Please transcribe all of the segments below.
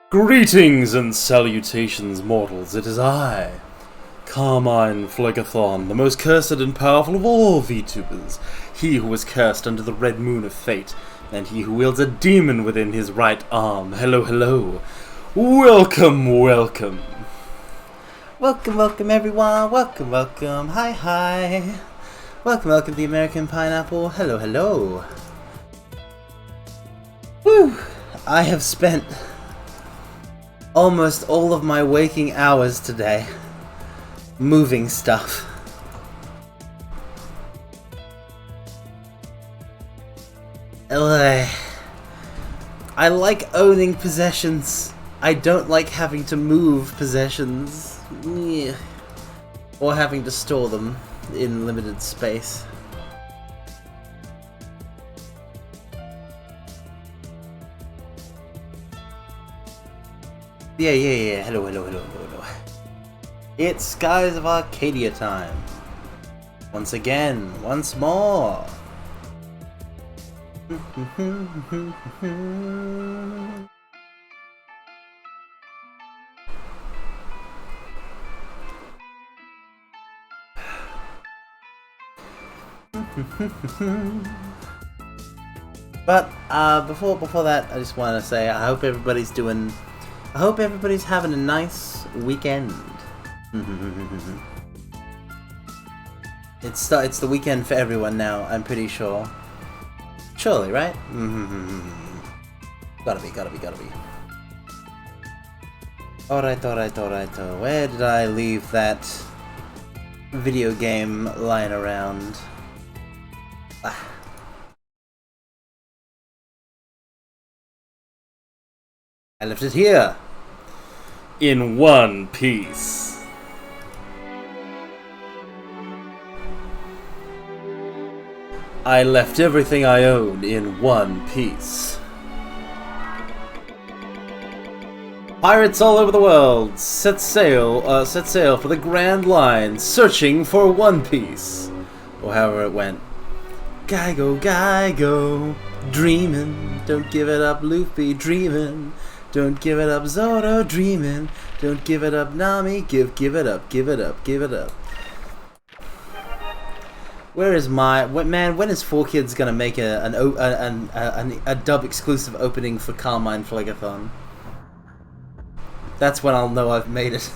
Greetings and salutations, mortals. It is I, Carmine Phlegathon, the most cursed and powerful of all VTubers, he who was cursed under the red moon of fate, and he who wields a demon within his right arm. Hello, hello. Welcome, welcome. Welcome, welcome everyone. Welcome, welcome. Hi, hi. Welcome, welcome to the American Pineapple. Hello, hello. Whew. I have spent almost all of my waking hours today moving stuff. Ugh. I like owning possessions. I don't like having to move possessions. Or having to store them in limited space. Yeah. Hello. It's Skies of Arcadia time. Once again, once more. But before that, I just want to say I hope everybody's having a nice weekend. It's the weekend for everyone now, I'm pretty sure. Surely, right? Gotta be. Alright. Where did I leave that video game lying around. Ah. I left it here. In one piece. I left everything I own in one piece. Pirates all over the world, set sail for the Grand Line, searching for One Piece. Or however it went. Geigo, dreamin', don't give it up, Luffy, dreamin'. Don't give it up, Zoro, dreamin'. Don't give it up, Nami, give it up, give it up, give it up. Where is my... man, when is 4Kids gonna make a dub exclusive opening for Carmine Phlegathon? That's when I'll know I've made it.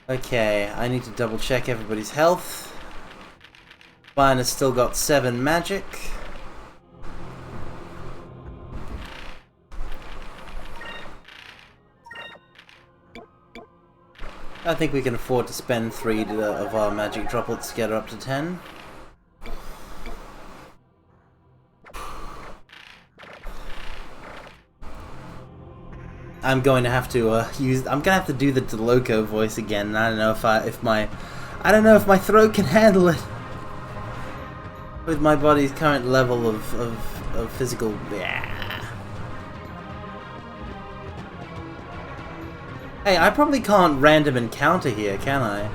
Okay, I need to double check everybody's health. Mine has still got 7 magic. I think we can afford to spend 3 of our magic droplets to get her up to 10. I'm going to have to I'm gonna have to do the DeLoco voice again. And I don't know if my throat can handle it with my body's current level of physical. Yeah. Hey, I probably can't random encounter here, can I?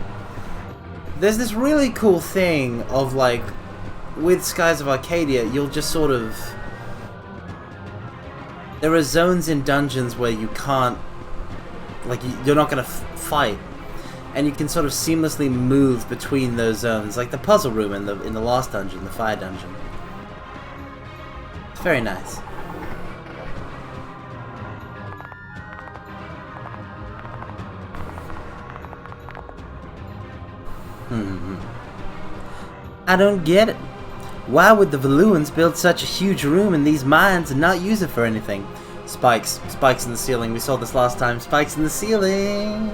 There's this really cool thing of like, with Skies of Arcadia, you'll just sort of... There are zones in dungeons where you can't... Like, you're not gonna fight. And you can sort of seamlessly move between those zones. Like the puzzle room in the last dungeon, the fire dungeon. It's very nice. I don't get it. Why would the Valuans build such a huge room in these mines and not use it for anything? Spikes in the ceiling. We saw this last time. Spikes in the ceiling.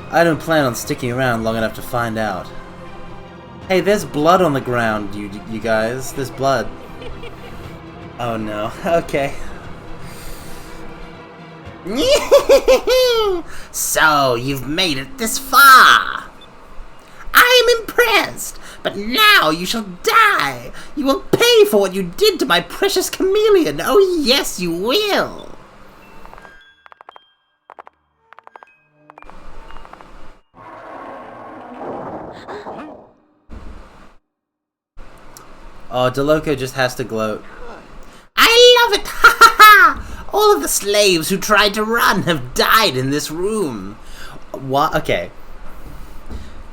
I don't plan on sticking around long enough to find out. Hey, there's blood on the ground, you guys. There's blood. Oh no. Okay. So, you've made it this far. I am impressed, but now you shall die. You will pay for what you did to my precious chameleon. Oh yes, you will. Oh, DeLoco just has to gloat. I love it! Ha ha ha! All of the slaves who tried to run have died in this room. What? Okay.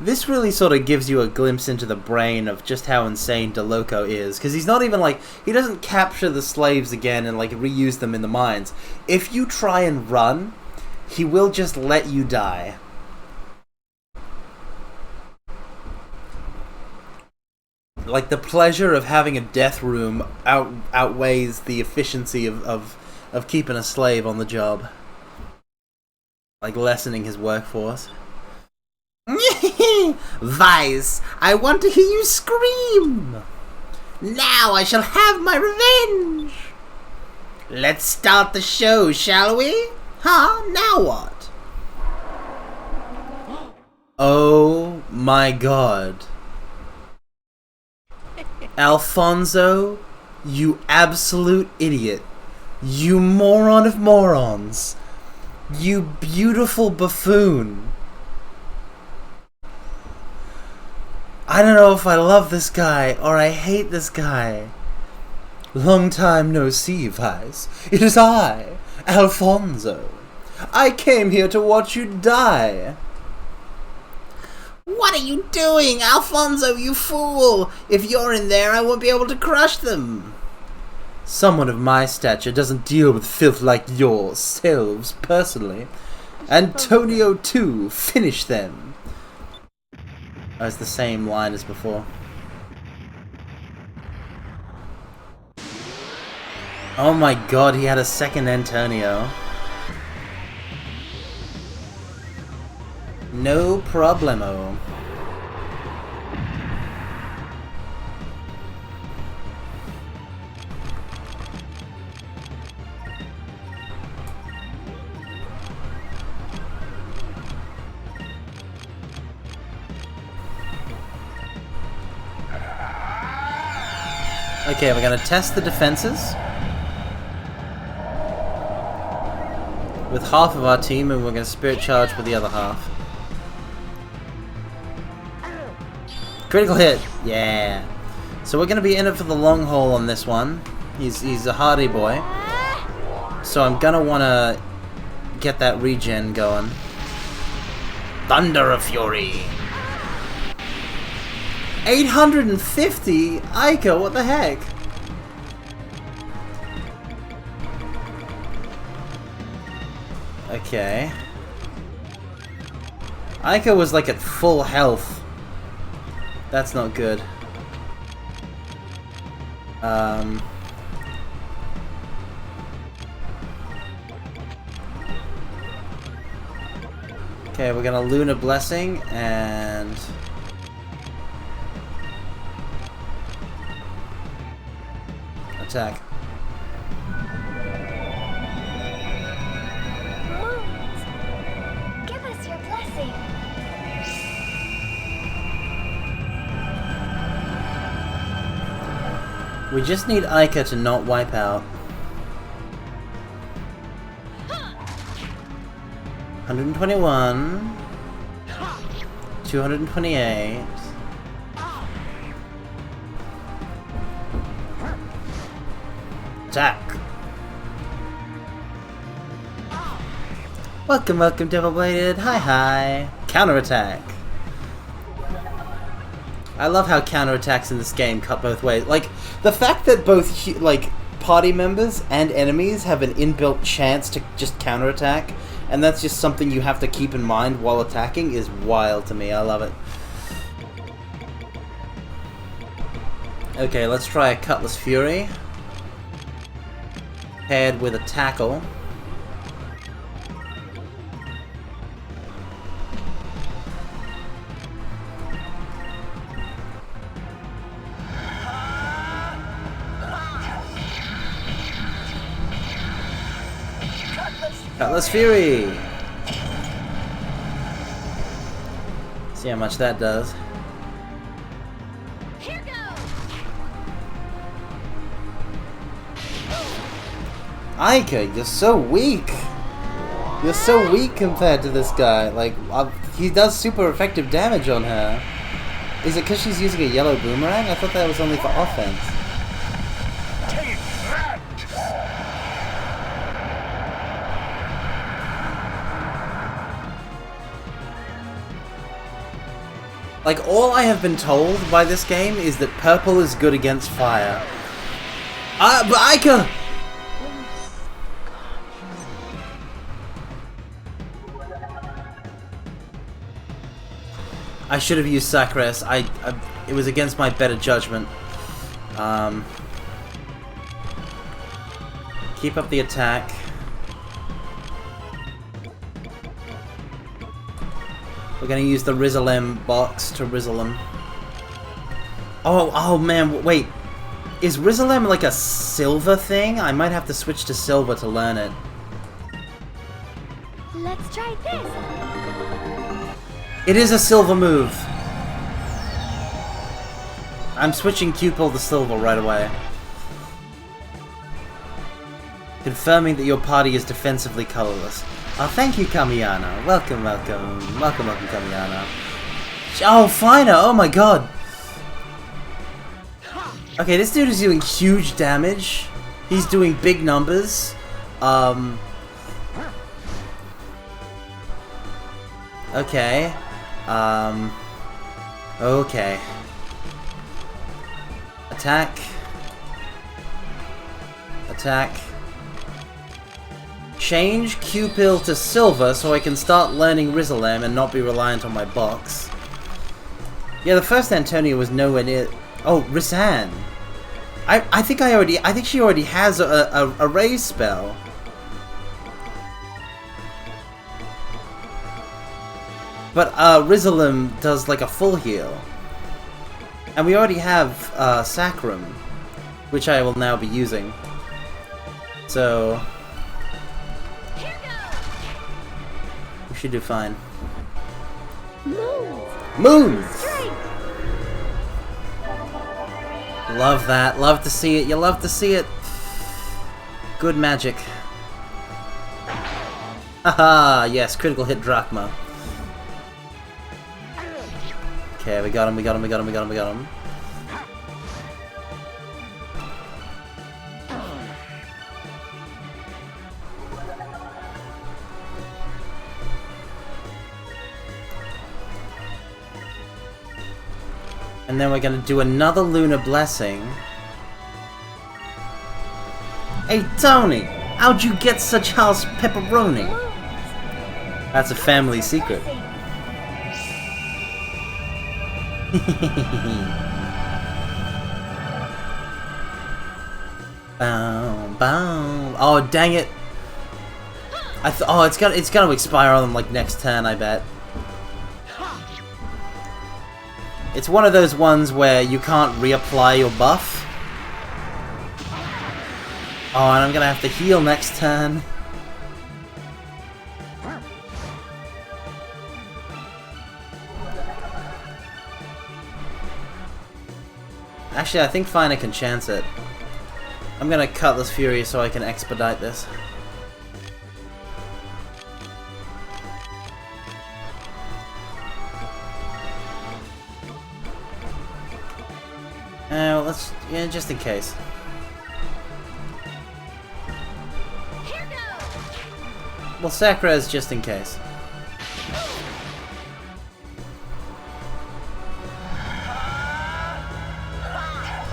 This really sort of gives you a glimpse into the brain of just how insane DeLoco is. Because he's not even like... He doesn't capture the slaves again and like reuse them in the mines. If you try and run, he will just let you die. Like, the pleasure of having a death room outweighs the efficiency of keeping a slave on the job. Like, lessening his workforce. Vice, I want to hear you scream. Now I shall have my revenge. Let's start the show, shall we? Huh? Now what? Oh my god. Alfonso, you absolute idiot. You moron of morons. You beautiful buffoon. I don't know if I love this guy or I hate this guy. Long time no see, Vice. It is I, Alfonso. I came here to watch you die. What are you doing, Alfonso, you fool? If you're in there, I won't be able to crush them. Someone of my stature doesn't deal with filth like yourselves, personally. Antonio, too, finish them. Oh, it's the same line as before. Oh my god, he had a second Antonio. No problemo. Okay, we're gonna test the defenses with half of our team, and we're gonna spirit charge with the other half. Critical hit! Yeah! So we're gonna be in it for the long haul on this one. He's a hardy boy. So I'm gonna wanna get that regen going. Thunder of Fury! 850? Ica, what the heck? Okay. Ica was like at full health. That's not good. Okay, we're gonna Lunar Blessing and attack. Moons, give us your blessing. We just need Ica to not wipe out. 121. 228. Attack. Welcome, welcome, Devil Bladed. Hi, hi. Counterattack. I love how counterattacks in this game cut both ways. Like, the fact that both, like, party members and enemies have an inbuilt chance to just counterattack, and that's just something you have to keep in mind while attacking, is wild to me. I love it. Okay, let's try a Cutlass Fury. Paired with a Tackle. Cutlass Fury! See how much that does. Here goes. Ica, you're so weak! You're so weak compared to this guy. Like, he does super effective damage on her. Is it because she's using a yellow boomerang? I thought that was only for offense. Like, all I have been told by this game is that purple is good against fire. But Ica! I should have used Sacres. It was against my better judgment. Keep up the attack. We're gonna use the Rizzlem box to Rizzle him. Oh man, wait. Is Rizzlem like a silver thing? I might have to switch to silver to learn it. Let's try this. It is a silver move. I'm switching Cupil to silver right away. Confirming that your party is defensively colorless. Oh, thank you, Kamiana. Welcome, welcome. Welcome, welcome, Kamiana. Oh, Finer! Oh my god! Okay, this dude is doing huge damage. He's doing big numbers. Okay. Okay. Attack. Attack. Change Cupil to silver so I can start learning Rizzlem and not be reliant on my box. Yeah, the first Antonia was nowhere near... Oh, Rissan. I think she already has a raise spell. But Rizalim does like a full heal. And we already have Sacrum, which I will now be using. So we should do fine. Moons! Love that. Love to see it. You love to see it. Good magic. Haha, yes, critical hit Drachma. Okay, we got him, we got him, we got him, we got him, we got him. And then we're gonna do another Lunar Blessing. Hey Tony, how'd you get such house pepperoni? That's a family secret. Bow, bow. Oh dang it! Oh, it's gonna expire on them like next turn, I bet. It's one of those ones where you can't reapply your buff. Oh, and I'm gonna have to heal next turn. Actually, I think Fina can chance it. I'm gonna Cutlass Fury so I can expedite this. Well, let's... yeah, just in case. Well, Sakrez just in case.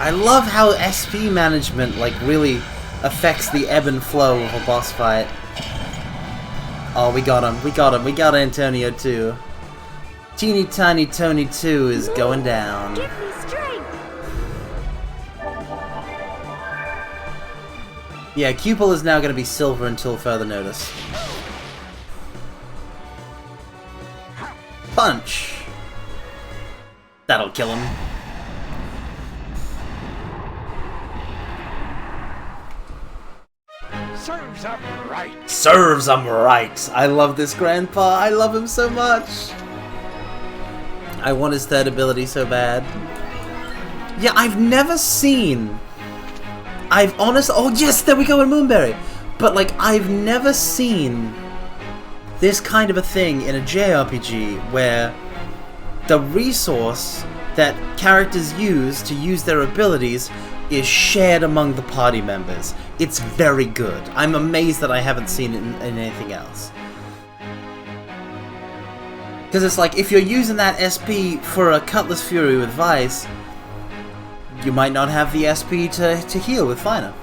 I love how SP management, like, really affects the ebb and flow of a boss fight. Oh, we got him, we got him, we got Antonio too. Teeny tiny Tony 2 is going down. Give me strength. Yeah, Cupel is now going to be silver until further notice. Punch! That'll kill him. Serves 'em right. Serves him right! I love this grandpa, I love him so much! I want his third ability so bad. Yeah, I've never seen... oh yes, there we go in Moonberry! But like, I've never seen this kind of a thing in a JRPG where the resource that characters use to use their abilities is shared among the party members. It's very good. I'm amazed that I haven't seen it in anything else. Because it's like, if you're using that SP for a Cutlass Fury with Vice, you might not have the SP to heal with Fina.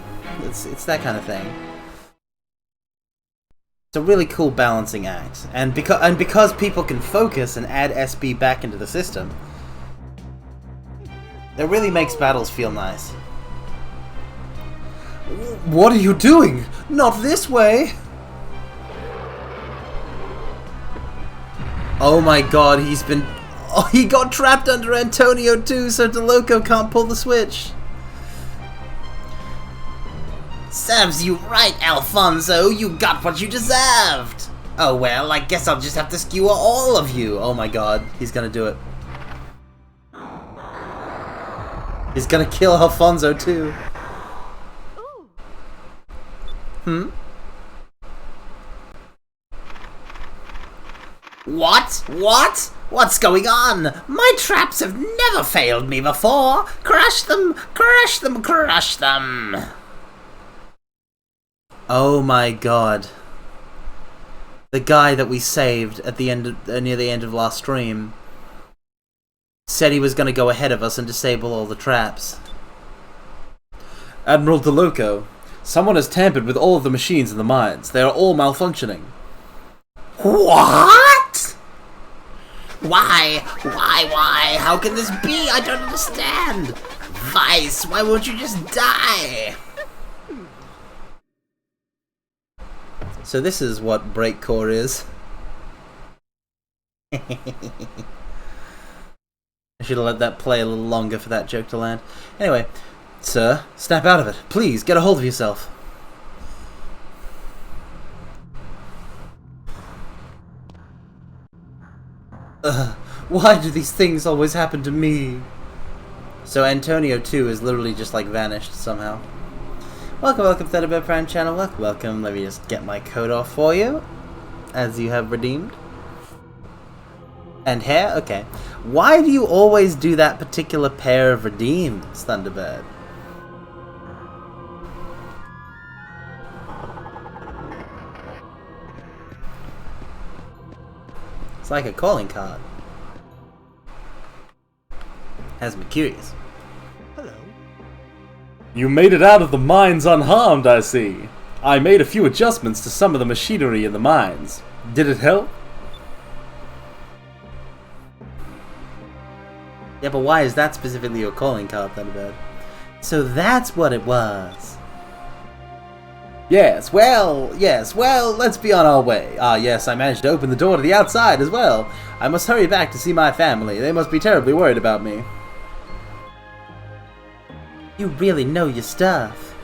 It's that kind of thing. It's a really cool balancing act. And because people can focus and add SP back into the system, it really makes battles feel nice. What are you doing? Not this way! Oh my god, he's been... oh, he got trapped under Antonio too, so DeLoco can't pull the switch. Serves you right, Alfonso. You got what you deserved. Oh well, I guess I'll just have to skewer all of you. Oh my god, he's gonna do it. He's gonna kill Alfonso too. Hmm? What? What? What's going on? My traps have never failed me before. Crush them, crush them, crush them. Oh my god. The guy that we saved at the end of, near the end of last stream said he was going to go ahead of us and disable all the traps. Admiral DeLoco, someone has tampered with all of the machines in the mines. They are all malfunctioning. What? Why? Why? How can this be? I don't understand. Vice, why won't you just die? So this is what Breakcore is. I should have let that play a little longer for that joke to land. Anyway, sir, snap out of it. Please, get a hold of yourself. Why do these things always happen to me? So Antonio too is literally just like vanished somehow. Welcome, Thunderbird Prime channel. Welcome. Let me just get my coat off for you, as you have redeemed. And hair? Okay. Why do you always do that particular pair of redeems, Thunderbird? It's like a calling card. Has me curious. Hello. You made it out of the mines unharmed, I see. I made a few adjustments to some of the machinery in the mines. Did it help? Yeah, but why is that specifically your calling card, Thunderbird? So that's what it was. Yes, well, let's be on our way. Ah, yes, I managed to open the door to the outside as well. I must hurry back to see my family. They must be terribly worried about me. You really know your stuff.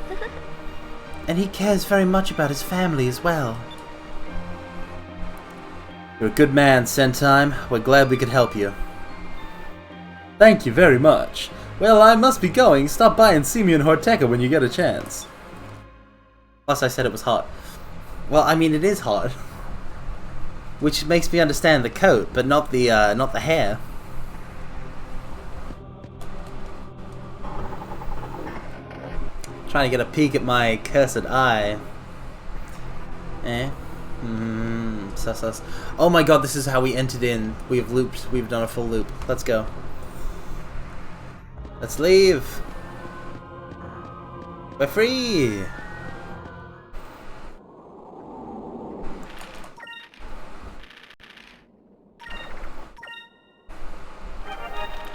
And he cares very much about his family as well. You're a good man, Sentime. We're glad we could help you. Thank you very much. Well, I must be going. Stop by and see me in Horteca when you get a chance. Plus, I said it was hot. Well, I mean, it is hot. Which makes me understand the coat, but not the hair. Trying to get a peek at my cursed eye. Sus. Oh my god, this is how we entered in. We've looped. We've done a full loop. Let's go. Let's leave. We're free.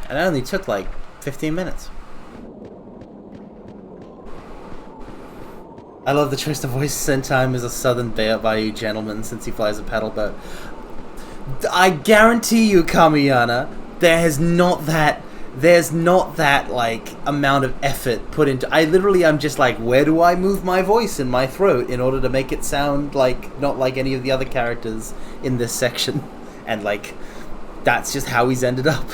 And it only took like 15 minutes. I love the choice to voice Sentime as a southern Bayou gentleman since he flies a paddle boat. I guarantee you, Kamiyana, there's not that like amount of effort put into. I literally am just like, where do I move my voice in my throat in order to make it sound like not like any of the other characters in this section, and like that's just how he's ended up.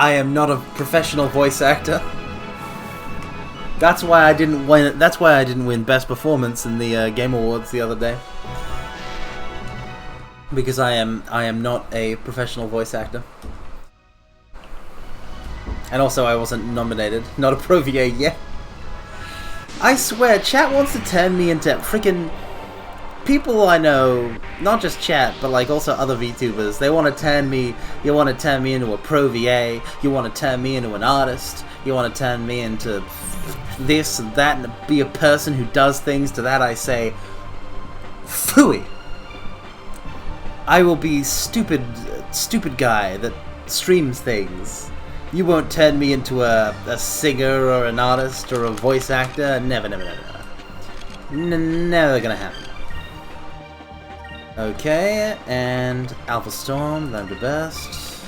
I am not a professional voice actor. That's why I didn't win. That's why I didn't win Best Performance in the Game Awards the other day. Because I am not a professional voice actor. And also, I wasn't nominated. Not a Pro VA yet. I swear, chat wants to turn me into freaking people I know, not just chat, but like also other VTubers. They want to turn me. You want to turn me into a Pro VA. You want to turn me into an artist. You want to turn me into this and that, and be a person who does things. To that I say, phooey. I will be stupid guy that streams things. You won't turn me into a singer or an artist or a voice actor. Never. Never gonna happen. Okay, and Alpha Storm, I'm the best.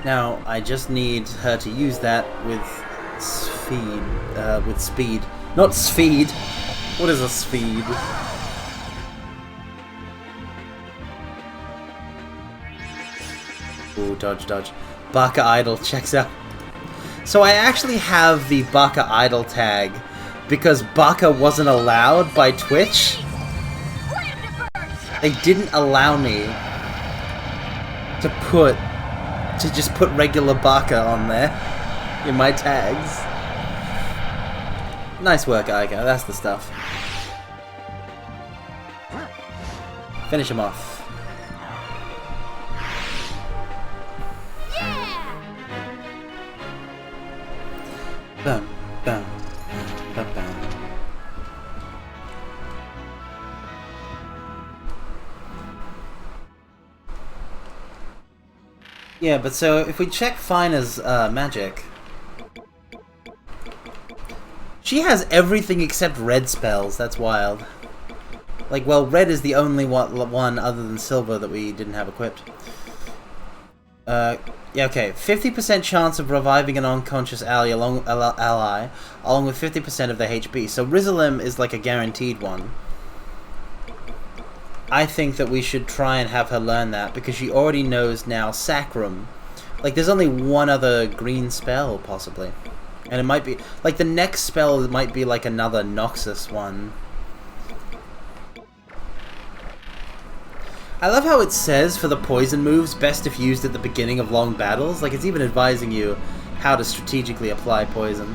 Now, I just need her to use that with speed. Not speed. What is a speed? Ooh, dodge. Baka Idol checks out. So I actually have the Baka Idol tag because Baka wasn't allowed by Twitch. They didn't allow me to just put regular Baka on there in my tags. Nice work, Aika. That's the stuff. Finish him off. Bam, bam, bam, bam. Yeah, but so if we check Fina's magic, she has everything except red spells. That's wild. Like, well, red is the only one other than silver that we didn't have equipped. Yeah, okay. 50% chance of reviving an unconscious ally along with 50% of their HP. So Rizalim is like a guaranteed one. I think that we should try and have her learn that, because she already knows now Sacrum. Like, there's only one other green spell, possibly. And it might be... Like, the next spell might be, like, another Noxus one. I love how it says, for the poison moves, best if used at the beginning of long battles. Like, it's even advising you how to strategically apply poison.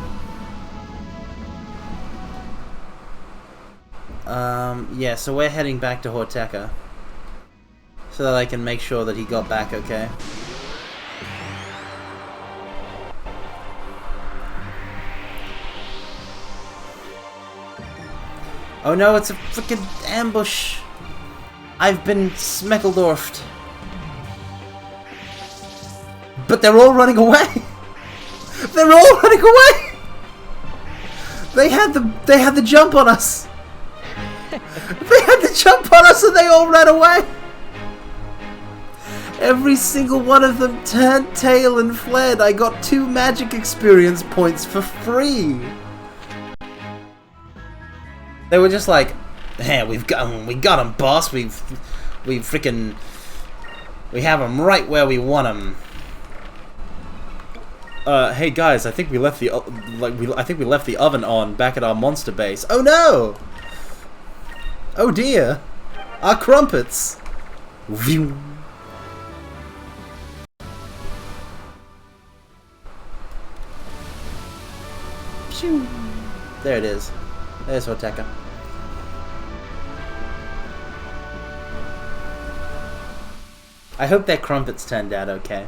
Yeah, so we're heading back to Horteka. So that I can make sure that he got back okay. Oh no, it's a freaking ambush! I've been Smeckledorfed. But they're all running away! They're all running away! They had the jump on us! They had the jump on us and they all ran away! Every single one of them turned tail and fled. I got 2 magic experience points for free! They were just like, "Hey, we got him, boss. We have him right where we want him." Hey guys, I think we left the oven on back at our monster base. Oh no! Oh dear! Our crumpets! There it is. There's Horteka. I hope that crumpets turned out okay.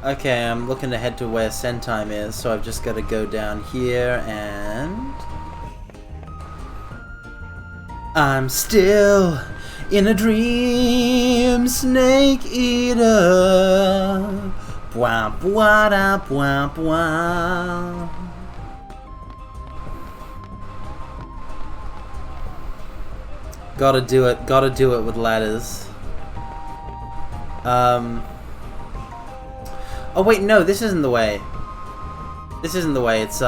Okay, I'm looking to head to where Sentime is, so I've just got to go down here and... I'm still in a dream, Snake Eater. Bwah, bwah, da, bwah, bwah. Gotta do it with ladders. Oh wait, no, this isn't the way. This isn't the way, it's,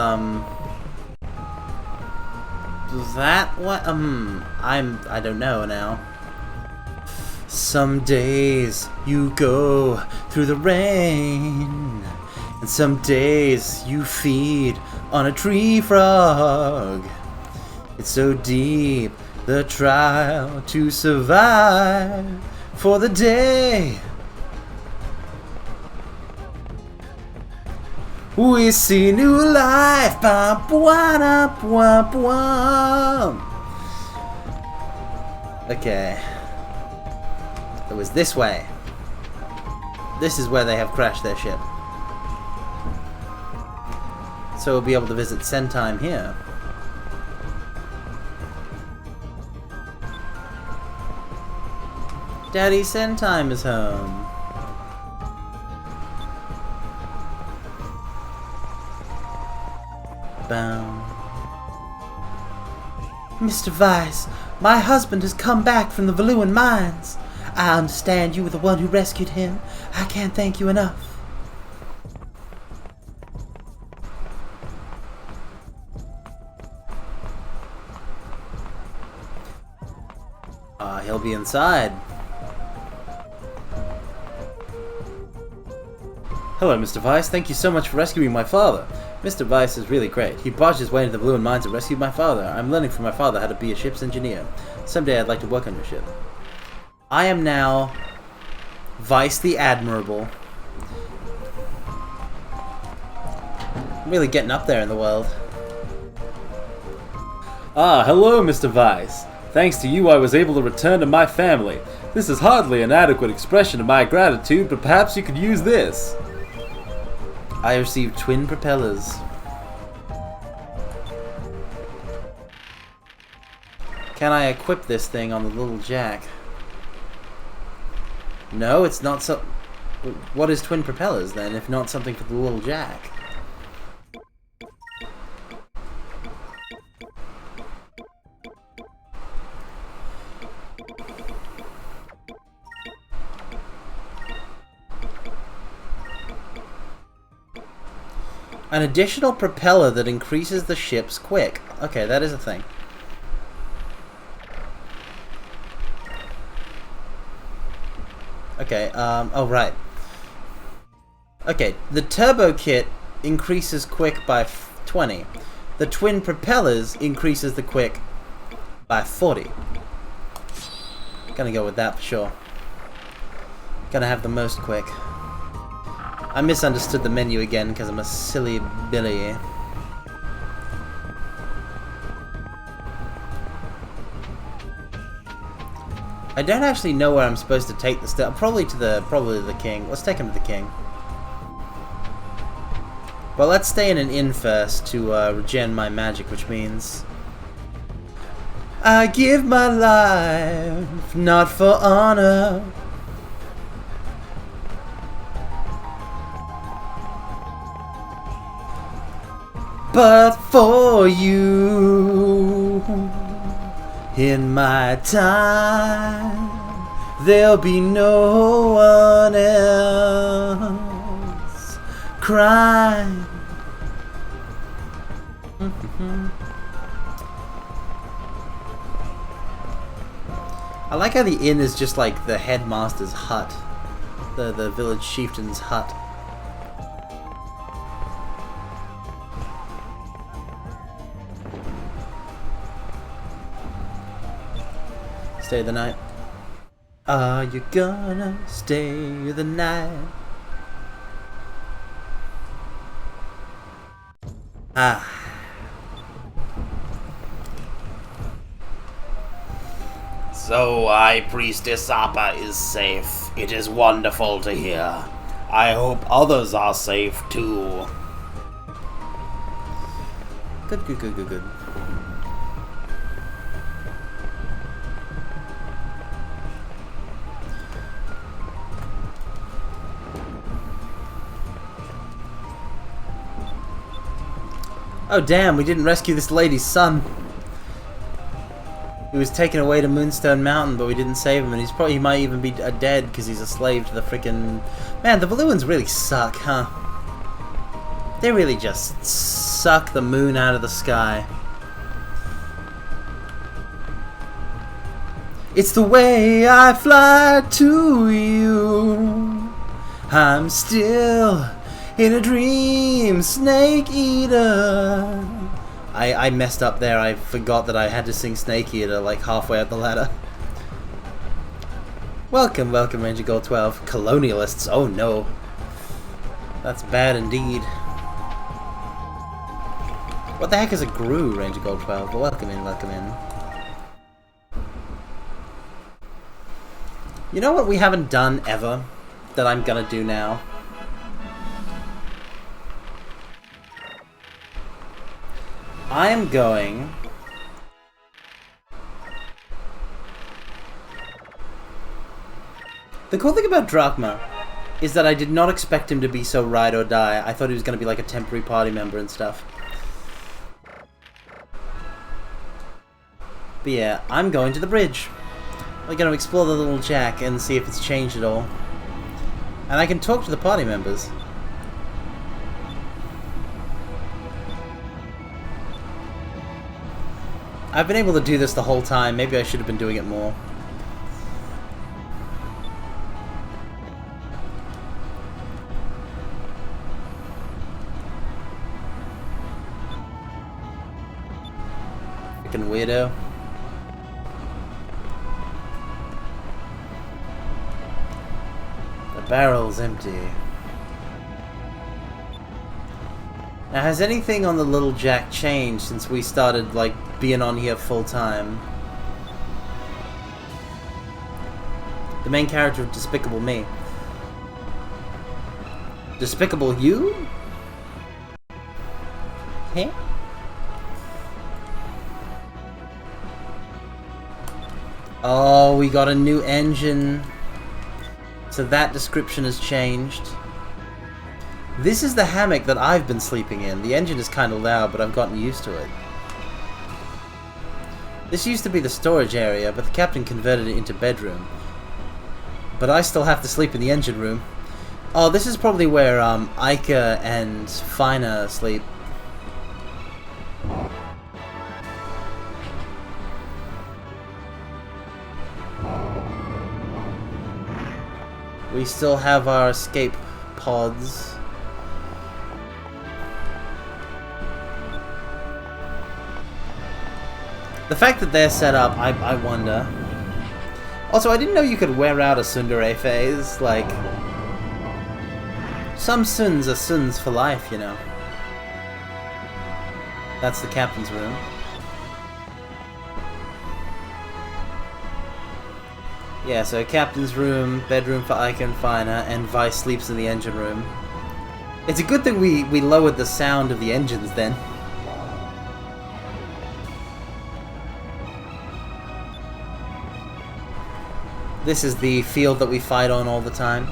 that what? I don't know now. Some days you go through the rain, and some days you feed on a tree frog. It's so deep, the trial to survive for the day. We see new life. Ba, bwa, da, bwa, bwa. Okay. It was this way. This is where they have crashed their ship. So we'll be able to visit Sentime here. Daddy Sentime is home. Boom. Mr. Weiss, my husband has come back from the Valuan mines. I understand you were the one who rescued him. I can't thank you enough. He'll be inside. Hello, Mr. Weiss. Thank you so much for rescuing my father. Mr. Weiss is really great. He barged his way into the Valuan mines and rescued my father. I'm learning from my father how to be a ship's engineer. Someday I'd like to work on your ship. I am now Weiss the Admirable. I'm really getting up there in the world. Ah, hello, Mr. Weiss. Thanks to you, I was able to return to my family. This is hardly an adequate expression of my gratitude, but perhaps you could use this. I received twin propellers. Can I equip this thing on the little jack? No, it's not so... What is twin propellers then, if not something for the little jack? An additional propeller that increases the ship's quick. Okay, that is a thing. Okay, oh right. Okay, the turbo kit increases quick by 20. The twin propellers increases the quick by 40. Gonna go with that for sure. Gonna have the most quick. I misunderstood the menu again because I'm a silly Billy. I don't actually know where I'm supposed to take this. Probably to the king. Let's take him to the king. Well, let's stay in an inn first to regen my magic, which means I give my life not for honor. But for you, in my time, there'll be no one else crying. I like how the inn is just like the headmaster's hut, the village chieftain's hut. Stay the night. Are you gonna stay the night? Ah. So, High Priestess Appa is safe. It is wonderful to hear. I hope others are safe too. Good, good, good, good, good. Oh damn, we didn't rescue this lady's son. He was taken away to Moonstone Mountain, but we didn't save him, and he might even be dead because he's a slave to the frickin'... Man, the Valuans really suck, huh? They really just suck the moon out of the sky. It's the way I fly to you. I'm still in a dream, Snake Eater. I messed up there. I forgot that I had to sing Snake Eater like halfway up the ladder. Welcome, welcome, Ranger Gold 12. Colonialists, oh no. That's bad indeed. What the heck is a Gru, Ranger Gold 12? But welcome in, welcome in. You know what we haven't done ever that I'm gonna do now? I am going... The cool thing about Drachma is that I did not expect him to be so ride or die. I thought he was going to be like a temporary party member and stuff. But yeah, I'm going to the bridge. We're going to explore the little jack and see if it's changed at all. And I can talk to the party members. I've been able to do this the whole time. Maybe I should have been doing it more. Freaking weirdo. The barrel's empty. Now, has anything on the little jack changed since we started, like, being on here full time? The main character of Despicable Me. Despicable You? Huh? Oh, we got a new engine. So that description has changed. This is the hammock that I've been sleeping in. The engine is kind of loud, but I've gotten used to it. This used to be the storage area, but the captain converted it into bedroom. But I still have to sleep in the engine room. Oh, this is probably where Ica and Fina sleep. We still have our escape pods. The fact that they're set up, I wonder. Also, I didn't know you could wear out a tsundere phase. Like, some Suns are Suns for life, you know. That's the captain's room. Yeah, so captain's room, bedroom for Ica and Fina, and Vice sleeps in the engine room. It's a good thing we lowered the sound of the engines then. This is the field that we fight on all the time.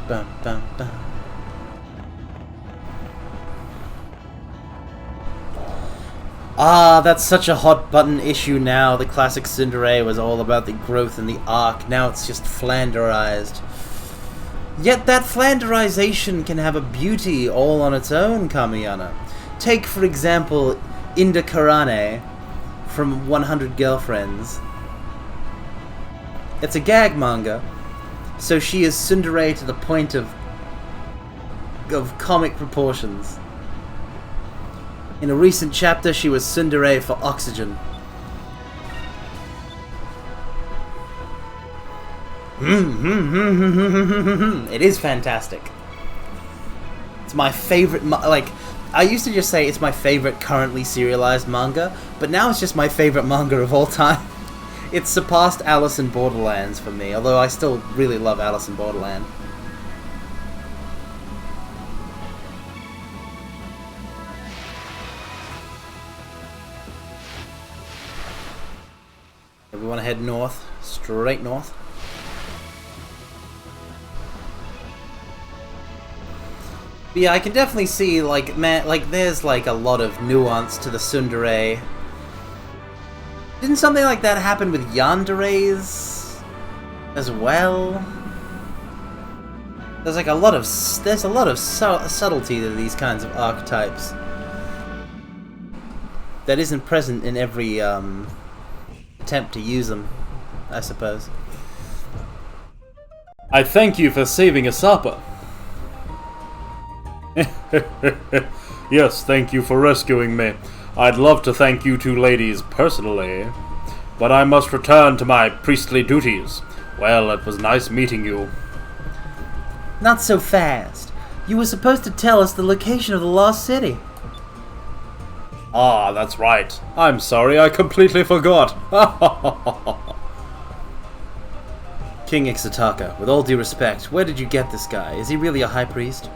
Bum, bum, bum. Ah, that's such a hot button issue now. The classic tsundere was all about the growth in the arc. Now it's just flanderized. Yet that flanderization can have a beauty all on its own, Kamiyana. Take, for example, Inda Karane from 100 Girlfriends. It's a gag manga, so she is tsundere to the point of comic proportions. In a recent chapter, she was tsundere for oxygen. It is fantastic. It's my favorite, like, I used to just say it's my favorite currently serialized manga, but now it's just my favorite manga of all time. It's surpassed Alice in Borderlands for me, although I still really love Alice in Borderland. We want to head north, straight north. But yeah, I can definitely see, like, man, like, there's, like, a lot of nuance to the tsundere. Didn't something like that happen with yanderes as well? There's, like, a lot of subtlety to these kinds of archetypes that isn't present in every, attempt to use them, I suppose. I thank you for saving a supper. Yes, thank you for rescuing me. I'd love to thank you two ladies personally, but I must return to my priestly duties. Well, it was nice meeting you. Not so fast. You were supposed to tell us the location of the lost city. Ah, that's right. I'm sorry, I completely forgot. King Ixataka, with all due respect, where did you get this guy? Is he really a high priest?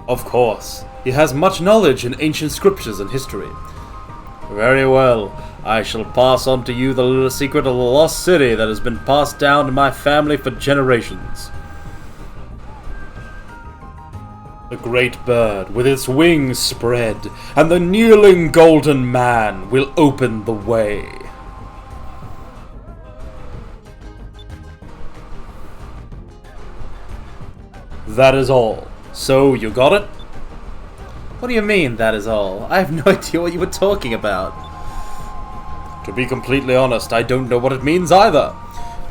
Of course. He has much knowledge in ancient scriptures and history. Very well. I shall pass on to you the little secret of the lost city that has been passed down to my family for generations. The great bird, with its wings spread, and the kneeling golden man will open the way. That is all. So, you got it? What do you mean, that is all? I have no idea what you were talking about. To be completely honest, I don't know what it means either.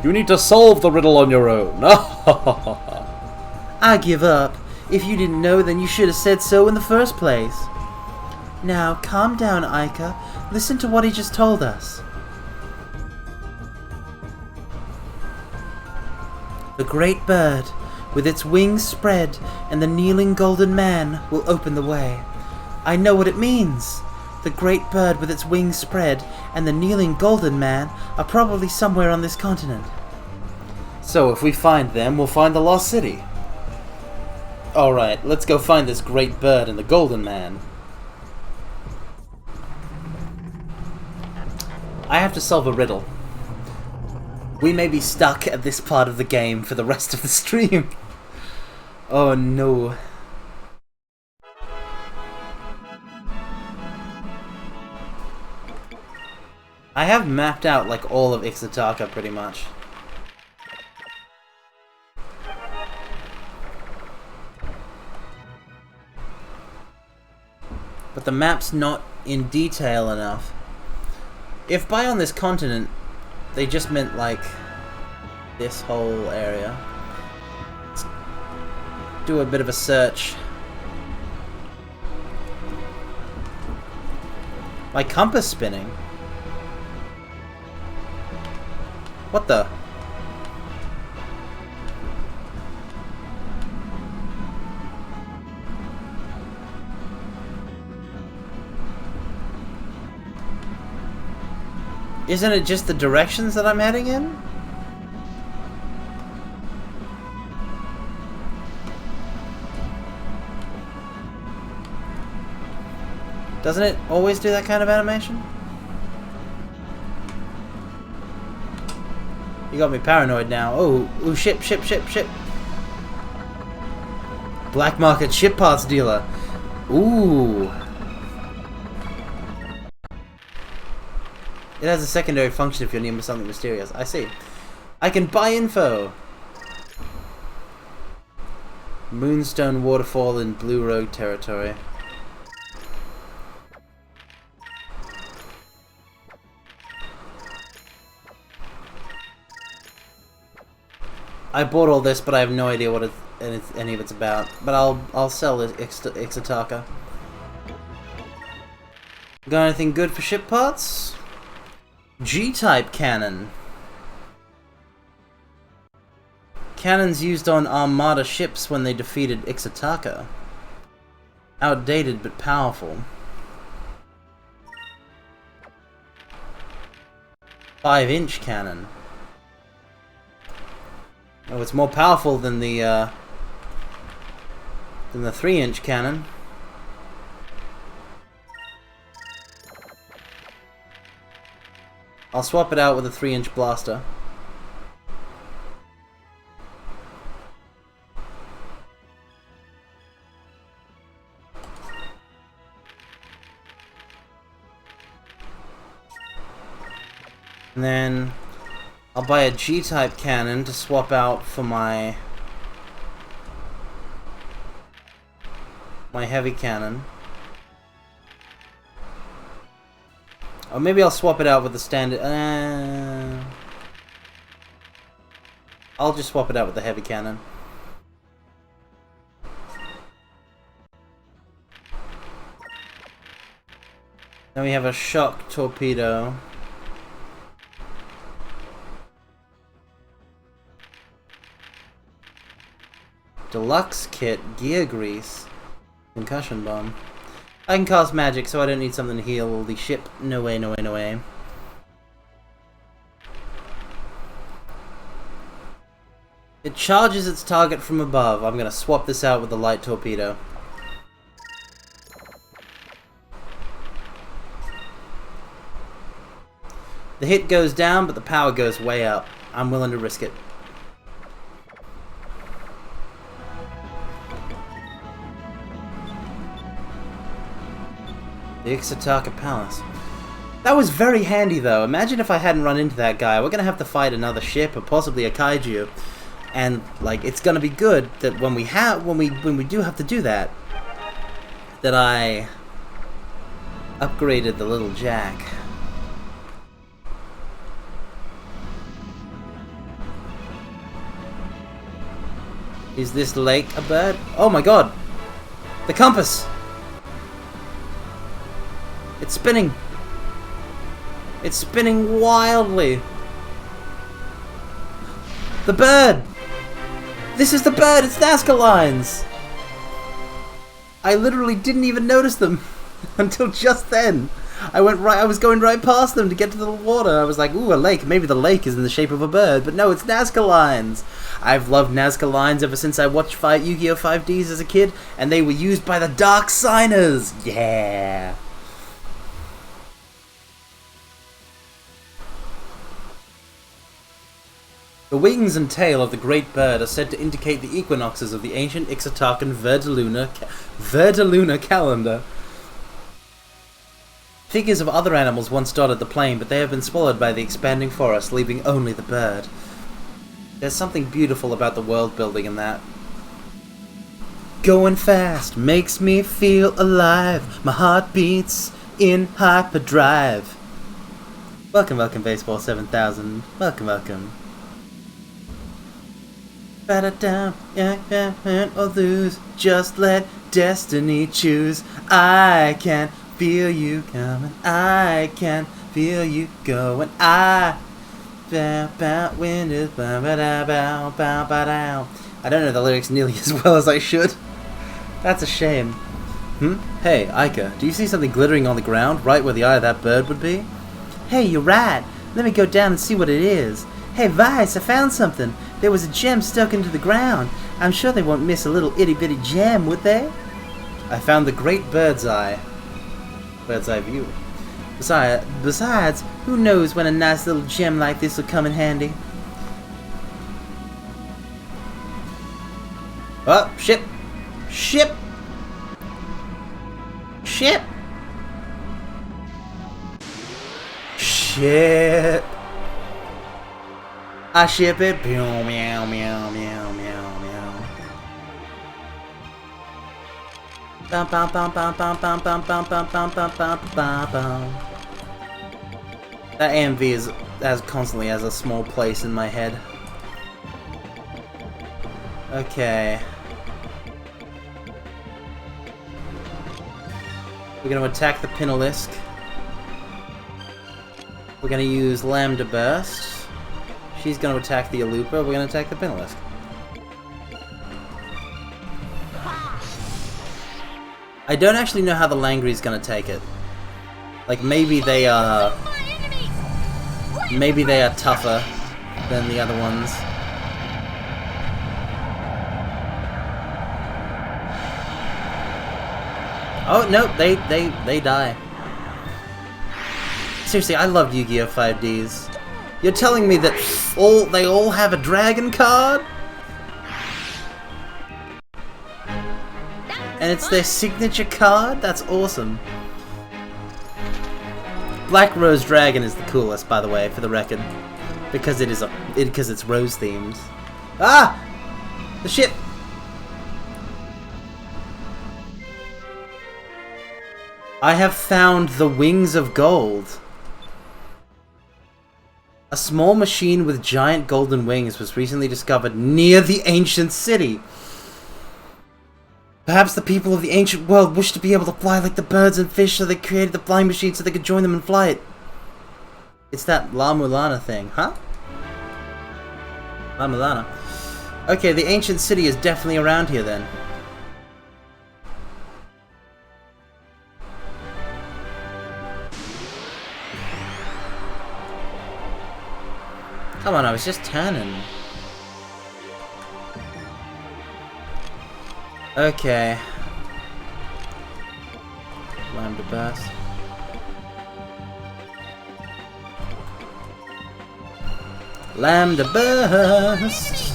You need to solve the riddle on your own. I give up. If you didn't know, then you should have said so in the first place. Now, calm down, Ica. Listen to what he just told us. The great bird, with its wings spread, and the kneeling golden man will open the way. I know what it means. The great bird with its wings spread, and the kneeling golden man are probably somewhere on this continent. So if we find them, we'll find the lost city. Alright, let's go find this great bird and the golden man. I have to solve a riddle. We may be stuck at this part of the game for the rest of the stream. Oh no. I have mapped out like all of Ixataka pretty much. But the map's not in detail enough. If by on this continent they just meant like this whole area, let's do a bit of a search. My compass spinning? What the? Isn't it just the directions that I'm heading in? Doesn't it always do that kind of animation? You got me paranoid now. Oh, ooh, ship. Black market ship parts dealer. Ooh. It has a secondary function if you're near something mysterious. I see. I can buy info. Moonstone waterfall in Blue Road territory. I bought all this, but I have no idea what any of it's about. But I'll sell this Ixataka. Got anything good for ship parts? G-type cannon. Cannons used on Armada ships when they defeated Ixataka. Outdated but powerful. 5-inch cannon. Oh, it's more powerful than the 3-inch cannon. I'll swap it out with a 3-inch blaster. And then I'll buy a G-type cannon to swap out for my heavy cannon. Or maybe I'll swap it out with the standard. I'll just swap it out with the heavy cannon. Then we have a shock torpedo. Deluxe kit, gear grease, concussion bomb. I can cast magic, so I don't need something to heal the ship. No way, no way, no way. It charges its target from above. I'm gonna swap this out with the light torpedo. The hit goes down, but the power goes way up. I'm willing to risk it. The Ixataka Palace. That was very handy though. Imagine if I hadn't run into that guy. We're gonna have to fight another ship or possibly a kaiju. And like it's gonna be good that when we do have to do that, that I upgraded the little jack. Is this lake a bird? Oh my god! The compass! It's spinning! It's spinning wildly! The bird! This is the bird! It's Nazca lines! I literally didn't even notice them until just then. I was going right past them to get to the water. I was like, ooh, a lake. Maybe the lake is in the shape of a bird. But no, it's Nazca lines. I've loved Nazca lines ever since I watched Yu-Gi-Oh! 5Ds as a kid, and they were used by the Dark Signers. Yeah. The wings and tail of the great bird are said to indicate the equinoxes of the ancient Ixotacan Verdelunar calendar. Figures of other animals once dotted the plain, but they have been swallowed by the expanding forest, leaving only the bird. There's something beautiful about the world building in that. Going fast makes me feel alive. My heart beats in hyperdrive. Welcome, Baseball 7000. Welcome. Battle down, yeah, win or lose. Just let destiny choose. I can feel you coming. I can feel you going. I don't know the lyrics nearly as well as I should. That's a shame. Hey, Ica, do you see something glittering on the ground, right where the eye of that bird would be? Hey, you're right. Let me go down and see what it is. Hey, Vice, I found something. There was a gem stuck into the ground. I'm sure they won't miss a little itty-bitty gem, would they? I found the great bird's eye view. Besides, who knows when a nice little gem like this will come in handy? Oh, ship! Ship! Ship! Ship! I ship it. Meow, meow, meow, meow, meow, meow. Bum, bum, bum, bum, bum, bum, bum, bum, bum, bum, bum, bum, bum. That AMV constantly has a small place in my head. Okay. We're gonna attack the Pinalisk. We're gonna use Lambda Burst. She's going to attack the Alupa, we're going to attack the Pinalisk. I don't actually know how the Langry is going to take it. Like, maybe they are tougher than the other ones. Oh, no, they die. Seriously, I loved Yu-Gi-Oh! 5Ds. You're telling me that they all have a dragon card? And it's their signature card? That's awesome. Black Rose Dragon is the coolest, by the way, for the record. Because it's rose themed. Ah! The ship! I have found the Wings of Gold. A small machine with giant golden wings was recently discovered near the ancient city. Perhaps the people of the ancient world wished to be able to fly like the birds and fish, so they created the flying machine so they could join them in flight. It's that La Mulana thing, huh? La Mulana. Okay, the ancient city is definitely around here then. Come on, I was just turning. Okay. Lambda Burst. Lambda Burst!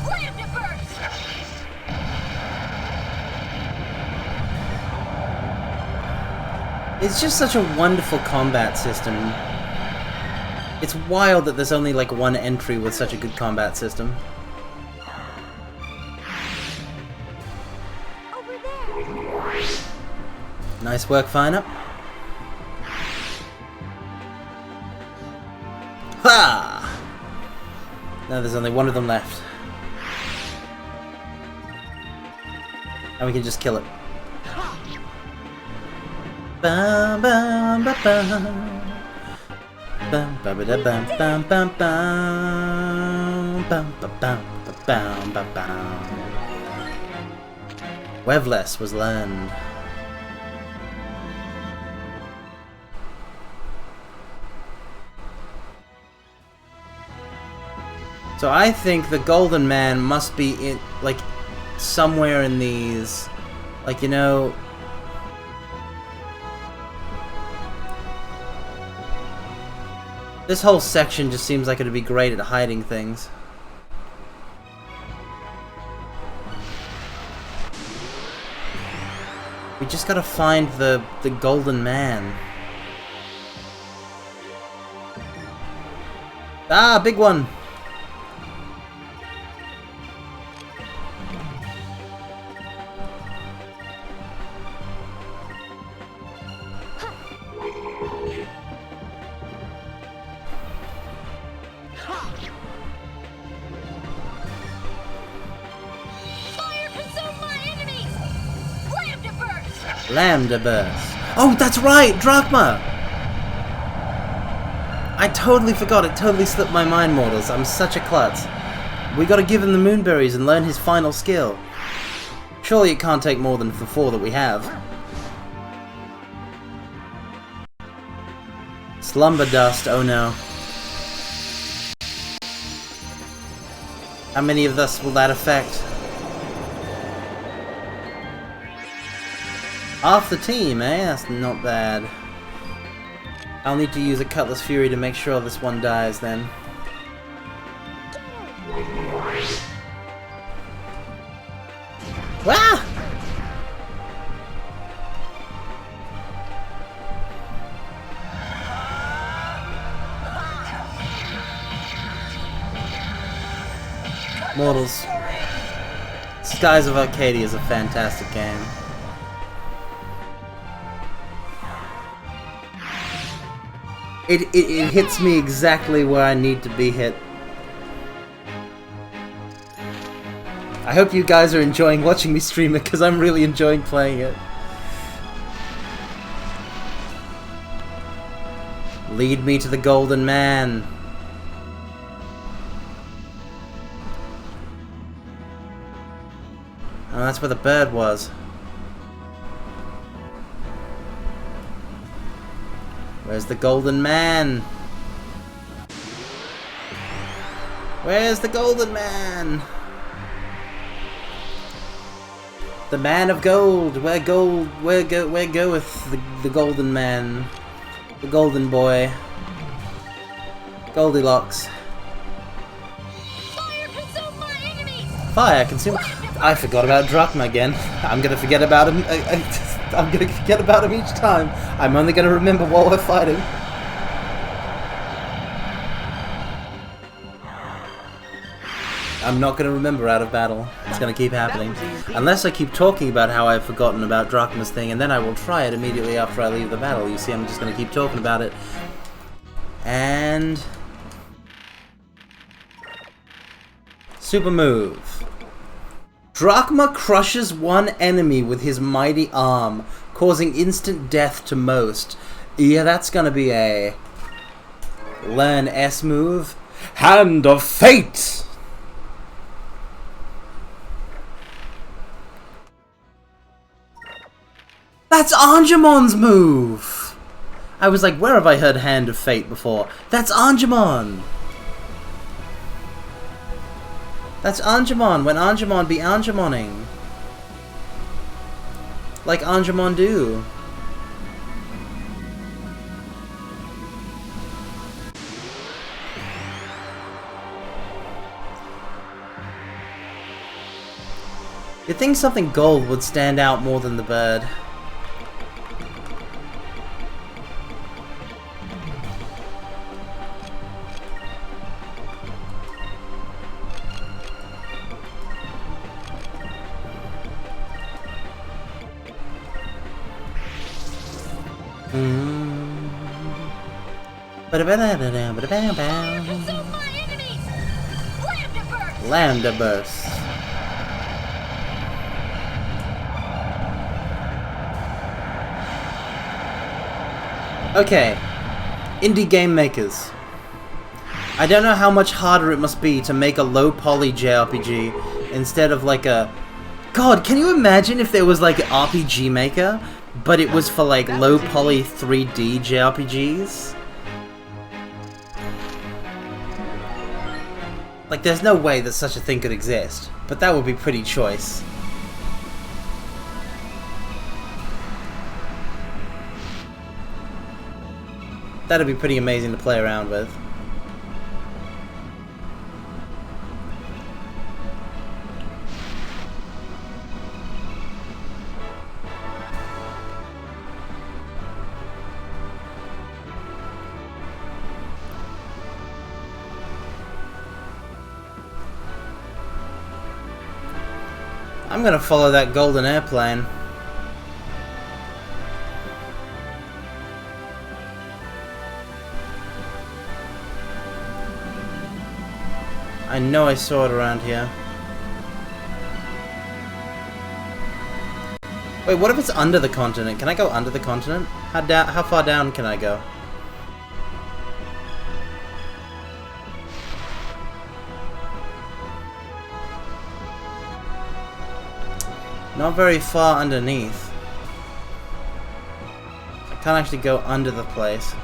Lambda Burst! It's just such a wonderful combat system. It's wild that there's only like one entry with such a good combat system. Over there! Nice work, Finer. Ha! No, there's only one of them left. And we can just kill it. Bum, bum, ba, bum. Bum, ba, ba, da, bum, bum, bum, bum. Bum, ba, bum, ba, bum, ba, bum. Wevless was learned. So I think the Golden Man must be in, like, somewhere in these, like, you know... This whole section just seems like it'd be great at hiding things. We just gotta find the Golden Man. Ah, big one! Lambda Burst. Oh, that's right! Drachma! I totally forgot. It totally slipped my mind, mortals. I'm such a klutz. We gotta give him the Moonberries and learn his final skill. Surely it can't take more than the 4 that we have. Slumber Dust, oh no. How many of us will that affect? Half the team, eh? That's not bad. I'll need to use a Cutlass Fury to make sure this one dies then. Wah! Mortals. Skies of Arcadia is a fantastic game. It hits me exactly where I need to be hit. I hope you guys are enjoying watching me stream it, because I'm really enjoying playing it. Lead me to the Golden Man. Oh, that's where the bird was. Where's the Golden Man? Where's the Golden Man? The Man of Gold. Where goeth the Golden Man? The Golden Boy. Goldilocks. Fire consume my enemies! Fire consume. I forgot about Drachma again. I'm gonna forget about him. I'm gonna forget about him each time. I'm only gonna remember while we're fighting. I'm not gonna remember out of battle. It's gonna keep happening. Unless I keep talking about how I've forgotten about Drachma's thing, and then I will try it immediately after I leave the battle. You see, I'm just gonna keep talking about it. And... super move. Drachma crushes one enemy with his mighty arm, causing instant death to most. Yeah, that's gonna be a... learn S move. Hand of Fate! That's Angemon's move! I was like, where have I heard Hand of Fate before? That's Angemon! That's Angemon, when Angemon be Angemoning. Like Angemon do. You'd think something gold would stand out more than the bird. Lambda Burst. Okay, indie game makers. I don't know how much harder it must be to make a low poly JRPG instead of like a... God, can you imagine if there was like an RPG Maker, but it was for like low poly 3D JRPGs? Like, there's no way that such a thing could exist, but that would be pretty choice. That'd be pretty amazing to play around with. I'm gonna follow that golden airplane. I know I saw it around here. Wait, what if it's under the continent? Can I go under the continent? How far down can I go? Not very far underneath. I can't actually go under the place.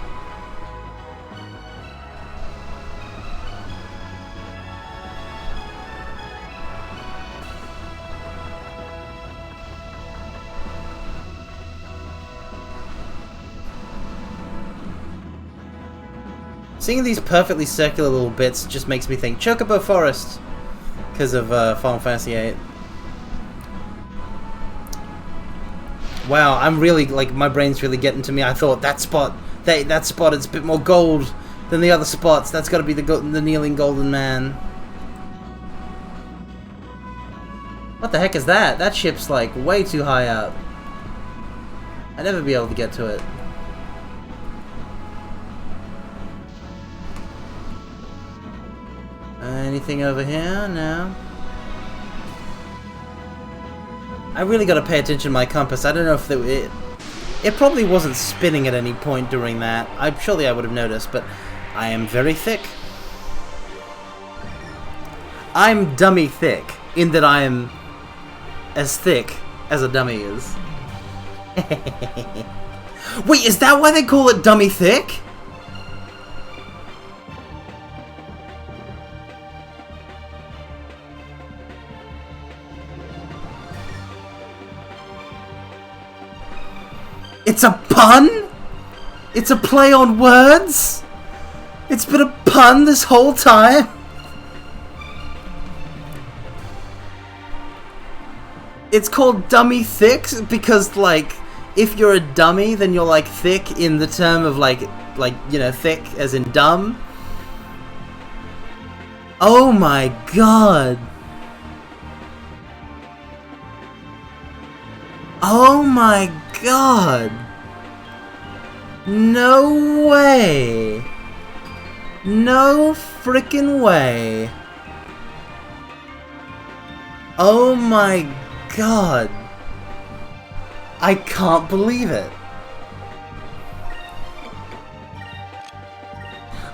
Seeing these perfectly circular little bits just makes me think Chocobo Forest because of Final Fantasy VIII. Wow, I'm really, like, my brain's really getting to me. I thought that spot, that spot is a bit more gold than the other spots. That's got to be the kneeling golden man. What the heck is that? That ship's, like, way too high up. I'd never be able to get to it. Anything over here? No. I really gotta pay attention to my compass. I don't know if it probably wasn't spinning at any point during that. Surely I would have noticed, but I am very thick. I'm dummy thick, in that I am as thick as a dummy is. Wait, is that why they call it dummy thick? It's a pun? It's a play on words? It's been a pun this whole time? It's called dummy thick because, like, if you're a dummy, then you're, like, thick in the term of, like, you know, thick as in dumb. Oh my god. Oh my god. No way. No frickin' way. Oh my god. I can't believe it.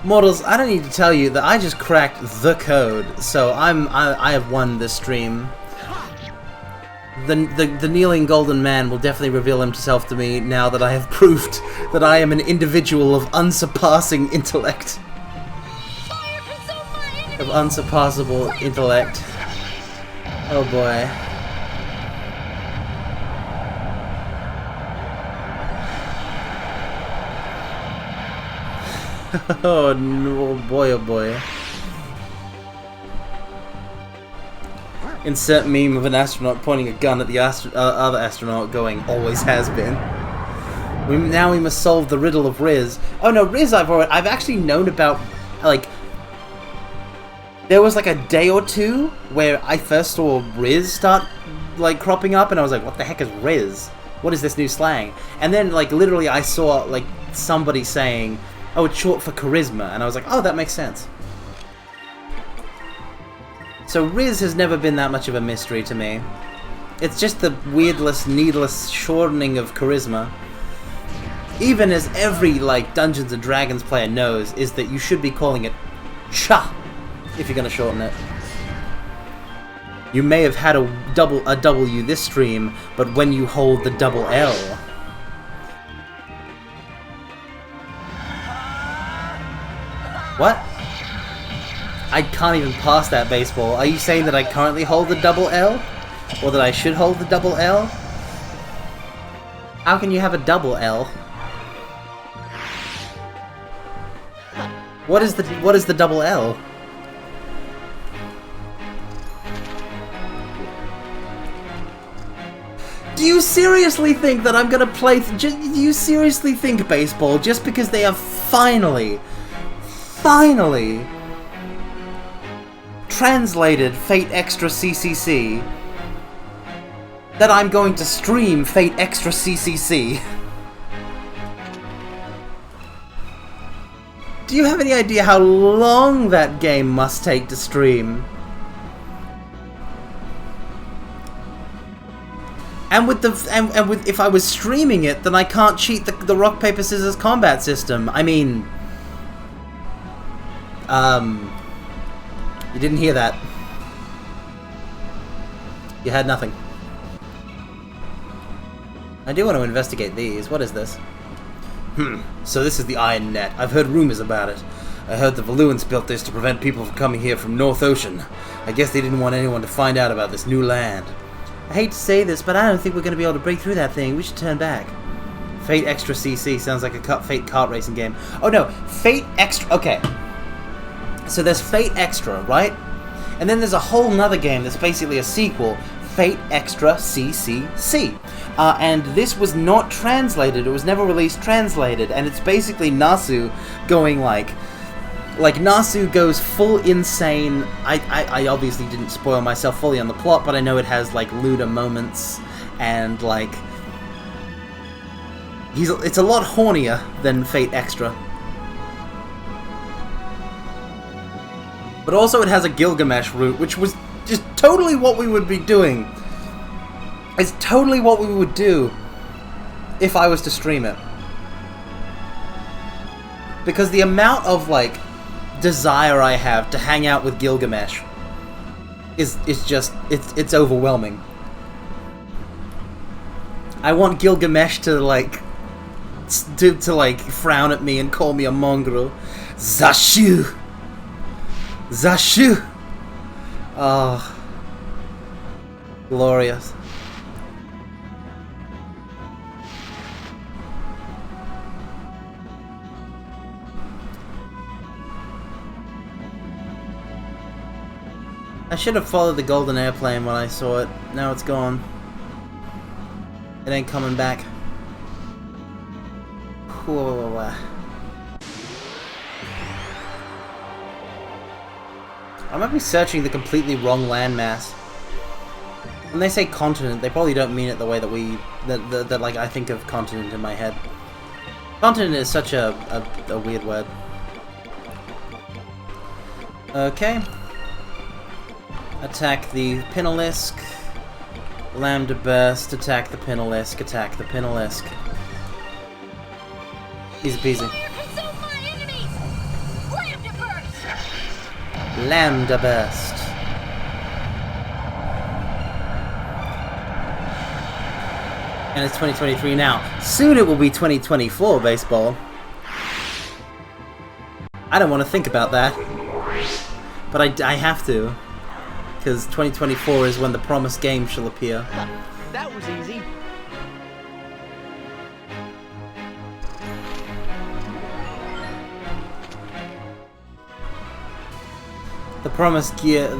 Mortals, I don't need to tell you that I just cracked the code, so I have won this stream. The kneeling golden man will definitely reveal himself to me now that I have proved that I am an individual of unsurpassing intellect. Of unsurpassable intellect. Oh boy. Oh no, boy, oh boy. Insert meme of an astronaut pointing a gun at the other astronaut going, always has been. Now we must solve the riddle of Riz. Oh no, Riz I've actually known about, like, there was like a day or two where I first saw Riz start, like, cropping up, and I was like, what the heck is Riz? What is this new slang? And then, like, literally I saw, like, somebody saying, oh, it's short for charisma, and I was like, oh, that makes sense. So Riz has never been that much of a mystery to me. It's just the weirdless, needless shortening of charisma. Even as every, like, Dungeons & Dragons player knows, is that you should be calling it Cha if you're gonna shorten it. You may have had a W this stream, but when you hold the double L... What? I can't even pass that baseball. Are you saying that I currently hold the double L? Or that I should hold the double L? How can you have a double L? What is the double L? Do you seriously think that I'm gonna play? Do you seriously think baseball just because they have finally translated Fate Extra CCC that I'm going to stream Fate Extra CCC? Do you have any idea how long that game must take to stream? And with if I was streaming it, then I can't cheat the rock paper scissors combat system. I mean, you didn't hear that. You had nothing. I do want to investigate these. What is this? So this is the Iron Net. I've heard rumors about it. I heard the Valuans built this to prevent people from coming here from North Ocean. I guess they didn't want anyone to find out about this new land. I hate to say this, but I don't think we're going to be able to break through that thing. We should turn back. Fate Extra CC sounds like a Fate kart racing game. Oh no, Fate Extra... Okay. So there's Fate Extra, right? And then there's a whole nother game that's basically a sequel, Fate Extra CCC. And this was not translated. It was never released translated. And it's basically Nasu going like Nasu goes full insane. I obviously didn't spoil myself fully on the plot, but I know it has like lewder moments and like it's a lot hornier than Fate Extra. But also it has a Gilgamesh route, which was just totally what we would be doing. It's totally what we would do if I was to stream it. Because the amount of like desire I have to hang out with Gilgamesh is just it's overwhelming. I want Gilgamesh to like to frown at me and call me a mongrel. Zashu. Oh, glorious. I should have followed the golden airplane when I saw it. Now it's gone. It ain't coming back. I might be searching the completely wrong landmass. When they say continent, they probably don't mean it the way that like I think of continent in my head. Continent is such a weird word. Okay. Attack the Pinalisk. Lambda Burst, attack the Pinalisk, attack the Pinalisk. Easy peasy. Lambda Burst. And it's 2023 now. Soon it will be 2024, baseball. I don't want to think about that. But I have to. Because 2024 is when the promised game shall appear. That was easy. The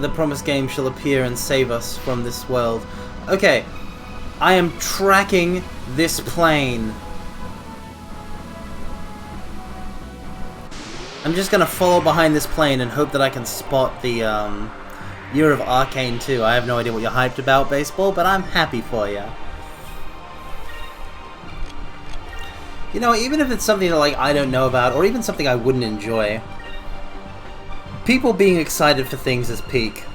promised game shall appear and save us from this world. Okay, I am tracking this plane. I'm just gonna follow behind this plane and hope that I can spot the Year of Arcane 2. I have no idea what you're hyped about, baseball, but I'm happy for you. You know, even if it's something that like I don't know about, or even something I wouldn't enjoy, people being excited for things is peak.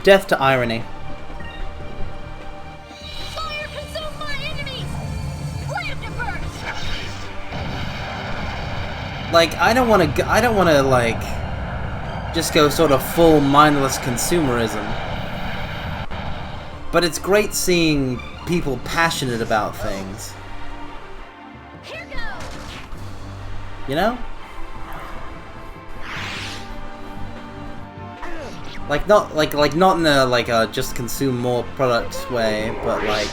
Death to irony. Fire consume my enemies! Lambda burst! Like I don't want to like just go sort of full mindless consumerism. But it's great seeing people passionate about things. Here goes! You know? Like not in a just consume more product way, but like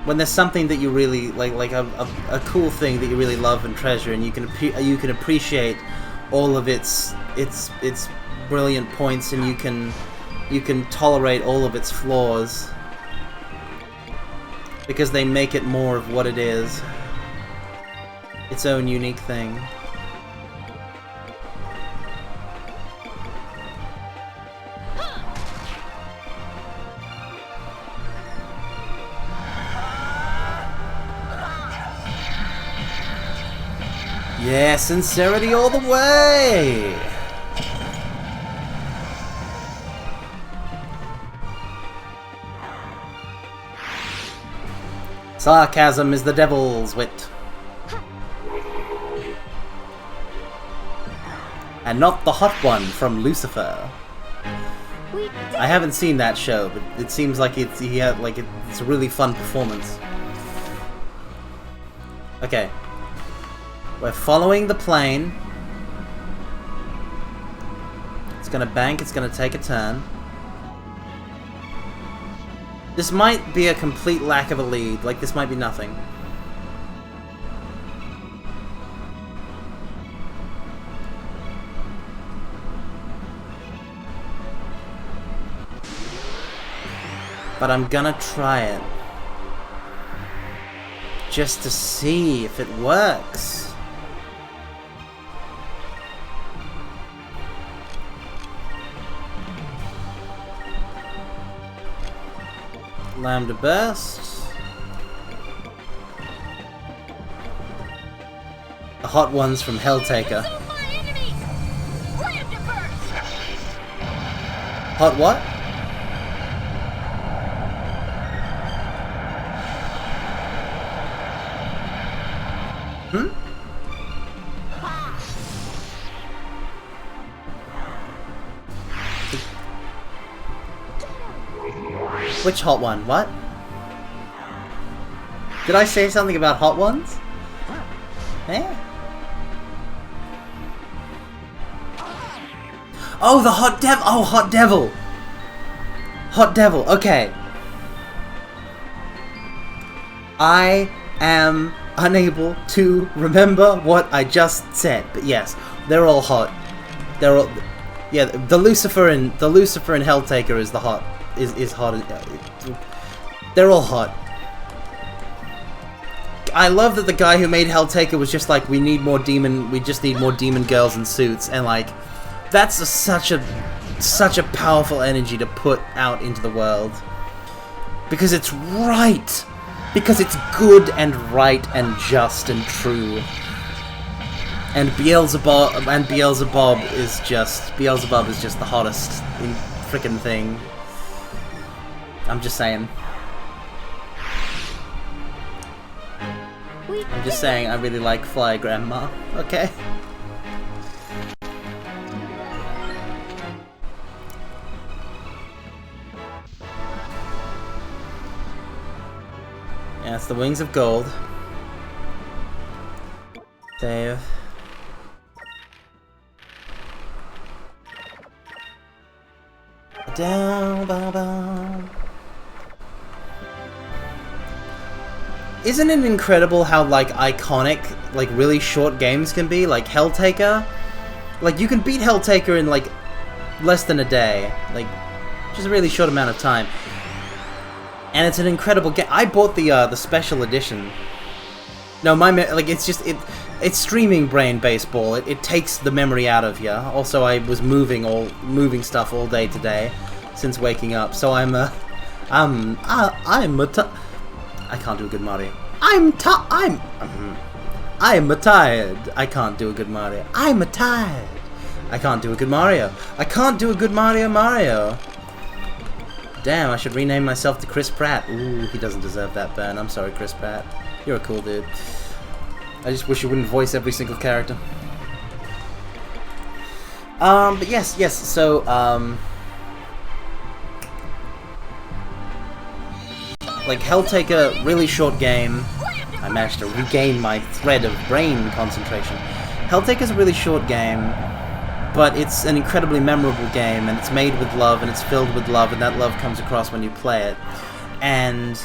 when there's something that you really like a cool thing that you really love and treasure, and you can appreciate all of its brilliant points, and you can tolerate all of its flaws because they make it more of what it is, its own unique thing. Yeah, sincerity all the way! Sarcasm is the devil's wit. And not the hot one from Lucifer. I haven't seen that show, but it seems like it's a really fun performance. Okay. We're following the plane. It's gonna bank, it's gonna take a turn. This might be a complete lack of a lead, like this might be nothing. But I'm gonna try it. Just to see if it works. Lambda burst. The hot ones from Helltaker. Hot what? Hmm? Which hot one? What? Did I say something about hot ones? Eh? Oh, the hot devil! Oh, hot devil! Hot devil, okay. I am unable to remember what I just said, but yes, they're all hot. They're all... Yeah, the Lucifer in Helltaker is the hot. Is hot. They're all hot. I love that the guy who made Helltaker was just like, we just need more demon girls in suits, and like, that's such a powerful energy to put out into the world. Because it's right. Because it's good and right and just and true. And Beelzebub is just the hottest frickin' thing. I'm just saying. I'm just saying I really like Fly Grandma, okay? Yeah, it's the Wings of Gold. Save. Down, ba, ba. Isn't it incredible how, like, iconic, like, really short games can be? Like, Helltaker? Like, you can beat Helltaker in, like, less than a day. Like, just a really short amount of time. And it's an incredible game. I bought the special edition. No, it's streaming brain baseball. It takes the memory out of you. Also, I was moving stuff all day today since waking up. So I can't do a good Mario. I'm tired. I can't do a good Mario. I'm tired. I can't do a good Mario. I can't do a good Mario. Damn, I should rename myself to Chris Pratt. Ooh, he doesn't deserve that burn. I'm sorry, Chris Pratt. You're a cool dude. I just wish you wouldn't voice every single character. But yes, so, like, Helltaker, really short game. I managed to regain my thread of brain concentration. Helltaker's a really short game, but it's an incredibly memorable game, and it's made with love, and it's filled with love, and that love comes across when you play it. And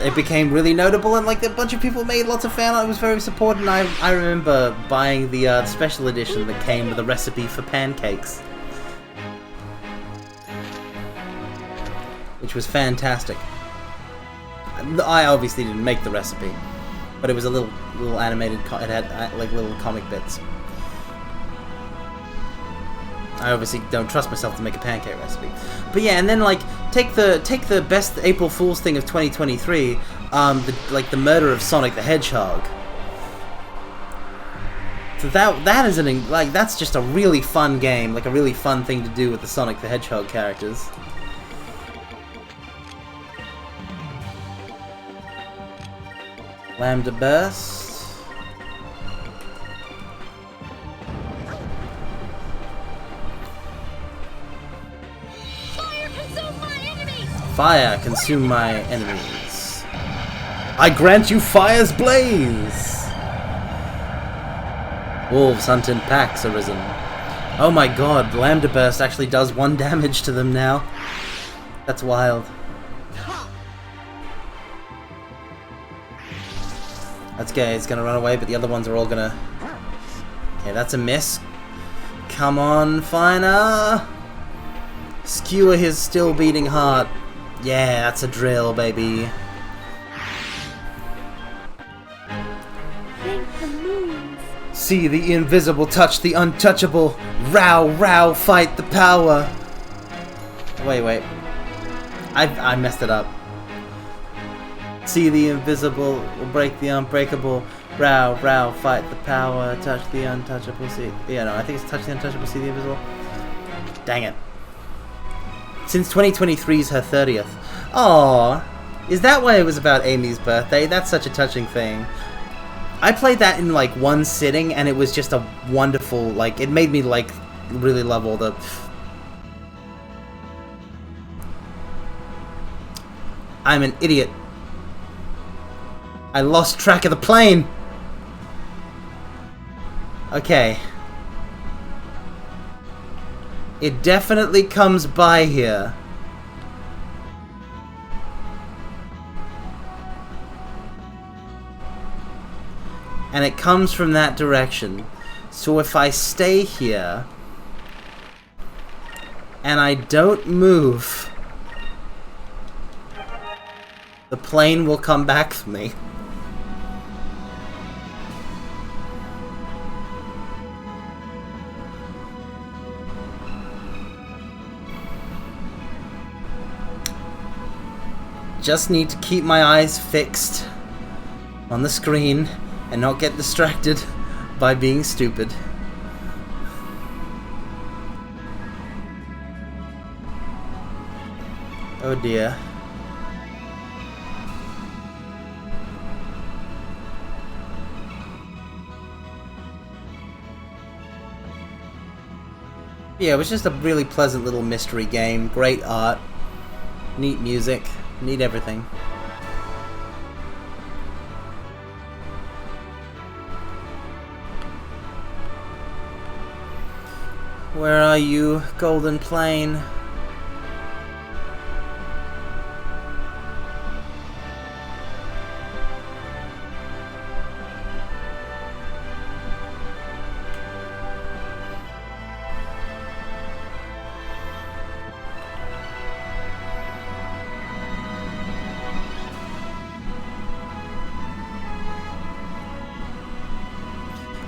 it became really notable, and like a bunch of people made lots of fan art. It was very supported, and I remember buying the special edition that came with a recipe for pancakes, which was fantastic. I obviously didn't make the recipe, but it was a little animated. It had like little comic bits. I obviously don't trust myself to make a pancake recipe, but yeah. And then like take the best April Fool's thing of 2023, the murder of Sonic the Hedgehog. So that is that's just a really fun game, like a really fun thing to do with the Sonic the Hedgehog characters. Lambda Burst. Fire, consume my enemies. I grant you fire's blaze! Wolves hunt in packs arisen. Oh my god, Lambda Burst actually does 1 damage to them now. That's wild. That's okay, it's gonna run away, but the other ones are all gonna... Okay, that's a miss. Come on, Finer! Skewer his still beating heart. Yeah, that's a drill, baby. Thank the moons. See the invisible, touch the untouchable. Row, row, fight the power. Wait. I messed it up. See the invisible, will break the unbreakable. Row, row, fight the power. Touch the untouchable, see... Yeah, no, I think it's touch the untouchable, see the invisible. Dang it. Since 2023 is her 30th. Aww. Is that why it was about Amy's birthday? That's such a touching thing. I played that in like 1 sitting, and it was just a wonderful, like, it made me like really love all the... I'm an idiot. I lost track of the plane. Okay. It definitely comes by here. And it comes from that direction. So if I stay here and I don't move, the plane will come back for me. Just need to keep my eyes fixed on the screen and not get distracted by being stupid. Oh dear. Yeah, it was just a really pleasant little mystery game. Great art, neat music. Need everything. Where are you, Golden Plane?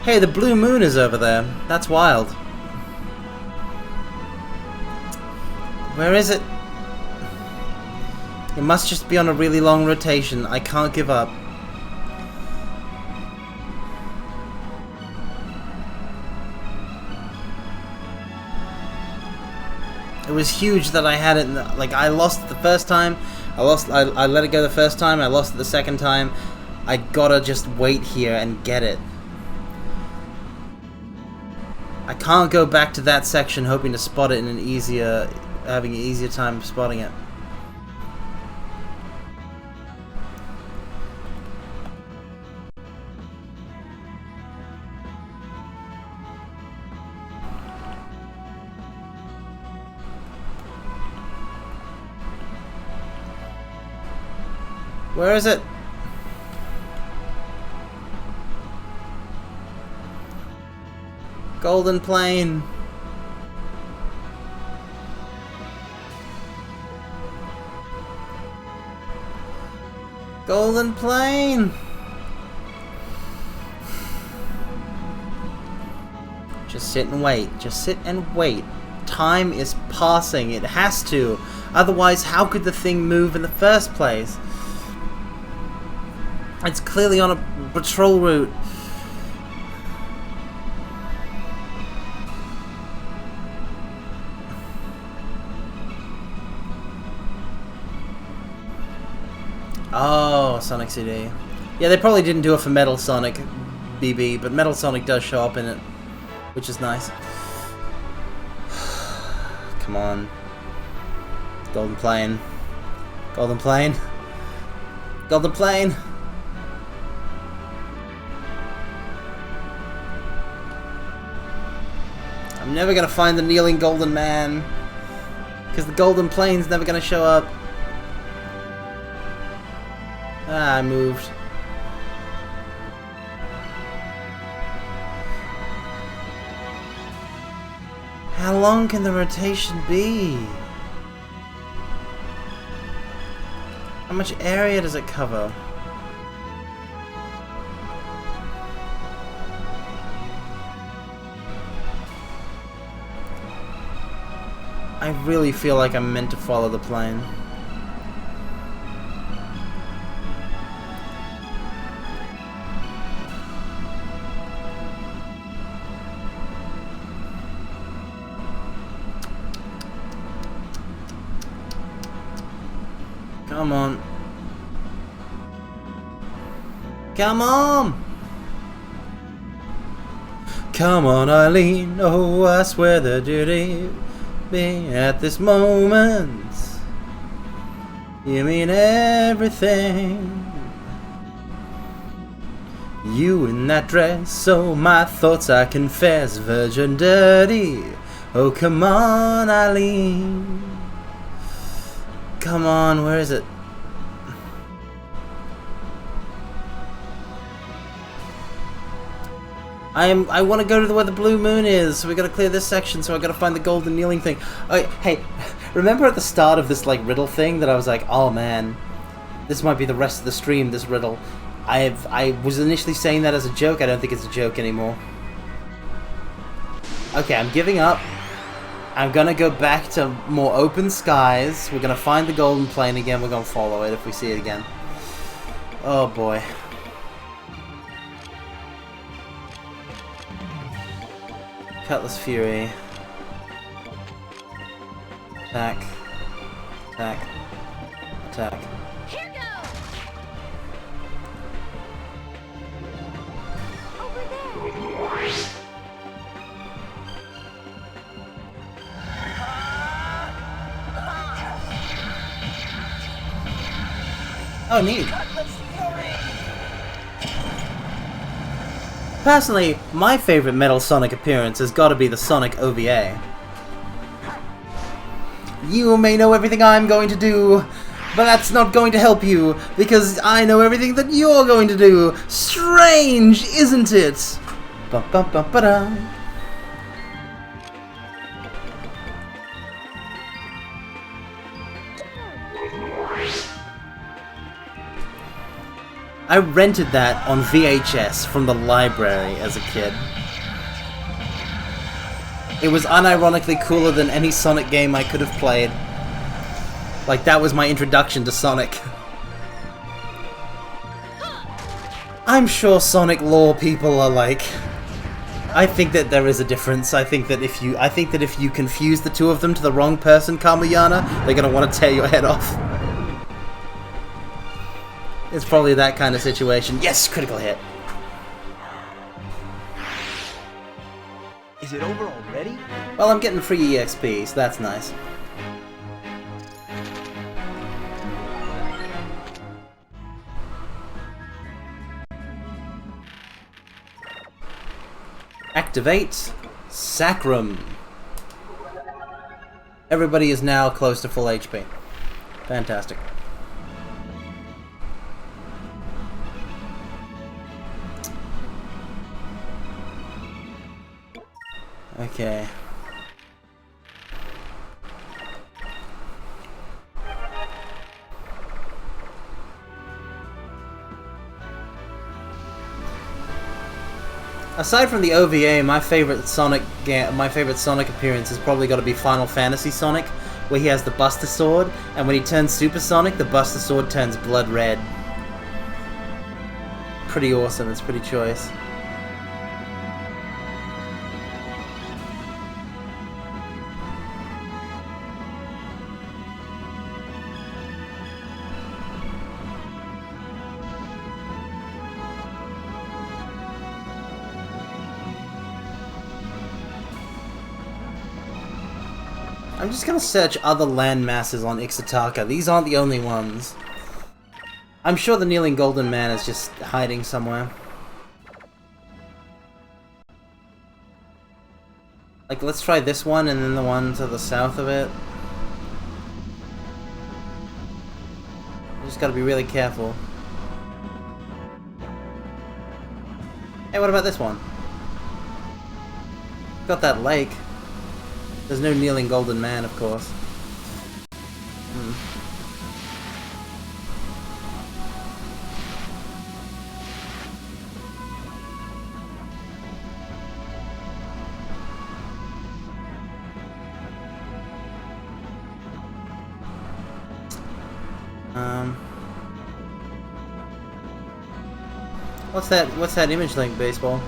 Hey, the blue moon is over there. That's wild. Where is it? It must just be on a really long rotation. I can't give up. It was huge that I had it. Like, I lost it the first time. I let it go the first time. I lost it the second time. I gotta just wait here and get it. I can't go back to that section hoping to spot it in an easier, having an easier time spotting it. Where is it? Golden Plane. Golden Plane. Just sit and wait. Just sit and wait. Time is passing. It has to. Otherwise, how could the thing move in the first place? It's clearly on a patrol route. Oh, Sonic CD. Yeah, they probably didn't do it for Metal Sonic BB, but Metal Sonic does show up in it, which is nice. Come on. Golden Plane. Golden Plane. Golden Plane. I'm never gonna find the kneeling golden man, because the Golden Plane's never gonna show up. Ah, I moved. How long can the rotation be? How much area does it cover? I really feel like I'm meant to follow the plane. Come on. Come on! Come on, Eileen. Oh, I swear the duty be at this moment. You mean everything. You in that dress, oh, my thoughts I confess, virgin dirty. Oh, come on, Eileen. Come on, where is it? I want to go to where the blue moon is, so we gotta clear this section, so I gotta find the golden kneeling thing. Oh, hey, remember at the start of this, like, riddle thing that I was like, oh man, this might be the rest of the stream, this riddle. I was initially saying that as a joke. I don't think it's a joke anymore. Okay, I'm giving up. I'm gonna go back to more open skies. We're gonna find the golden plane again. We're gonna follow it if we see it again. Oh boy. Cutlass Fury. Attack. Attack. Attack. Here goes! Over there! Oh, neat. Personally, my favorite Metal Sonic appearance has got to be the Sonic OVA. You may know everything I'm going to do, but that's not going to help you, because I know everything that you're going to do. Strange, isn't it? Bum, bum, bum, ba-dum. I rented that on VHS from the library as a kid. It was unironically cooler than any Sonic game I could have played. Like, that was my introduction to Sonic. I'm sure Sonic lore people are like... I think that there is a difference. I think that if you confuse the two of them to the wrong person, Kamuyana, they're gonna want to tear your head off. It's probably that kind of situation. Yes, critical hit. Is it over already? Well, I'm getting free EXP, so that's nice. Activate Sacrum. Everybody is now close to full HP. Fantastic. Okay. Aside from the OVA, my favorite Sonic appearance has probably got to be Final Fantasy Sonic, where he has the Buster Sword, and when he turns Super Sonic, the Buster Sword turns blood red. Pretty awesome. It's pretty choice. I'm just gonna search other land masses on Ixtaka. These aren't the only ones. I'm sure the Kneeling Golden Man is just hiding somewhere. Like, let's try this one and then the one to the south of it. Just gotta be really careful. Hey, what about this one? Got that lake. There's no Kneeling Golden Man, of course. What's that image link, baseball?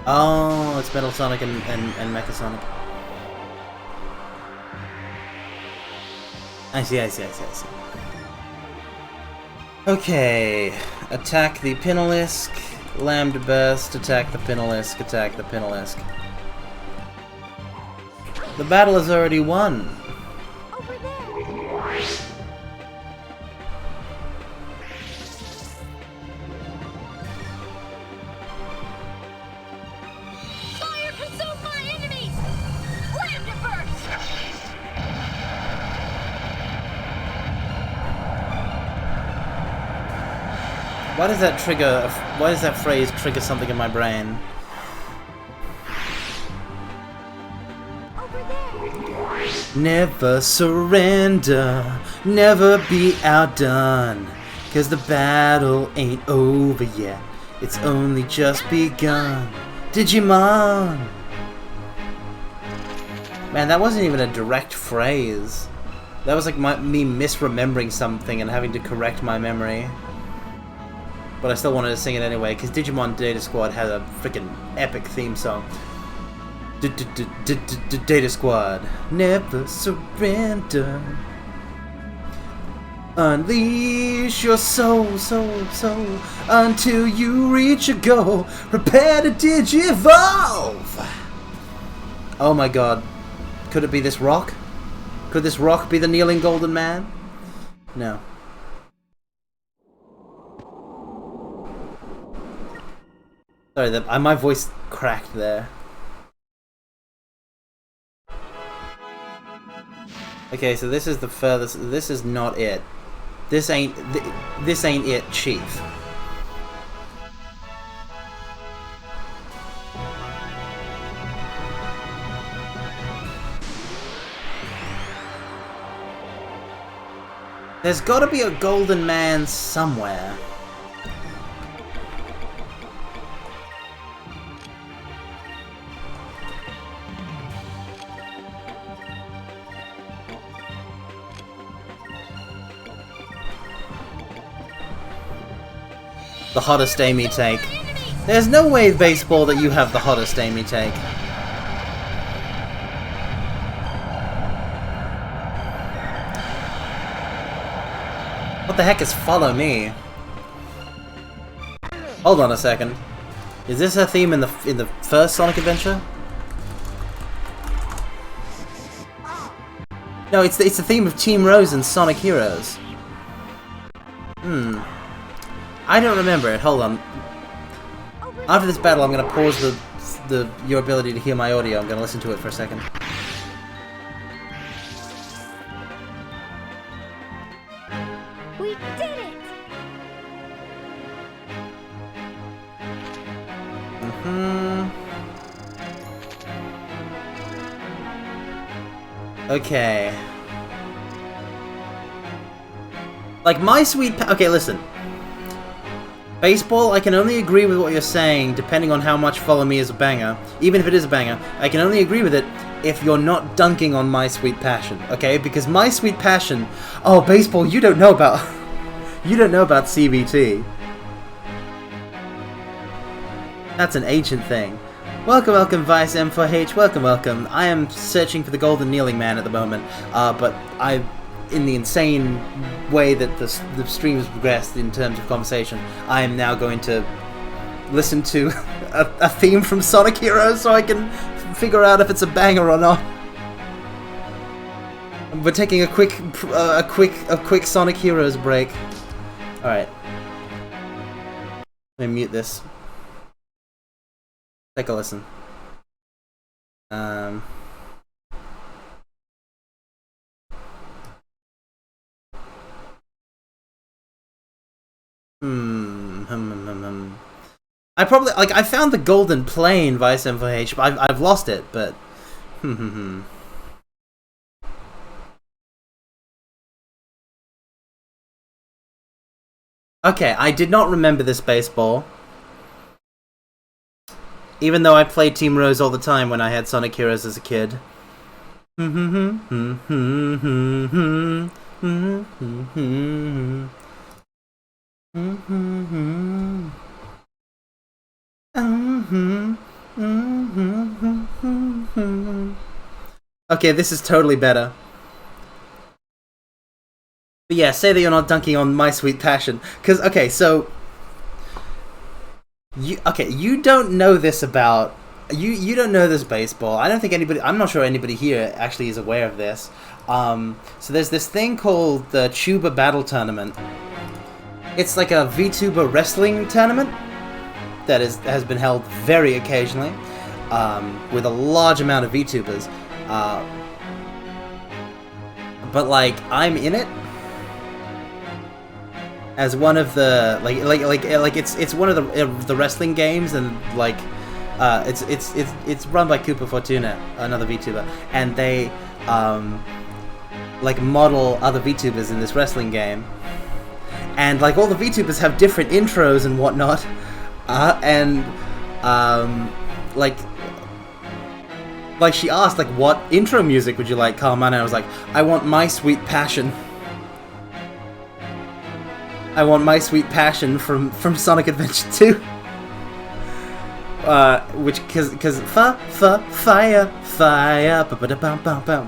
Oh, it's Metal Sonic and Mecha Sonic. I see. Okay. Attack the Pinolisk. Lambda Burst. Attack the Pinolisk. Attack the Pinolisk. The battle is already won. Over there. Fire consume my enemies! Lambda burst! Why does that trigger? Why does that phrase trigger something in my brain? Over there. Never surrender, never be outdone, 'cause the battle ain't over yet, it's only just begun. Digimon! Man, that wasn't even a direct phrase. That was like me misremembering something and having to correct my memory. But I still wanted to sing it anyway, because Digimon Data Squad had a freaking epic theme song. Data Squad, never surrender. Unleash your soul, until you reach your goal. Prepare to digivolve! Oh my god. Could it be this rock? Could this rock be the Kneeling Golden Man? No. Sorry, my voice cracked there. Okay, so this is the furthest. This is not it. This ain't it, Chief. There's gotta be a Golden Man somewhere. The hottest Amy take. There's no way, baseball, that you have the hottest Amy take. What the heck is follow me? Hold on a second. Is this her theme in the first Sonic Adventure? No, it's the theme of Team Rose and Sonic Heroes. I don't remember it. Hold on. After this battle, I'm gonna pause your ability to hear my audio. I'm gonna listen to it for a second. We did it! Okay. Like, My Sweet okay, listen. Baseball, I can only agree with what you're saying depending on how much Follow Me is a banger. Even if it is a banger, I can only agree with it if you're not dunking on My Sweet Passion, okay? Because My Sweet Passion... Oh, Baseball, you don't know about... you don't know about CBT. That's an ancient thing. Welcome, welcome, Vice M4H. Welcome, welcome. I am searching for the Golden Kneeling Man at the moment, but in the insane way that the stream has progressed in terms of conversation, I am now going to listen to a theme from Sonic Heroes so I can figure out if it's a banger or not. We're taking a quick Sonic Heroes break. All right. Let me mute this. Take a listen. I probably I found the golden plane Vice M4H, but I've lost it. But okay, I did not remember this baseball. Even though I played Team Rose all the time when I had Sonic Heroes as a kid. Okay, this is totally better. But yeah, say that you're not dunking on My Sweet Passion. Because, okay, so... You don't know this about... You don't know this baseball. I don't think anybody... I'm not sure anybody here actually is aware of this. So there's this thing called the Tuba Battle Tournament. It's like a VTuber wrestling tournament that has been held very occasionally, with a large amount of VTubers. But like, I'm in it as one of the it's one of the wrestling games, and like it's run by Koopa Fortuna, another VTuber, and they like model other VTubers in this wrestling game. And like all the VTubers have different intros and whatnot, like she asked like, what intro music would you like, Carmine? And I was like, I want My Sweet Passion. I want My Sweet Passion from Sonic Adventure 2. Which cause fire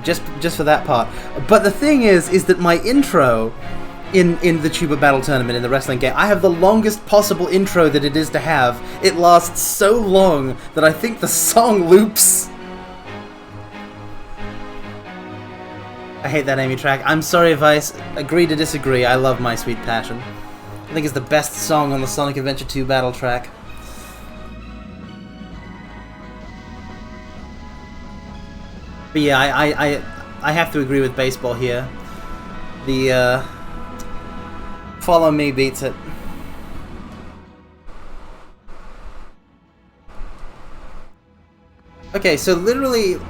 just for that part. But the thing is that my intro in the Tuba Battle Tournament in the wrestling game, I have the longest possible intro that it is to have. It lasts so long that I think the song loops. I hate that Amy track. I'm sorry, Vice. Agree to disagree. I love My Sweet Passion. I think it's the best song on the Sonic Adventure 2 battle track. But yeah, I have to agree with baseball here. The Follow Me beats it. Okay, so literally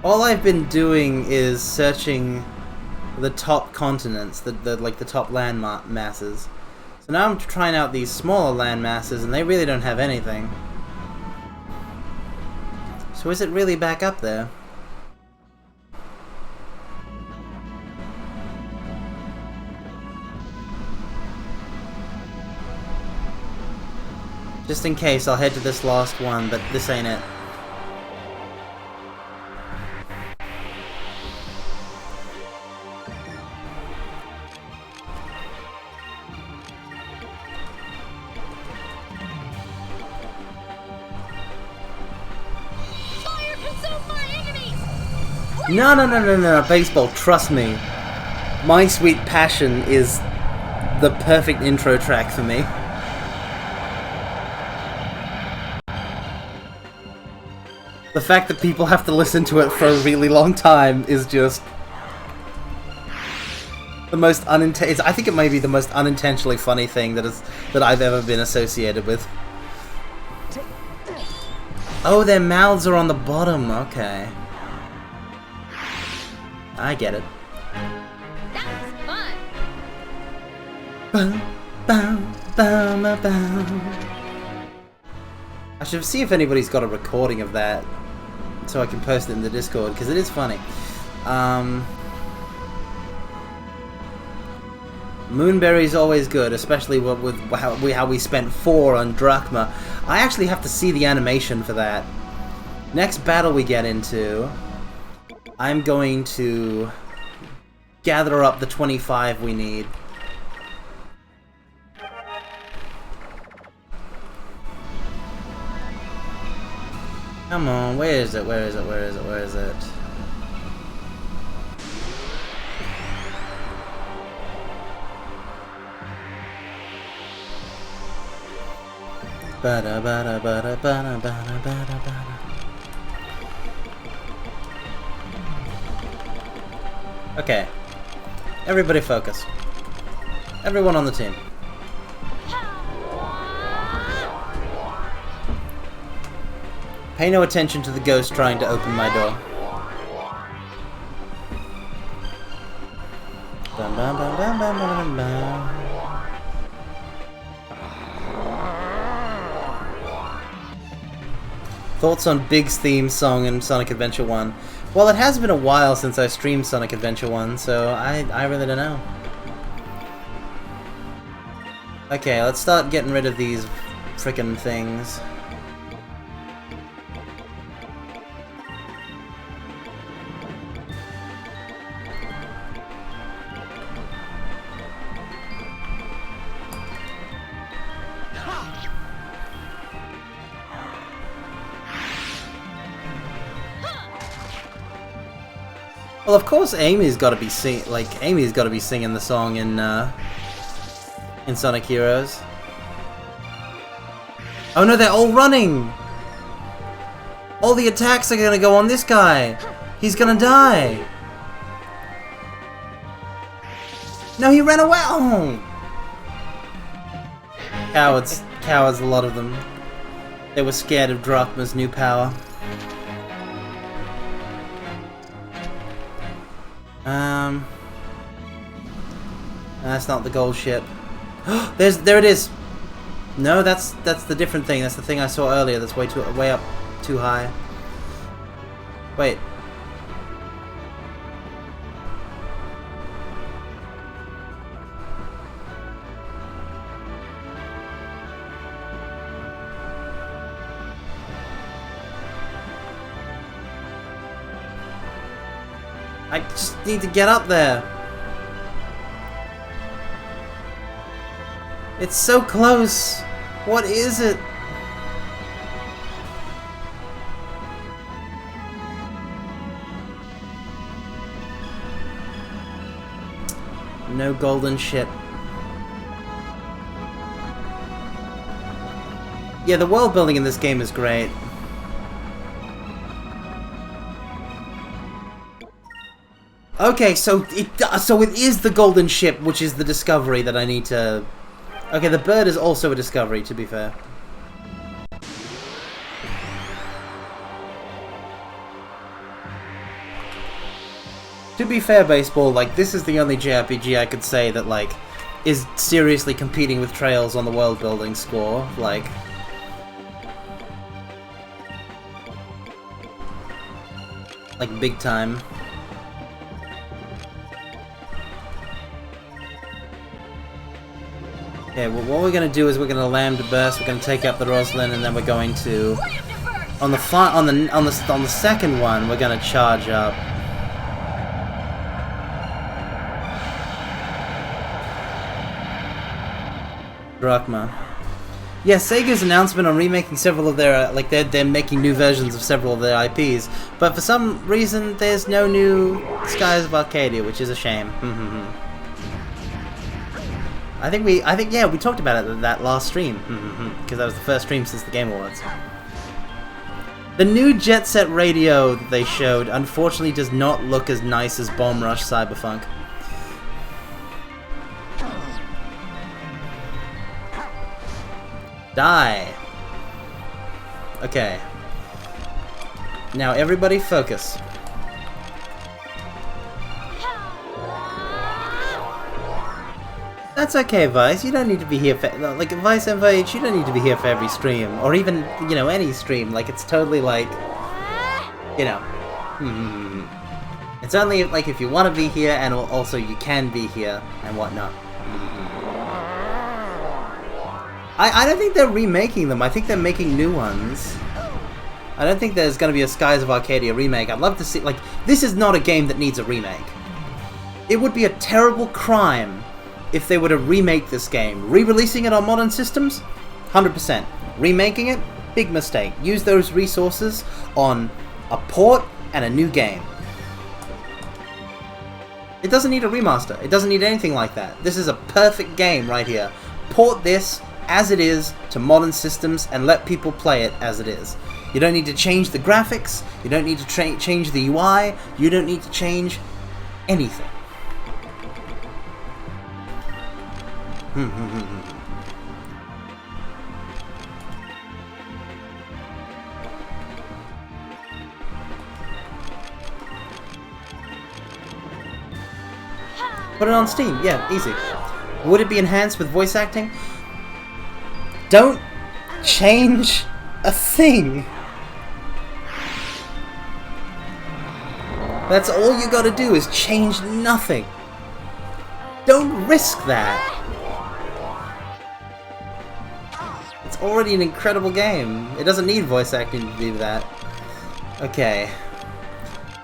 all I've been doing is searching the top continents, the top land masses. So now I'm trying out these smaller land masses, and they really don't have anything. So is it really back up there? Just in case, I'll head to this last one, but this ain't it. No, baseball, trust me. My Sweet Passion is the perfect intro track for me. The fact that people have to listen to it for a really long time is just the most I think it may be the most unintentionally funny thing that I've ever been associated with. Oh, their mouths are on the bottom. Okay. I get it. That was fun. Bow, bow, bow, bow, bow. I should see if anybody's got a recording of that so I can post it in the Discord, because it is funny. Moonberry's always good, especially with how we spent 4 on Drachma. I actually have to see the animation for that. Next battle we get into, I'm going to gather up the 25 we need. Come on, where is it? Where is it? Where is it? Where is it? Bada bada bada bada bada bada bada. Okay. Everybody focus. Everyone on the team. Pay no attention to the ghost trying to open my door. Bum, bum, bum, bum, bum, bum, bum. Thoughts on Big's theme song in Sonic Adventure 1? Well, it has been a while since I streamed Sonic Adventure 1, so I really don't know. Okay, let's start getting rid of these frickin' things. Well, of course, Amy's got to be singing the song in Sonic Heroes. Oh no, they're all running. All the attacks are gonna go on this guy. He's gonna die. No, he ran away. Oh. Cowards, a lot of them. They were scared of Drachma's new power. That's not the gold ship. There it is. No, that's the different thing. That's the thing I saw earlier. That's way up too high. Wait. I just need to get up there. It's so close. What is it? No golden ship. Yeah, the world building in this game is great. Okay, so it is the golden ship, which is the discovery that I need to... Okay, the bird is also a discovery, to be fair. To be fair, Baseball, like, this is the only JRPG I could say that, like, is seriously competing with Trails on the world building score, like... Like, big time. Okay, well, what we're gonna do is we're gonna Lambda Burst, we're gonna take up the Roslyn, and then we're going to... On the second one, we're gonna charge up. Drachma. Yeah, Sega's announcement on remaking several of their, like, they're making new versions of several of their IPs, but for some reason there's no new Skies of Arcadia, which is a shame. I think yeah, we talked about it at that last stream, because that was the first stream since the Game Awards. The new Jet Set Radio that they showed, unfortunately, does not look as nice as Bomb Rush Cyberpunk. Die. Okay. Now everybody focus. That's okay, Vice. You don't need to be here for, like, Vice MVH, you don't need to be here for every stream. Or even, you know, any stream. Like, it's totally like, you know. It's only, like, if you want to be here, and also you can be here, and whatnot. I don't think they're remaking them. I think they're making new ones. I don't think there's going to be a Skies of Arcadia remake. I'd love to see, like, this is not a game that needs a remake. It would be a terrible crime if they were to remake this game. Re-releasing it on modern systems? 100%. Remaking it? Big mistake. Use those resources on a port and a new game. It doesn't need a remaster. It doesn't need anything like that. This is a perfect game right here. Port this as it is to modern systems and let people play it as it is. You don't need to change the graphics. You don't need to change the UI. You don't need to change anything. Put it on Steam, yeah, easy. Would it be enhanced with voice acting? Don't change a thing. That's all you gotta do is change nothing. Don't risk that. It's already an incredible game. It doesn't need voice acting to do that. Okay.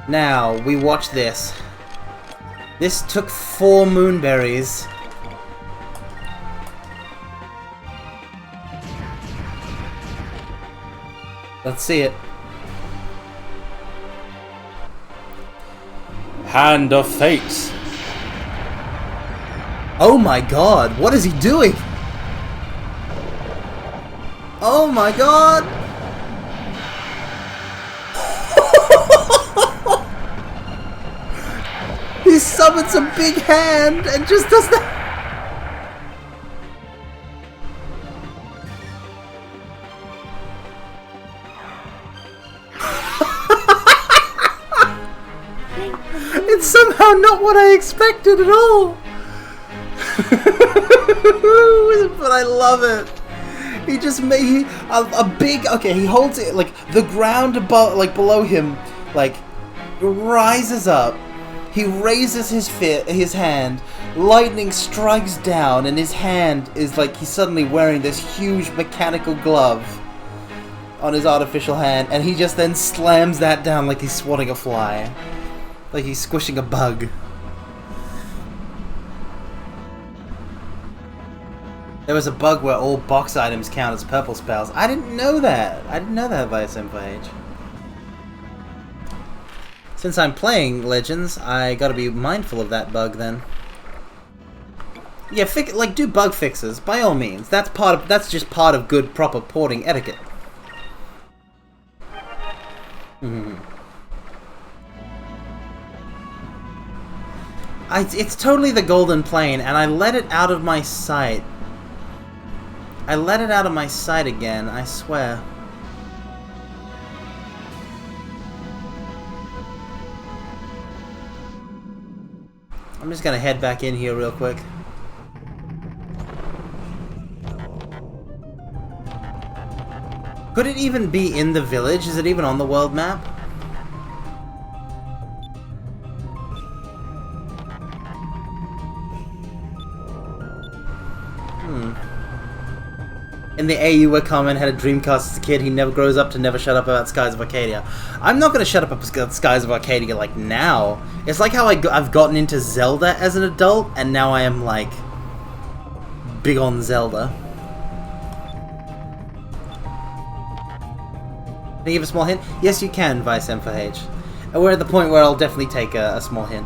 Now, we watch this. This took 4 moonberries. Let's see it. Hand of Fate. Oh my god, what is he doing? Oh my god! He summons a big hand and just does that. It's somehow not what I expected at all. But I love it. He just made a big. Okay, he holds it like the ground above, like below him, like rises up. He raises his hand. Lightning strikes down, and his hand is like he's suddenly wearing this huge mechanical glove on his artificial hand, and he just then slams that down like he's swatting a fly, like he's squishing a bug. There was a bug where all box items count as purple spells. I didn't know that. I didn't know that via Senpage. Since I'm playing Legends, I gotta be mindful of that bug then. Yeah, like do bug fixes by all means. That's just part of good proper porting etiquette. It's totally the Golden Plane, and I let it out of my sight. I let it out of my sight again, I swear. I'm just gonna head back in here real quick. Could it even be in the village? Is it even on the world map? In the AU where Carmen had a Dreamcast as a kid, he never grows up to never shut up about Skies of Arcadia. I'm not going to shut up about Skies of Arcadia like now. It's like how I've gotten into Zelda as an adult, and now I am like big on Zelda. Can you give a small hint? Yes, you can, Vice M4H. And we're at the point where I'll definitely take a small hint.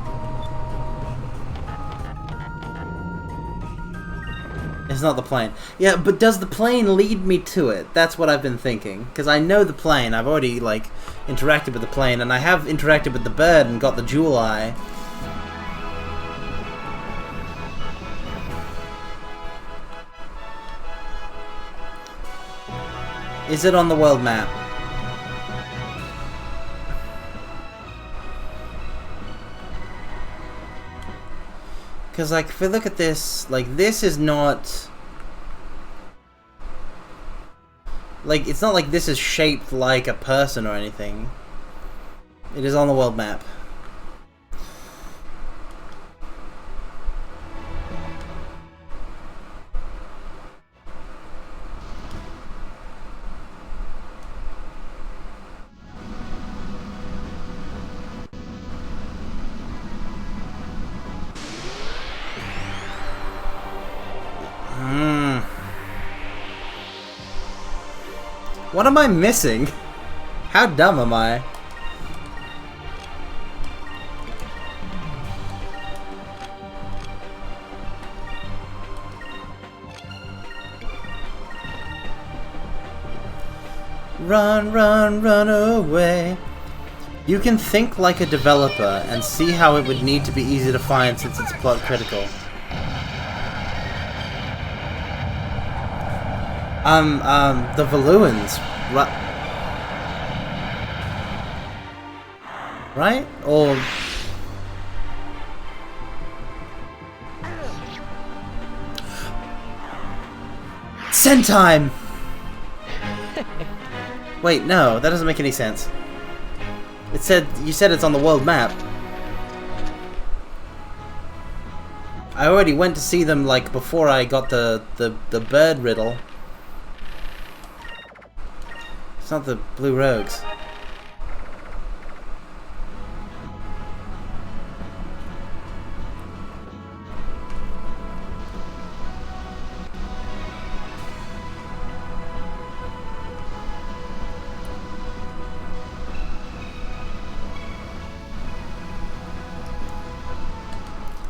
It's not the plane. Yeah, but does the plane lead me to it? That's what I've been thinking. Because I know the plane. I've already, like, interacted with the plane. And I have interacted with the bird and got the jewel eye. Is it on the world map? Because, like, if we look at this, like, this is not... Like, it's not like this is shaped like a person or anything. It is on the world map. What am I missing? How dumb am I? Run, run, run away. You can think like a developer and see how it would need to be easy to find since it's plot critical. The Valuans, right? Or... Send time! Wait, no, that doesn't make any sense. It said, you said it's on the world map. I already went to see them, like, before I got the bird riddle. It's not the Blue Rogues.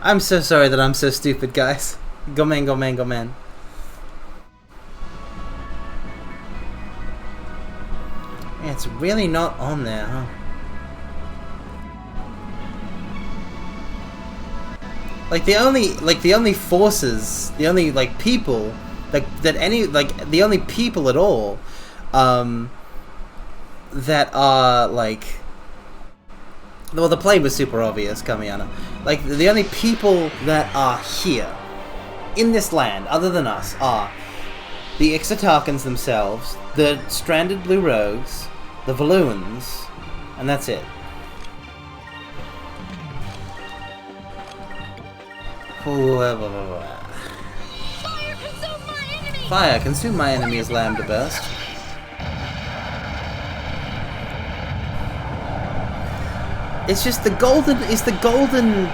I'm so sorry that I'm so stupid, guys. Go man, go man, go man. Yeah, it's really not on there, huh? Like the only forces, the only like people the only people at all that are like, well, the plane was super obvious, Kamiana. Like, the only people that are here, in this land, other than us, are the Ixatarkans themselves, the stranded Blue Rogues, the Valuans, and that's it. Fire, consume my enemy's lamb to burst. It's just the golden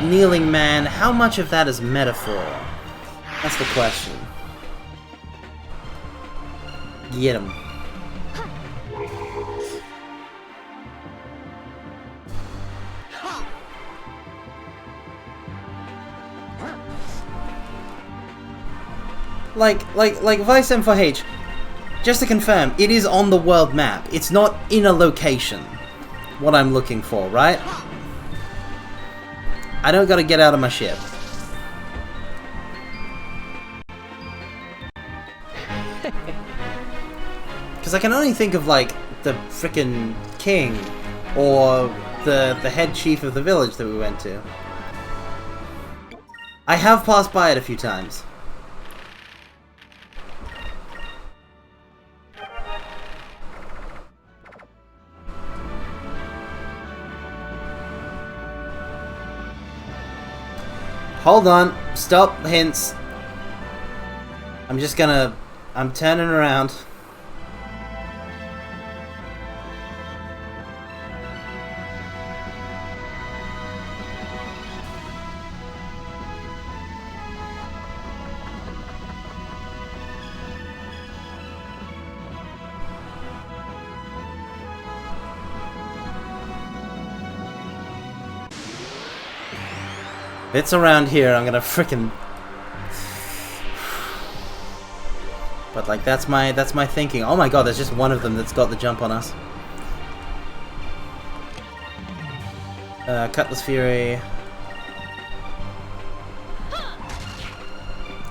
kneeling man, how much of that is metaphor? That's the question. Get him. Like Vice M4H, just to confirm, it is on the world map. It's not in a location. What I'm looking for, right? I don't gotta get out of my ship. Because I can only think of, like, the frickin' king, or the head chief of the village that we went to. I have passed by it a few times. Hold on. Stop hints. I'm turning around. If it's around here, I'm gonna frickin'... But like, that's my thinking. Oh my god, there's just one of them that's got the jump on us. Cutlass Fury.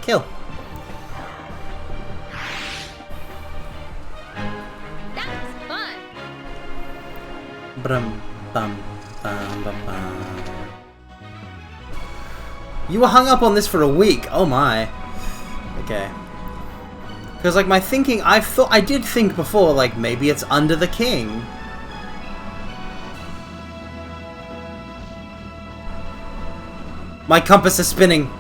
Kill. That's fun. Brum bum bum bum bum. You were hung up on this for a week. Oh my. Okay. Because like my thinking, I did think before, like maybe it's under the king. My compass is spinning.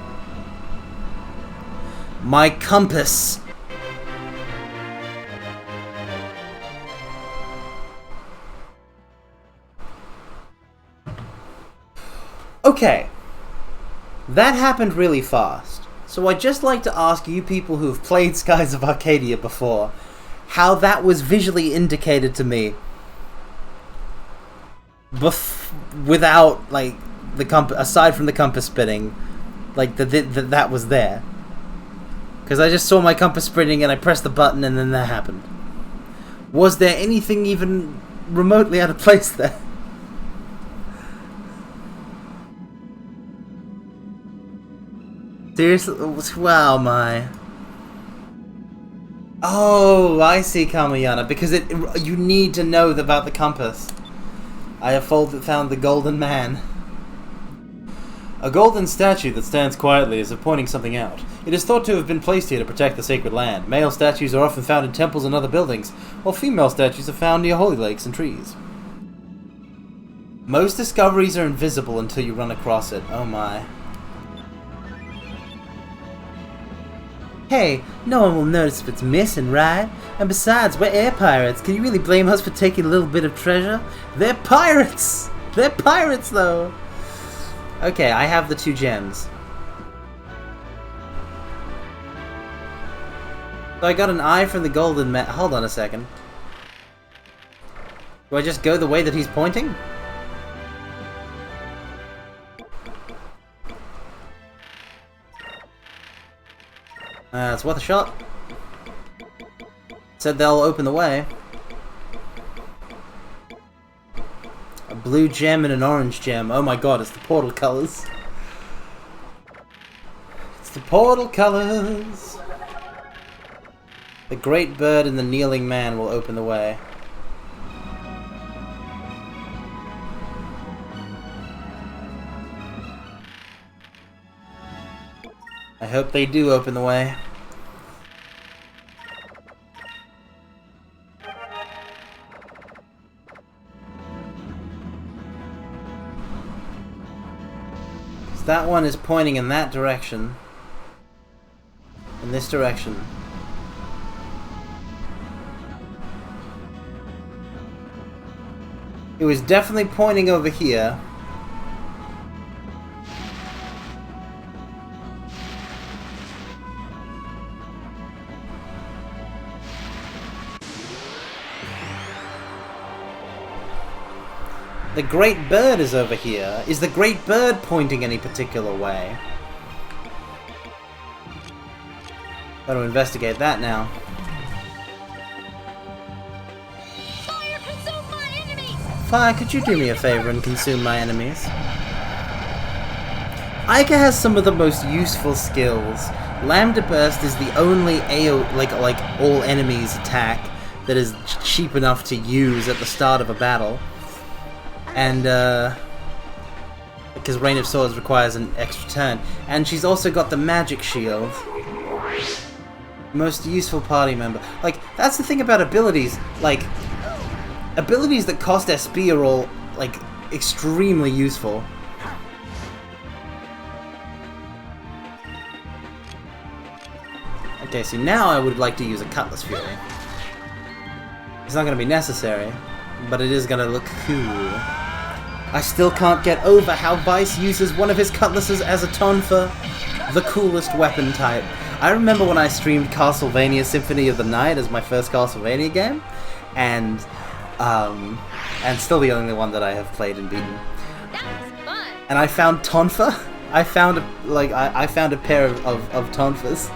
My compass. Okay. That happened really fast. So I'd just like to ask you people who've played Skies of Arcadia before, how that was visually indicated to me without, like, the compass, aside from the compass spinning, like, that was there. Because I just saw my compass spinning and I pressed the button and then that happened. Was there anything even remotely out of place there? Seriously? Wow, my... Oh, I see, Kamayana. Because you need to know about the compass. I have found the golden man. A golden statue that stands quietly as if pointing something out. It is thought to have been placed here to protect the sacred land. Male statues are often found in temples and other buildings, while female statues are found near holy lakes and trees. Most discoveries are invisible until you run across it. Oh my. Hey, no one will notice if it's missing, right? And besides, we're air pirates. Can you really blame us for taking a little bit of treasure? They're pirates! They're pirates, though! Okay, I have the 2 gems. So I got an eye from the golden man. Hold on a second. Do I just go the way that he's pointing? It's worth a shot. Said they'll open the way. A blue gem and an orange gem. Oh my god, it's the portal colors. It's the portal colors. The great bird and the kneeling man will open the way. I hope they do open the way. So that one is pointing in that direction. In this direction. It was definitely pointing over here. The great bird is over here. Is the great bird pointing any particular way? Got to investigate that now. Fire, consume my enemies! Fire, could you do me a favor and consume my enemies? Aika has some of the most useful skills. Lambda Burst is the only like all enemies attack that is cheap enough to use at the start of a battle. And, because Rain of Swords requires an extra turn. And she's also got the magic shield. Most useful party member. Like, that's the thing about abilities. Like, abilities that cost SP are all, like, extremely useful. Okay, so now I would like to use a Cutlass Fury. It's not going to be necessary, but it is going to look cool. I still can't get over how Vice uses one of his cutlasses as a tonfa, the coolest weapon type. I remember when I streamed Castlevania Symphony of the Night as my first Castlevania game, and still the only one that I have played and beaten. That was fun! And I found tonfa. I found a pair of tonfas,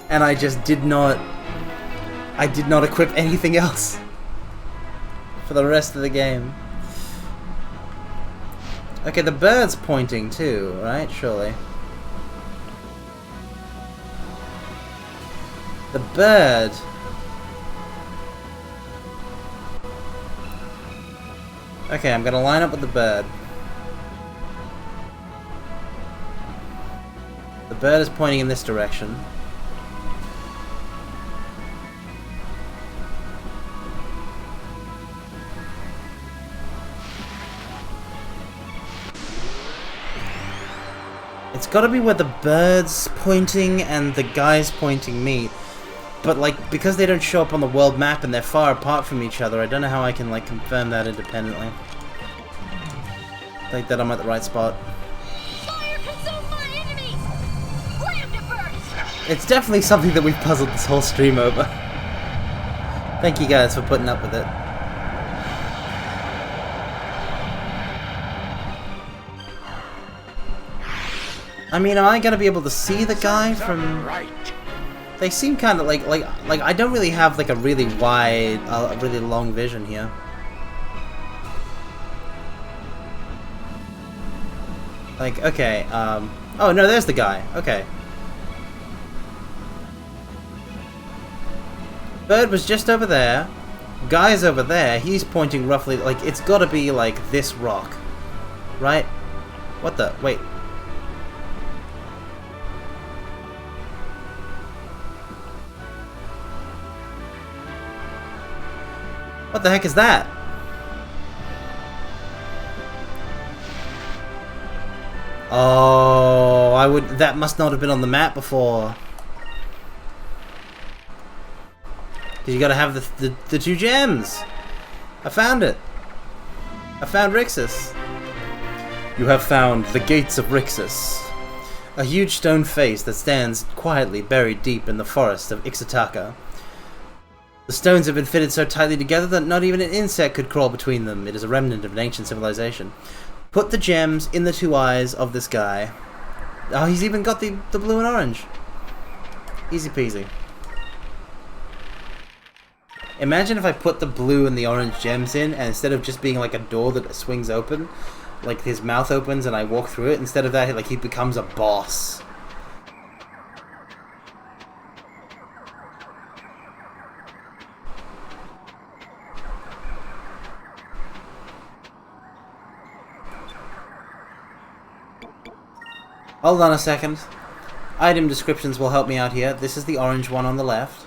and I just did not equip anything else for the rest of the game. Okay, the bird's pointing too, right? Surely. The bird. Okay, I'm gonna line up with the bird. bird is pointing in this direction. It's gotta be where the bird's pointing and the guy's pointing meet. But, like, because they don't show up on the world map and they're far apart from each other, I don't know how I can, like, confirm that independently. I think that I'm at the right spot. Fire consume my enemy! Land it first! It's definitely something that we've puzzled this whole stream over. Thank you guys for putting up with it. I mean, am I gonna be able to see the guy from... Right. They seem kind of like I don't really have like a really wide, really long vision here. Like, okay, oh no, there's the guy. Okay. Bird was just over there. Guy's over there. He's pointing roughly, like, it's gotta be like this rock. Right? What the? Wait. What the heck is that? Oh, that must not have been on the map before. Cause you gotta have the 2 gems. I found it. I found Rixus. You have found the gates of Rixus. A huge stone face that stands quietly buried deep in the forest of Ixataka. The stones have been fitted so tightly together that not even an insect could crawl between them. It is a remnant of an ancient civilization. Put the gems in the 2 eyes of this guy. Oh, he's even got the blue and orange. Easy peasy. Imagine if I put the blue and the orange gems in, and instead of just being like a door that swings open, like his mouth opens and I walk through it, instead of that, like, he becomes a boss. Hold on a second. Item descriptions will help me out here. This is the orange one on the left.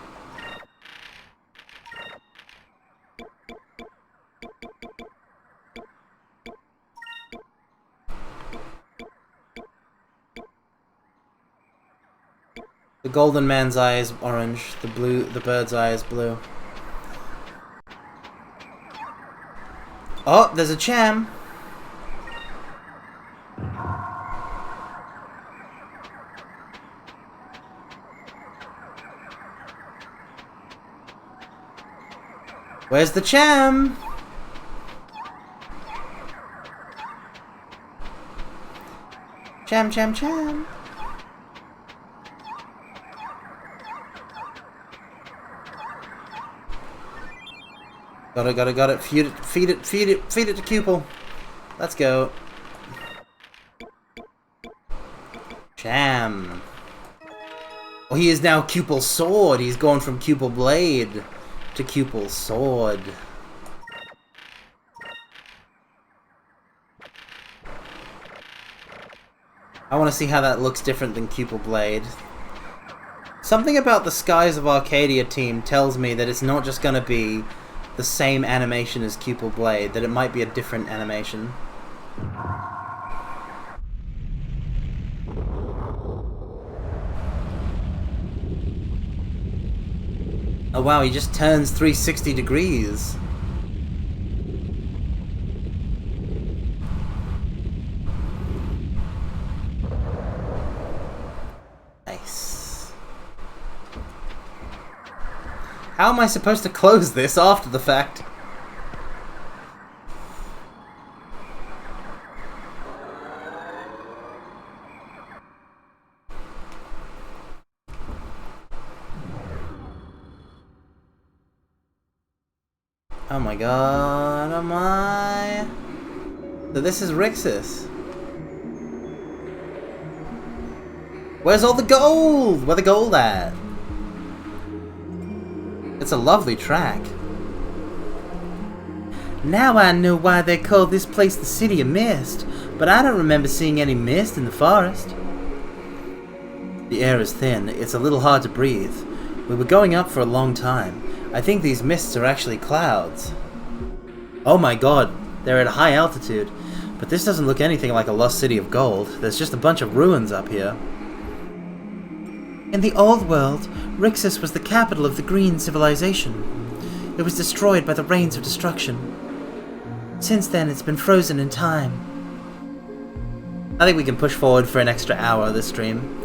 The golden man's eye is orange. The bird's eye is blue. Oh, there's a cham. Where's the cham? Cham, cham, cham. Got it. Feed it to Cupel. Let's go. Cham. Oh, he is now Cupel's sword. He's gone from Cupel blade to Cupel's sword. I want to see how that looks different than Cupel blade. Something about the Skies of Arcadia team tells me that it's not just going to be the same animation as Cupel blade, that it might be a different animation. Oh wow, he just turns 360 degrees. Nice. How am I supposed to close this after the fact? Oh my god, oh my... So this is Rixus. Where's all the gold? Where the gold at? It's a lovely track. Now I know why they call this place the City of Mist, but I don't remember seeing any mist in the forest. The air is thin. It's a little hard to breathe. We were going up for a long time. I think these mists are actually clouds. Oh my god, they're at a high altitude. But this doesn't look anything like a lost city of gold. There's just a bunch of ruins up here. In the old world, Rixus was the capital of the Green Civilization. It was destroyed by the Rains of Destruction. Since then, it's been frozen in time. I think we can push forward for an extra hour of this stream.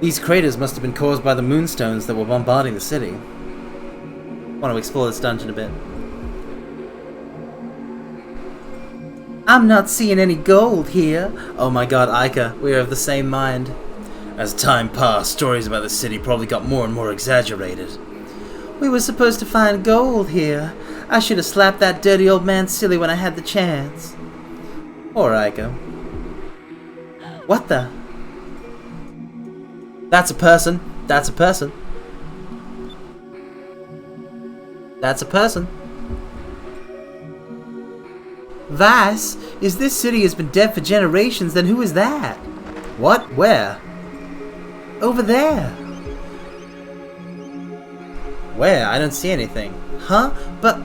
These craters must have been caused by the moonstones that were bombarding the city. Want to explore this dungeon a bit. I'm not seeing any gold here. Oh my god, Ica, we are of the same mind. As time passed, stories about the city probably got more and more exaggerated. We were supposed to find gold here. I should have slapped that dirty old man silly when I had the chance. Poor Ica. What the? That's a person. That's a person. That's a person. Vice, if this city has been dead for generations, then who is that? What? Where? Over there. Where? I don't see anything. Huh? But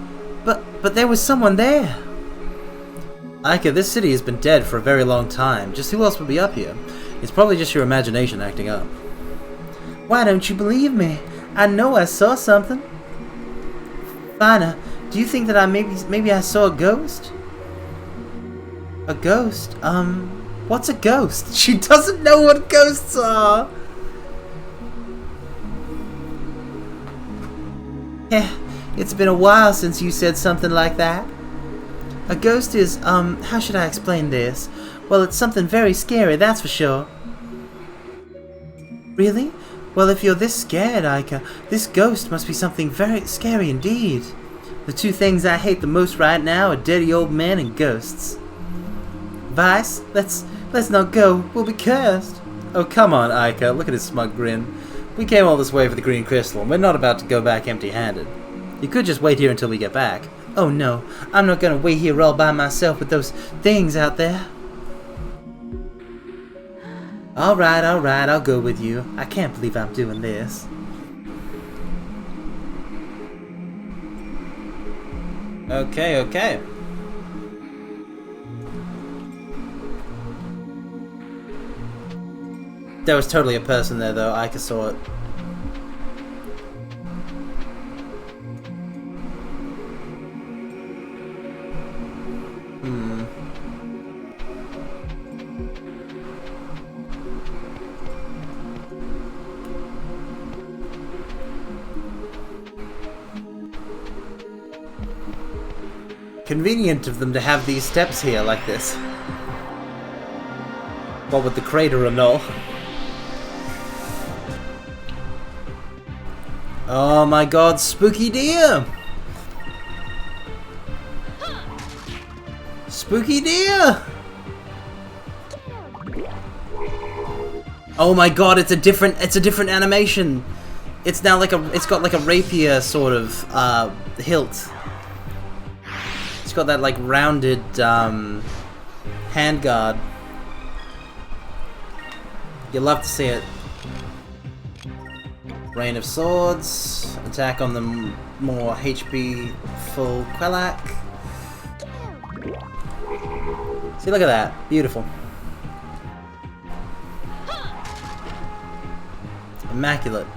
there was someone there. Ica, this city has been dead for a very long time. Just who else would be up here? It's probably just your imagination acting up. Why don't you believe me? I know I saw something. Fina, do you think that maybe I saw a ghost? A ghost? What's a ghost? She doesn't know what ghosts are! Yeah, it's been a while since you said something like that. A ghost is, how should I explain this? Well, it's something very scary, that's for sure. Really? Well, if you're this scared, Ica, this ghost must be something very scary indeed. The two things I hate the most right now are dirty old men and ghosts. Vice, let's not go. We'll be cursed. Oh, come on, Ica. Look at his smug grin. We came all this way for the green crystal, and we're not about to go back empty-handed. You could just wait here until we get back. Oh no, I'm not gonna wait here all by myself with those things out there. Alright, I'll go with you. I can't believe I'm doing this. Okay. There was totally a person there though, I saw it. Convenient of them to have these steps here like this. What with the crater and all. Oh my god, spooky deer! Spooky deer! Oh my god, it's a different animation. It's now like it's got like a rapier sort of hilt. It's got that like rounded handguard. You'll love to see it. Rain of Swords, attack on the more HP full Quellac. See, look at that. Beautiful. Immaculate.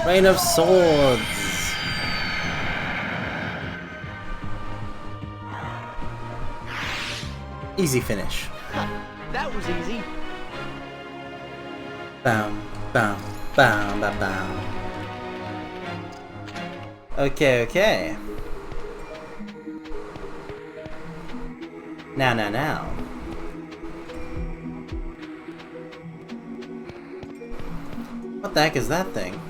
Rain of Swords. Easy finish. That was easy. Bam, bam, bam, bam, bam. Okay. Now. What the heck is that thing?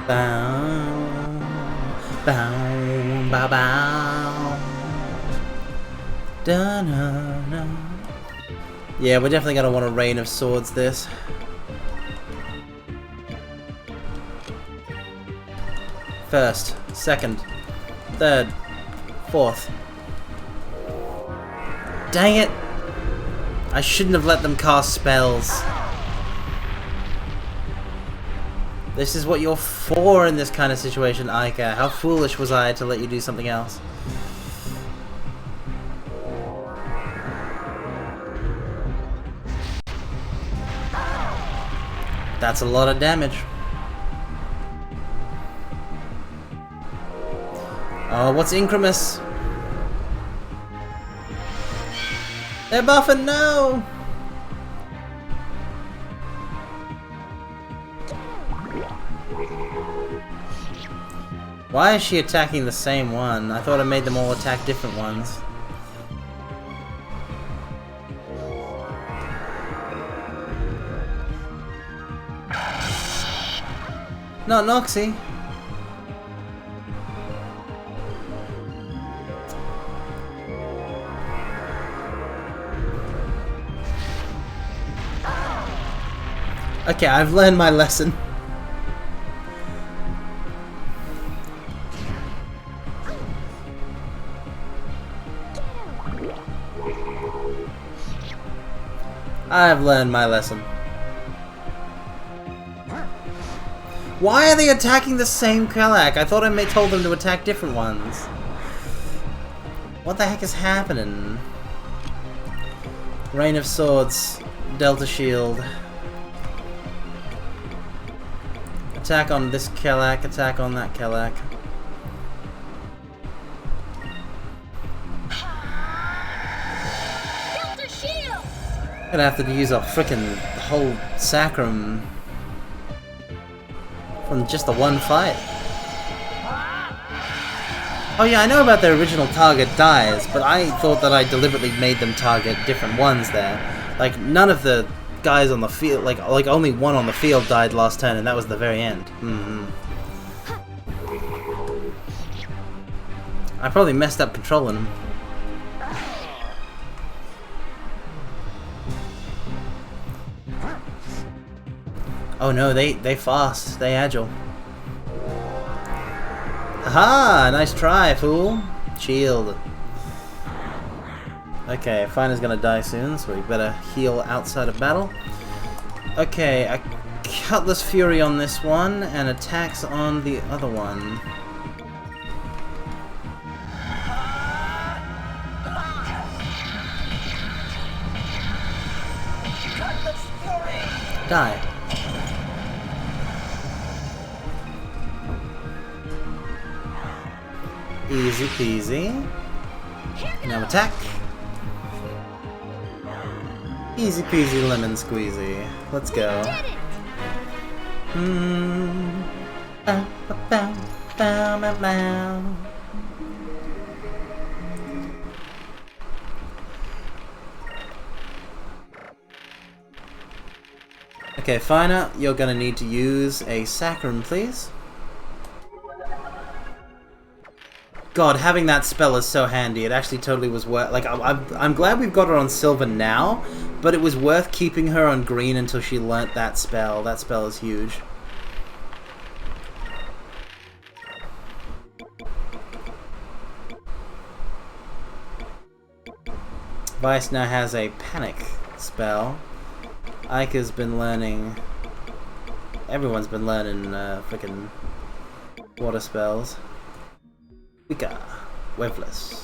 Bow, bow, bow, bow. Da-na-na. Yeah, we're definitely gonna want a Rain of Swords this. First, second, third, fourth. Dang it! I shouldn't have let them cast spells. This is what you're for in this kind of situation, Aika. How foolish was I to let you do something else? That's a lot of damage. Oh, what's Incremus? They're buffing, no! Why is she attacking the same one? I thought I made them all attack different ones. Not Noxie. Okay, I've learned my lesson. I've learned my lesson. Why are they attacking the same Krelak? I thought I told them to attack different ones. What the heck is happening? Rain of Swords, Delta Shield. Attack on this Krelak, attack on that Krelak. Delta shield! Gonna have to use a frickin' whole Sacrum from just the one fight. Oh yeah, I know about their original target dies, but I thought that I deliberately made them target different ones there. Like, none of the guys on the field, like only one on the field died last turn, and that was the very end. I probably messed up controlling them. Oh no, they fast, they agile. Haha, nice try, fool. Shield. Okay, Fina's gonna die soon, so we better heal outside of battle. Okay, a Cutlass Fury on this one, and attacks on the other one. Die. Easy peasy. Now attack. Easy peasy lemon squeezy. Let's go. Bow, bow, bow, bow, bow. Okay, Fina, you're gonna need to use a Sacrum, please. God, having that spell is so handy. It actually totally was worth. Like, I'm glad we've got her on silver now, but it was worth keeping her on green until she learnt that spell. That spell is huge. Vice now has a panic spell. Ika's been learning. Everyone's been learning frickin' water spells. Wicca, Waveless.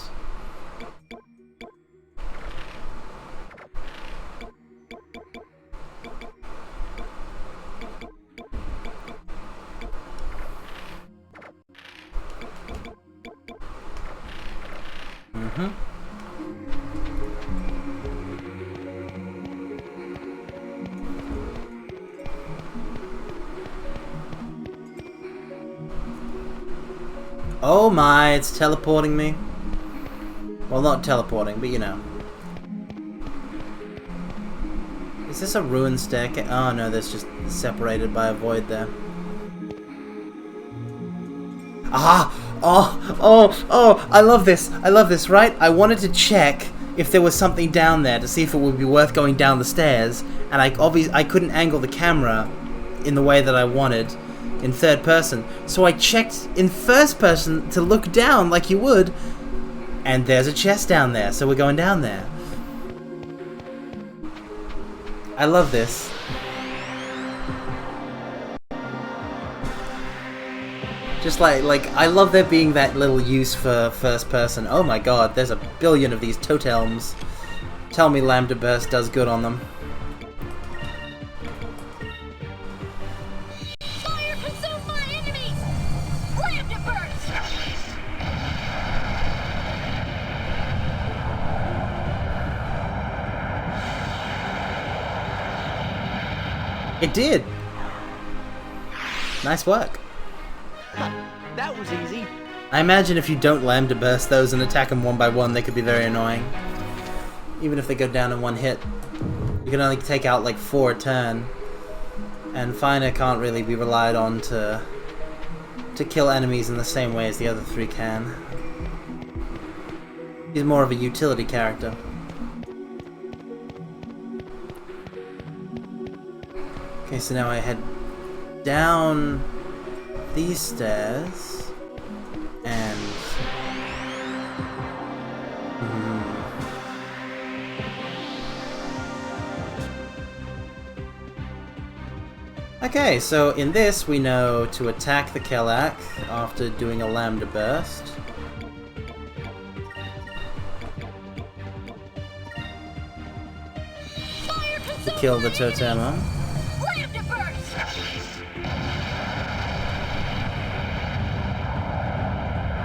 Oh my, it's teleporting me. Well, not teleporting, but you know. Is this a ruined staircase? Oh no, that's just separated by a void there. Ah! Oh, I love this, right? I wanted to check if there was something down there to see if it would be worth going down the stairs, and I couldn't angle the camera in the way that I wanted in third person, so I checked in first person to look down like you would, and there's a chest down there, so we're going down there. I love this. Just like I love there being that little use for first person. Oh my god, there's a billion of these totems. Tell me Lambda Burst does good on them. Fire consume my enemies! Lambda burst! It did! Nice work. That was easy. I imagine if you don't Lambda Burst those and attack them one by one, they could be very annoying. Even if they go down in one hit. You can only take out like 4 a turn. And Finer can't really be relied on to kill enemies in the same way as the other 3 can. He's more of a utility character. Okay, so now I head down these stairs and okay, so in this we know to attack the Kelak after doing a Lambda Burst. To kill the Totema. Lambda burst!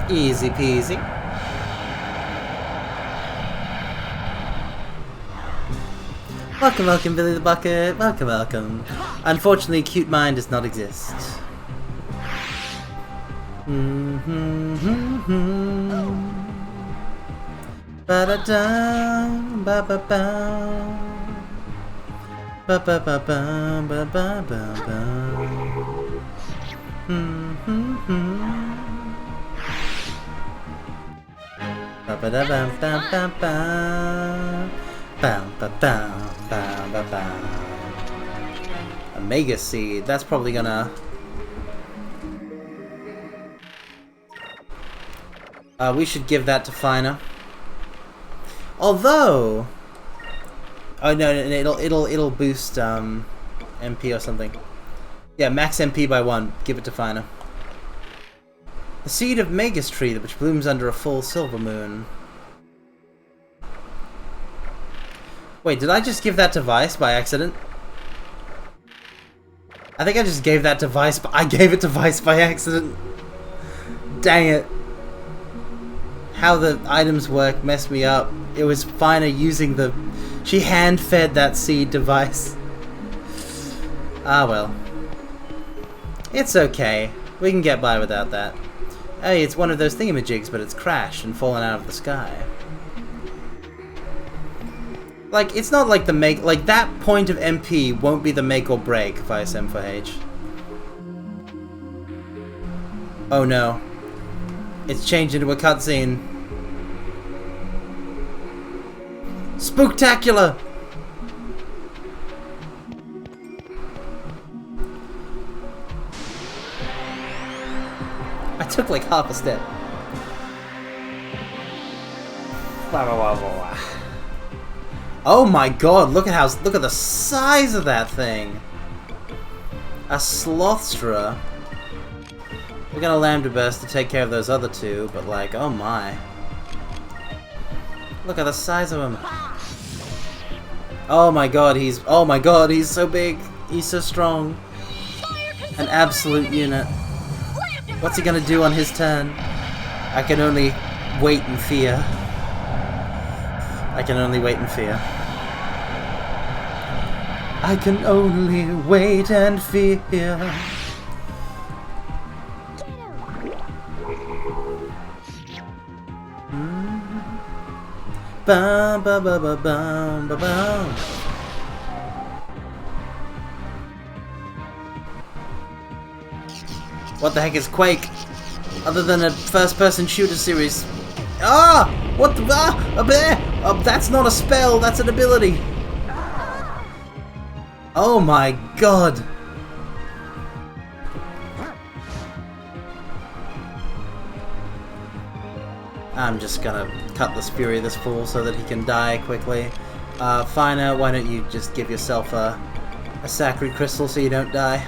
Easy peasy. Welcome, welcome, Billy the Bucket. Welcome, welcome. Unfortunately, Cute Mind does not exist. Ba-da-dum, ba-ba-bum. Ba-ba-ba-bum, ba-ba-ba-bum. A Mega Seed. That's probably gonna. We should give that to Fina. Although, oh no, it'll boost MP or something. Yeah, max MP by 1. Give it to Fina. The seed of Magus Tree, which blooms under a full silver moon. Wait, did I just give that to Vice by accident? I think I just gave that to Vice, but I gave it to Vice by accident. Dang it. How the items work messed me up. It was Fina using the... She hand-fed that seed to Vice. Ah well. It's okay. We can get by without that. Hey, it's one of those thingamajigs, but it's crashed and fallen out of the sky. Like, it's not like the make... Like, that point of MP won't be the make or break of ISM4H. Oh no. It's changed into a cutscene. Spooktacular! I took like half a step. Oh my god, look at the size of that thing. A Slothstra. We're gonna Lambda Burst to take care of those other 2, but like, oh my. Look at the size of him. Oh my god, he's so big. He's so strong. An absolute unit. What's he gonna do on his turn? I can only wait in fear. I can only wait in fear. I can only wait and fear. Bum ba ba ba bum ba bum. What the heck is Quake? Other than a first-person shooter series. Ah! What the... Ah! A bear! Oh, that's not a spell, that's an ability! Oh my god! I'm just gonna cut the fury of this fool so that he can die quickly. Fina, why don't you just give yourself a sacred crystal so you don't die?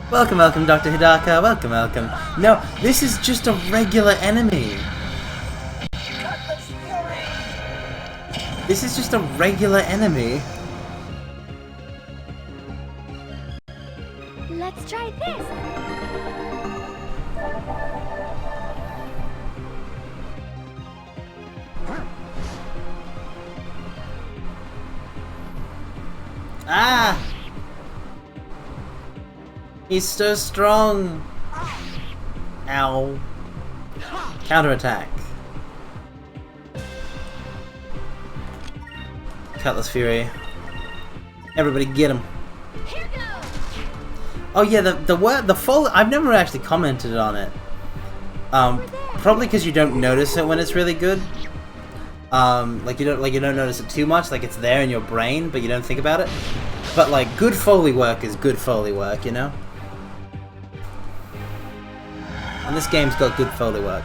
Welcome, welcome, Dr. Hidaka. Welcome, welcome. No, this is just a regular enemy. This is just a regular enemy. Let's try this. Ah! He's so strong. Ow. Counterattack. Cutlass Fury. Everybody get him. Here goes. Oh yeah, the fall. I've never actually commented on it. Probably because you don't notice it when it's really good. Like you don't notice it too much. Like it's there in your brain, but you don't think about it. But like good Foley work is good Foley work, you know. And this game's got good Foley work.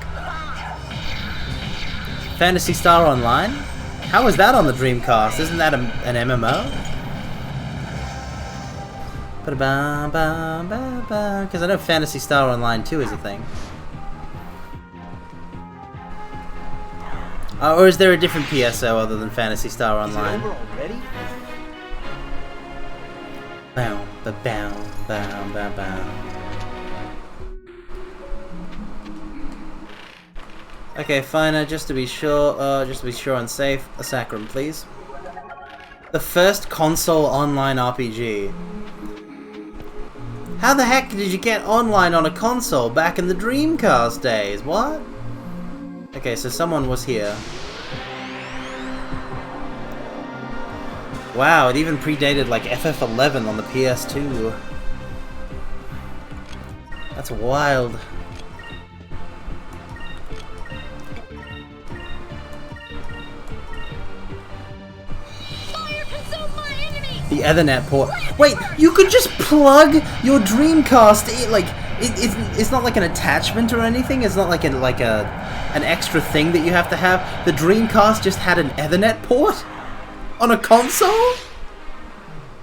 Phantasy Star Online? How is that on the Dreamcast? Isn't that an MMO? Because I know Phantasy Star Online 2 is a thing. Or is there a different PSO other than Phantasy Star Online? Is it over already? Bow, ba bow, bow, bow, bow. Okay, fine. Just to be sure and safe, a sacrum, please. The first console online RPG. How the heck did you get online on a console back in the Dreamcast days? What? Okay, so someone was here. Wow, it even predated like FF11 on the PS2. That's wild. Fire consume my enemies. The Ethernet port. Wait, you could just plug your Dreamcast in, like it's not like an attachment or anything. It's not like an extra thing that you have to have. The Dreamcast just had an Ethernet port on a console.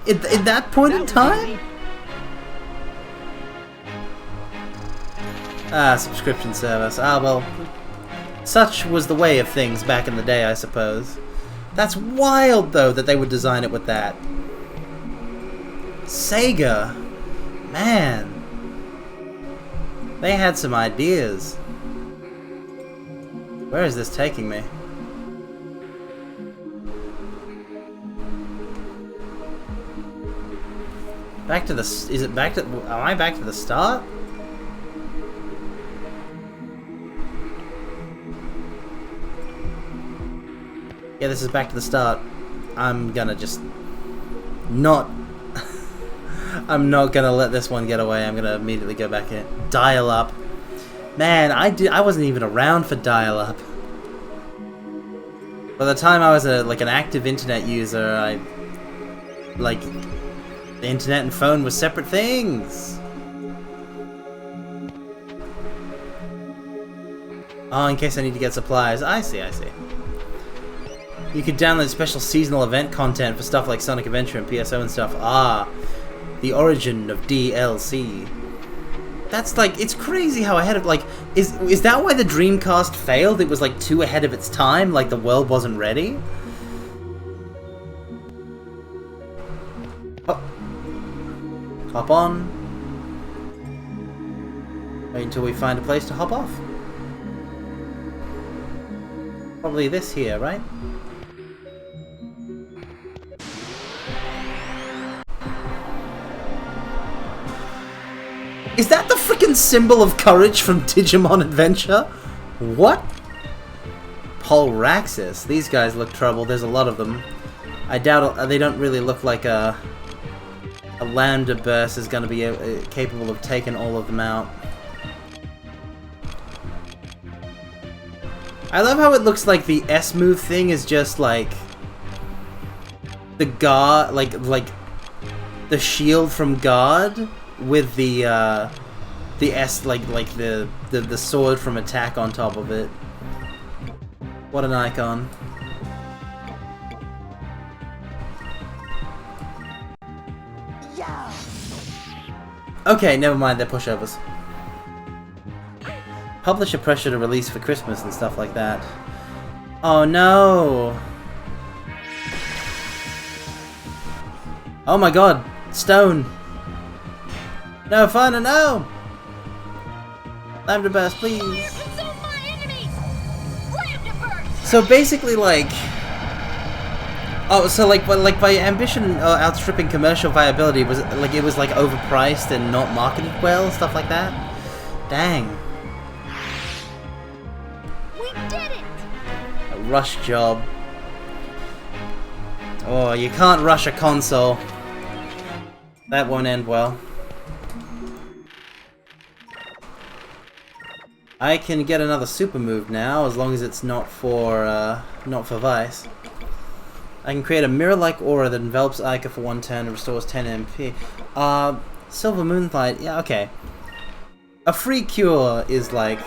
At that point in time. Ah, subscription service. Ah, well, such was the way of things back in the day, I suppose. That's wild, though, that they would design it with that. Sega. Man. They had some ideas. Where is this taking me? Back to the... Is it back to... Am I back to the start? Yeah, this is back to the start. I'm gonna just... Not... I'm not gonna let this one get away. I'm gonna immediately go back in. Dial-up. Man, I wasn't even around for dial-up. By the time I was an active internet user, the internet and phone were separate things. Oh, in case I need to get supplies. I see. You could download special seasonal event content for stuff like Sonic Adventure and PSO and stuff. Ah, the origin of DLC. That's like, it's crazy how ahead of, like, is that why the Dreamcast failed? It was like too ahead of its time, like the world wasn't ready? Oh. Hop on. Wait until we find a place to hop off. Probably this here, right? Is that the freaking symbol of courage from Digimon Adventure? What? Polraxis. These guys look troubled. There's a lot of them. I doubt they don't really look like a lambda burst is going to be capable of taking all of them out. I love how it looks like the S move thing is just like the guard, like the shield from guard with the S, like the sword from attack on top of it. What an icon. Okay, never mind, they're pushovers. Publisher pressure to release for Christmas and stuff like that. Oh no! Oh my god! Stone! No, fun, no! Lambda burst, please! Consume my enemies! Lambda burst! So basically, like... Oh, so like by ambition outstripping commercial viability, was it was like overpriced and not marketed well, stuff like that? Dang. We did it! A rush job. Oh, you can't rush a console. That won't end well. I can get another super move now, as long as it's not for Vice. I can create a mirror-like aura that envelops Ica for 1 turn and restores 10 MP. Silver Moonlight, yeah, okay. A free cure is, like,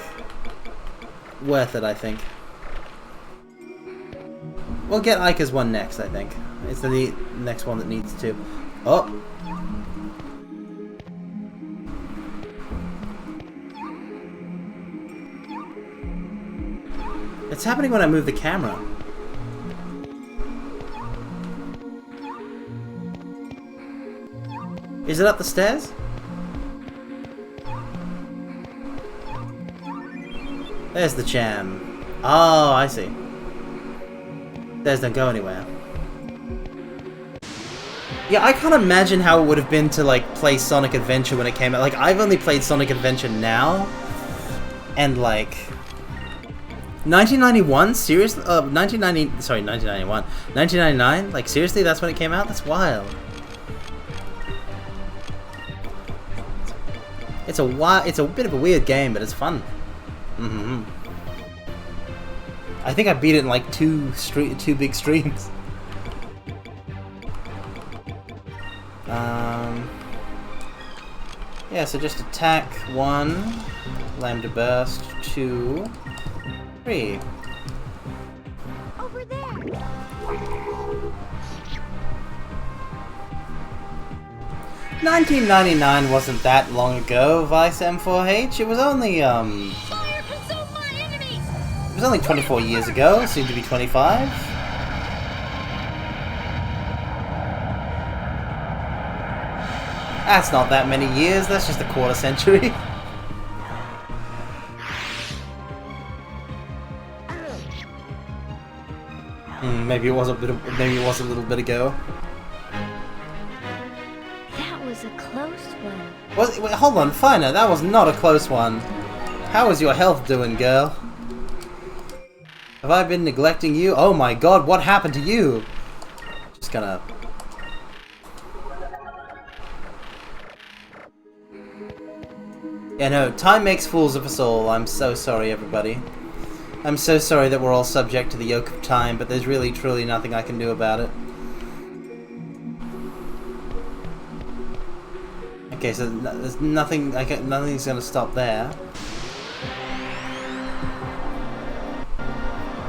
worth it, I think. We'll get Ica's one next, I think. It's the next one that needs to. Oh! It's happening when I move the camera. Is it up the stairs? There's the jam. Oh, I see. Stairs don't go anywhere. Yeah, I can't imagine how it would have been to, like, play Sonic Adventure when it came out. Like, I've only played Sonic Adventure now, and, like... 1991? Seriously? 1991. 1999? Like, seriously? That's when it came out? That's wild. It's a bit of a weird game, but it's fun. I think I beat it in like two big streams. Yeah, so just attack 1, Lambda burst 2, 3. Over there! 1999 wasn't that long ago, Vice M4H. It was only Fire consume my enemies! it was only 24 years ago, soon to be 25. That's not that many years, that's just a quarter century. Maybe it was a little bit ago. That was a close one. Wait, hold on, Fina, that was not a close one. How is your health doing, girl? Have I been neglecting you? Oh my god, what happened to you? Just gonna... Yeah, no, time makes fools of us all. I'm so sorry, everybody. I'm so sorry that we're all subject to the yoke of time, but there's really, truly nothing I can do about it. Okay, so there's nothing. Nothing's gonna stop there.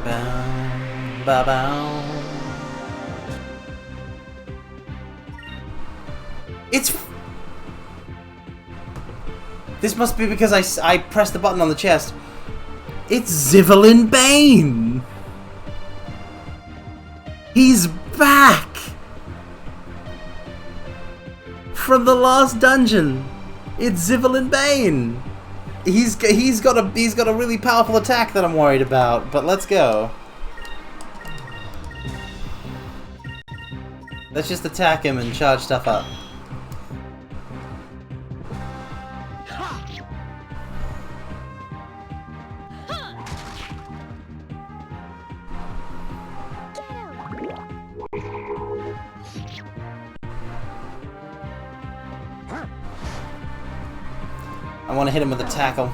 Bow, bow, bow. It's. This must be because I pressed the button on the chest. It's Zivelin Bane! He's back! From the last dungeon! It's Zivelin Bane! He's got a really powerful attack that I'm worried about, but let's go. Let's just attack him and charge stuff up. I want to hit him with a tackle.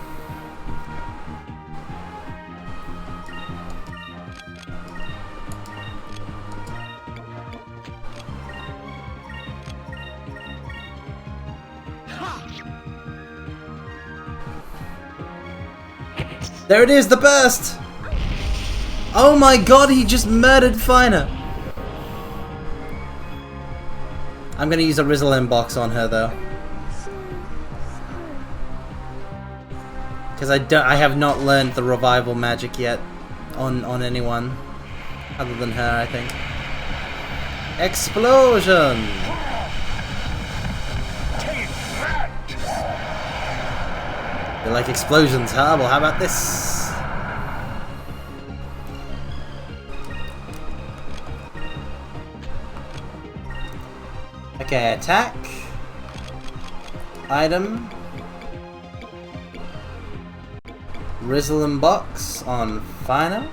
There it is, the burst! Oh my god, he just murdered Finer! I'm gonna use a Rizzle box on her though. Because I have not learned the revival magic yet on anyone. Other than her, I think. Explosion! You like explosions, huh? Well, how about this? Okay, attack. Item. Rizzle and box on Finer.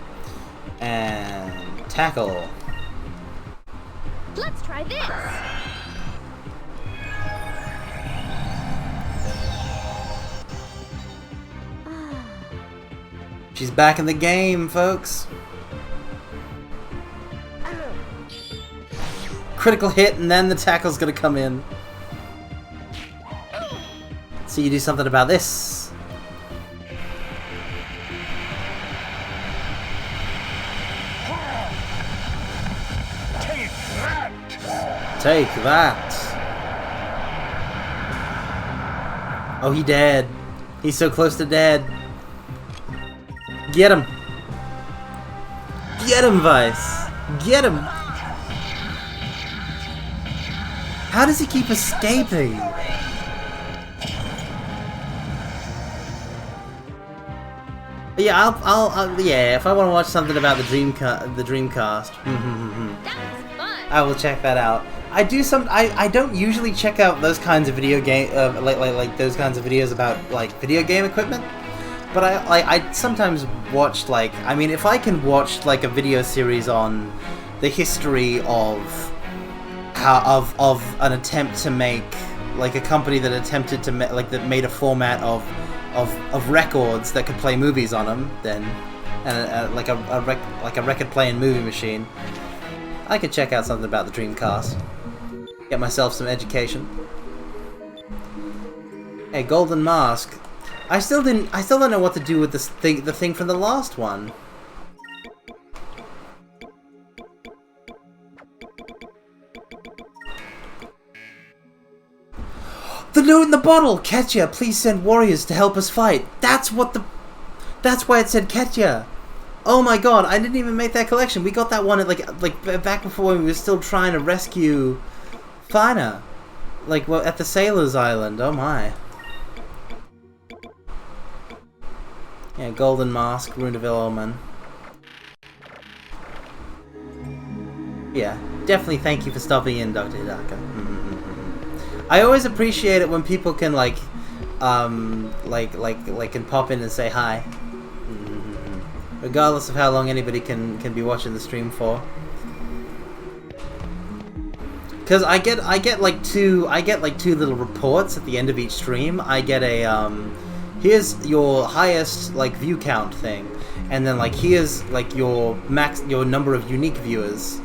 And tackle. Let's try this. She's back in the game, folks. Critical hit, and then the tackle's gonna come in. So you do something about this. Take that. Oh, he dead. He's so close to dead. Get him. Get him, Vice. Get him. How does he keep escaping? Yeah, I'll yeah, if I want to watch something about the Dreamcast, I will check that out. I don't usually check out those kinds of video game, like those kinds of videos about like video game equipment. But I sometimes watch I mean, if I can watch like a video series on the history of an attempt to make like a company that attempted to that made a format of records that could play movies on them, then like a record playing movie machine, I could check out something about the Dreamcast. Get myself some education. Hey, Golden Mask. I still don't know what to do with this thing, the thing from the last one. The note in the bottle! Ketya, please send warriors to help us fight. That's why it said Ketya. Oh my god, I didn't even make that collection. We got that one at like back before when we were still trying to rescue Fina. Like, well, at the Sailor's Island. Oh my. Yeah, Golden Mask, Rune of Ill-Omen. Yeah, definitely thank you for stopping in, Dr. Hidaka. I always appreciate it when people can can pop in and say hi. Regardless of how long anybody can be watching the stream for. Cause I get two little reports at the end of each stream. I get a here's your highest view count thing, and then here's your number of unique viewers.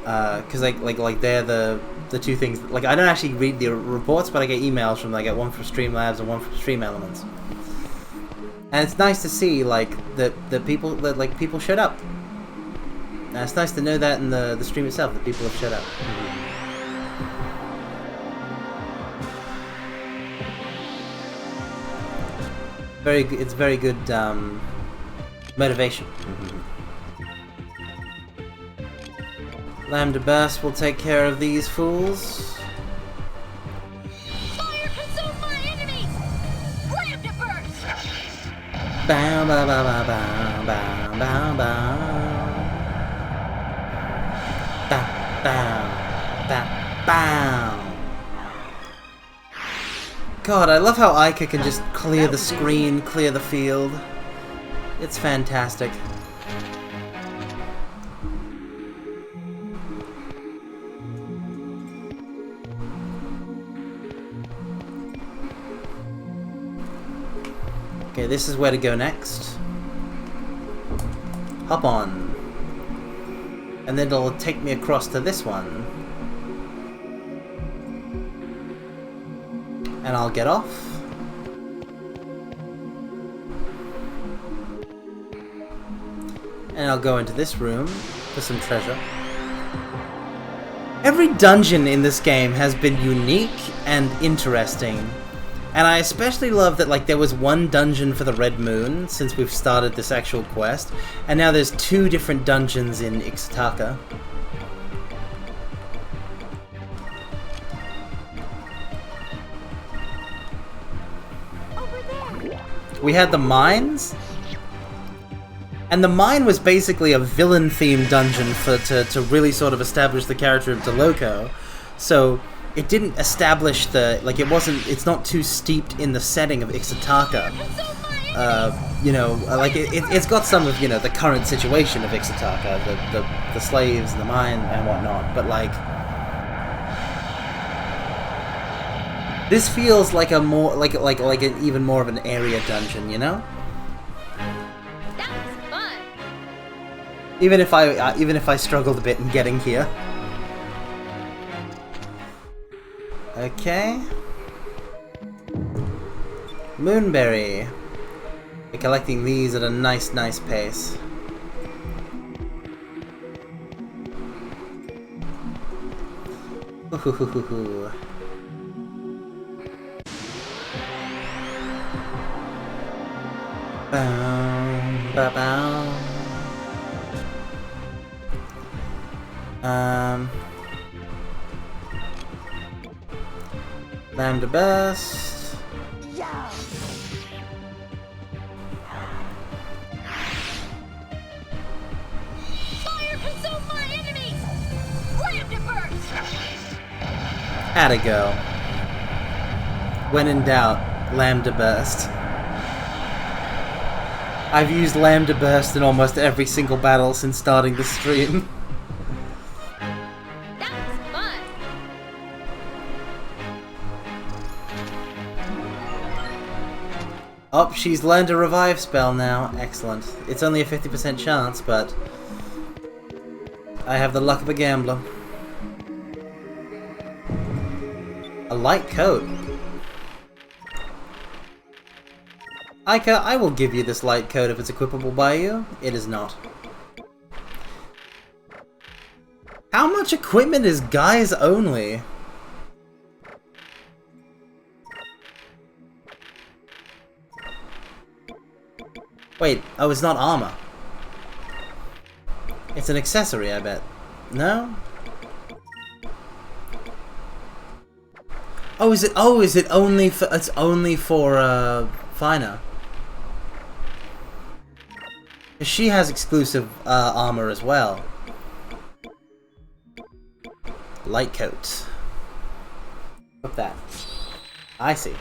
Cause they're the two things. I don't actually read the reports, but I get emails from I get one from Streamlabs and one from Stream Elements. And it's nice to see that people showed up. And it's nice to know that in the stream itself that people have showed up. It's very good motivation. Lambda Burst will take care of these fools. Fire consume my enemies! Lambda burst! Bow bow bow bow bow bow bow bow. Bow bow bow bow. God, I love how Ica can just clear the screen, clear the field. It's fantastic. Okay, this is where to go next. Hop on. And then it'll take me across to this one. And I'll get off. And I'll go into this room for some treasure. Every dungeon in this game has been unique and interesting. And I especially love that, like, there was one dungeon for the Red Moon since we've started this actual quest, and now there's 2 different dungeons in Ixtaka. We had the mines, and the mine was basically a villain-themed dungeon to really sort of establish the character of DeLoco. So it didn't establish it's not too steeped in the setting of Ixtaka. It's got some of, the current situation of Ixtaka, the slaves, the mine, and whatnot, but, like, this feels like a more, like an even more of an area dungeon, you know? That was fun. Even if I struggled a bit in getting here. Okay. Moonberry. We're collecting these at a nice pace. Ooh. Lambda Burst. Fire consume my enemies! Lambda burst! How'd it go? When in doubt, Lambda Burst. I've used Lambda Burst in almost every single battle since starting the stream. That was fun. Oh, she's learned a revive spell now. Excellent. It's only a 50% chance, but I have the luck of a gambler. A light coat. Aika, I will give you this light coat if it's equipable by you. It is not. How much equipment is guys only? Wait, oh, it's not armor. It's an accessory, I bet. No? Oh, is it only for, it's only for, Fina? She has exclusive, armor as well. Light coat. What's that? I see.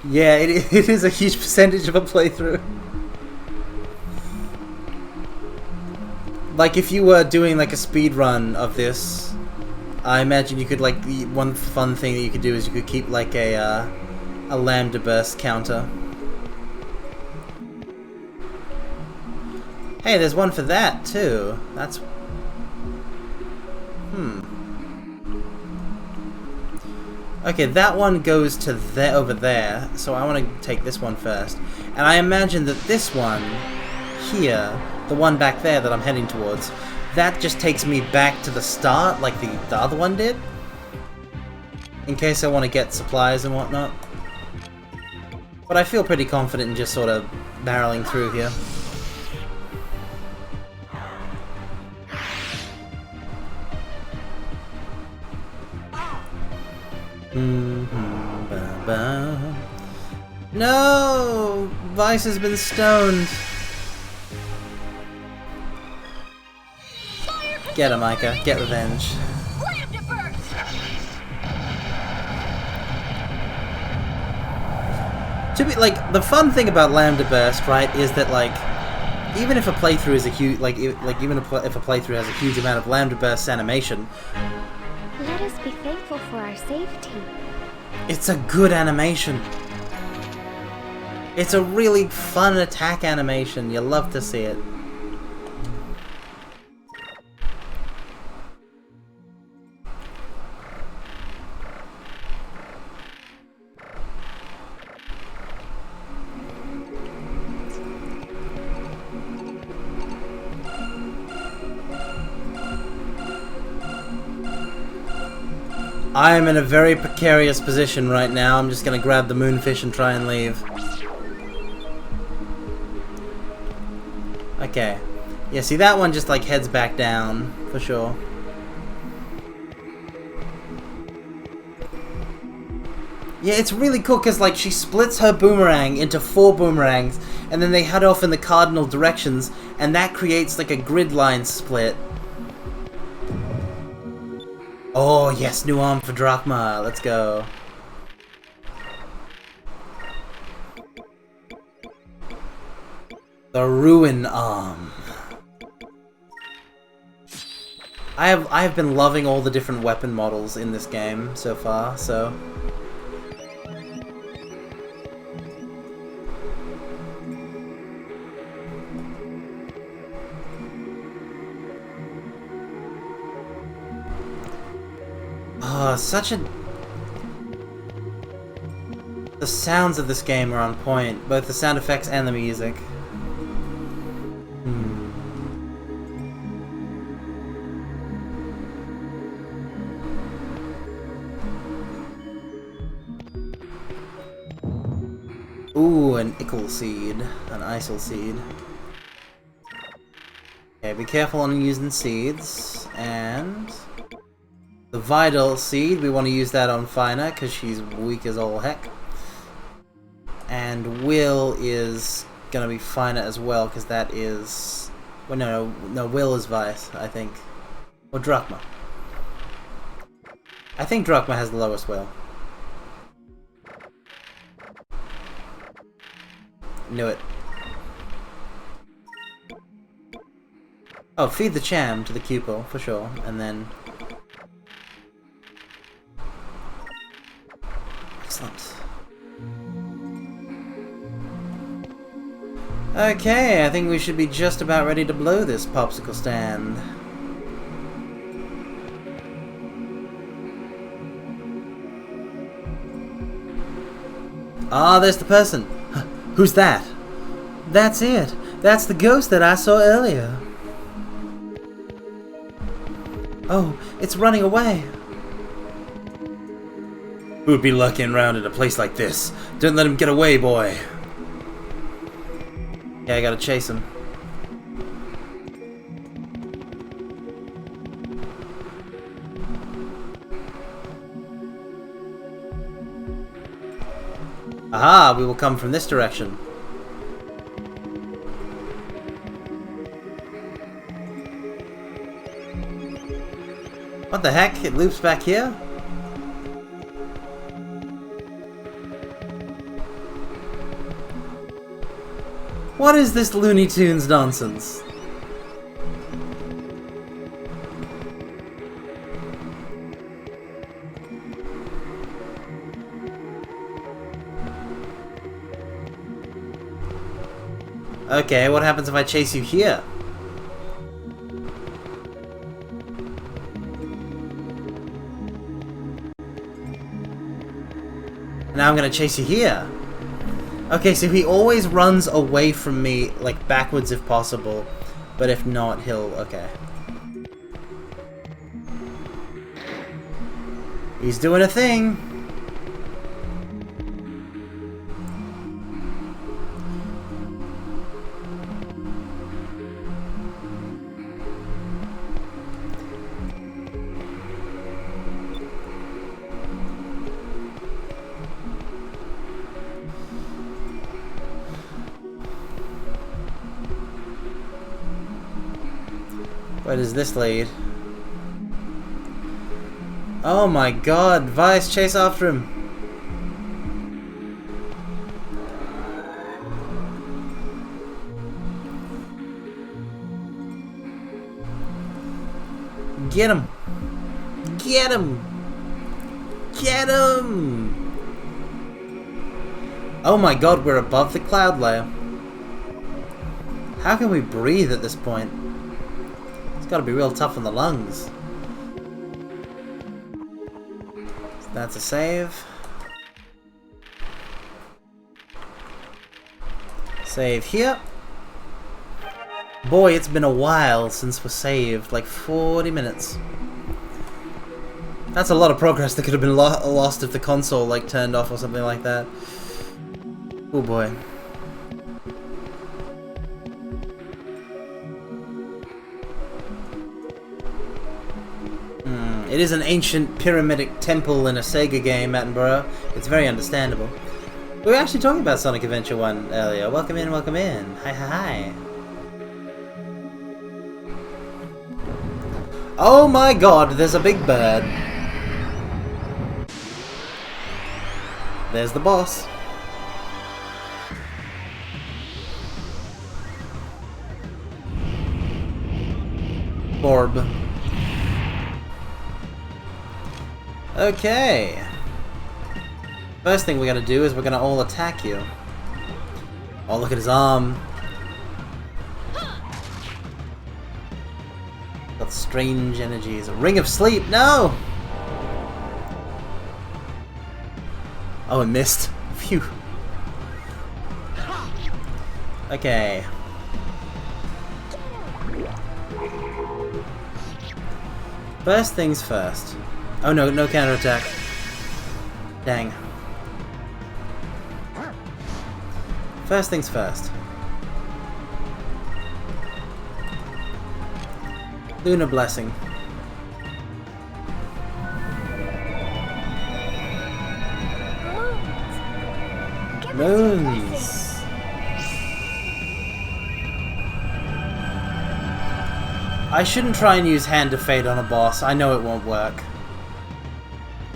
Yeah, it is a huge percentage of a playthrough. Like, if you were doing, like, a speed run of this, I imagine you could, like, the one fun thing that you could do is you could keep, like, a Lambda Burst counter. Hey, there's one for that, too. That's... Okay, that one goes to over there, so I want to take this one first. And I imagine that this one here, the one back there that I'm heading towards, that just takes me back to the start, like the other one did. In case I want to get supplies and whatnot. But I feel pretty confident in just sort of barreling through here. No! Vice has been stoned. Get him, Micah. Get revenge. To be like, the fun thing about Lambda Burst, right, is that like, even if a playthrough is a huge, even if a playthrough has a huge amount of Lambda Burst animation, let us be thankful for our safety. it's a good animation. It's a really fun attack animation. You love to see it. I am in a very precarious position right now. I'm just gonna grab the moonfish and try and leave. Okay. Yeah, see that one just like heads back down, for sure. Yeah, it's really cool because like she splits her boomerang into 4 boomerangs and then they head off in the cardinal directions and that creates like a grid line split. Oh yes, new arm for Drachma. Let's go. The Ruin Arm. I have been loving all the different weapon models in this game so far, so such a... The sounds of this game are on point, both the sound effects and the music. Ooh, an Ickle Seed. An Isel Seed. Okay, be careful on using seeds. And... the Vital Seed, we want to use that on Fina, because she's weak as all heck. And Will is gonna be Fina as well, because that is... well, no, Will is Vice, I think. Or Drachma. I think Drachma has the lowest Will. Knew it. Oh, feed the Cham to the Cupil, for sure, and then... Excellent. Okay, I think we should be just about ready to blow this popsicle stand. Ah, there's the person. Who's that? That's it. That's the ghost that I saw earlier. Oh, it's running away. Who would be lurking around in a place like this? Don't let him get away, boy. Yeah, I gotta chase him. Aha, we will come from this direction. What the heck? It loops back here? What is this Looney Tunes nonsense? Okay, what happens if I chase you here? Now I'm gonna chase you here. Okay, so he always runs away from me, like, backwards if possible. But if not, he'll... okay. He's doing a thing! Where does this lead? Oh my god, Vice, chase after him! Get him! Get him! Get him! Oh my god, we're above the cloud layer. How can we breathe at this point? It's gotta be real tough on the lungs. So that's a save. Save here. Boy, it's been a while since we're saved. Like 40 minutes. That's a lot of progress that could have been lost if the console like turned off or something like that. Oh boy. It is an ancient pyramidic temple in a Sega game, Attenborough. It's very understandable. We were actually talking about Sonic Adventure 1 earlier. Welcome in, welcome in. Hi, hi, hi. Oh my god, there's a big bird. There's the boss. Orb. Okay. First thing we're gonna do is we're gonna all attack you. Oh, look at his arm. Got strange energies. A ring of sleep. No! Oh, it missed. Phew. Okay. First things first. Oh no, no counterattack. Dang. First things first. Lunar Blessing. Moons. I shouldn't try and use Hand of Fate on a boss. I know it won't work.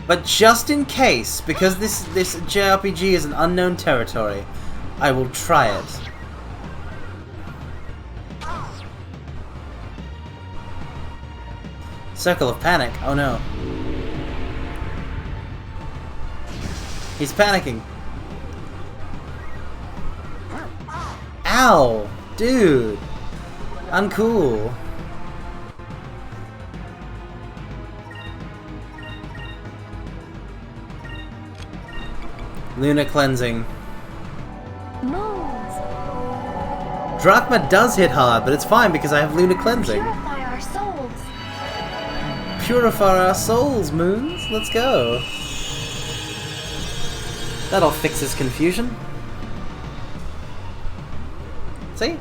But just in case, because this JRPG is an unknown territory, I will try it. Circle of Panic. Oh no. He's panicking. Ow! Dude! Uncool. Lunar Cleansing. Moons. Drachma does hit hard, but it's fine because I have Lunar Cleansing. Purify our souls. Purify our souls, Moons. Let's go. That'll fix his confusion. See?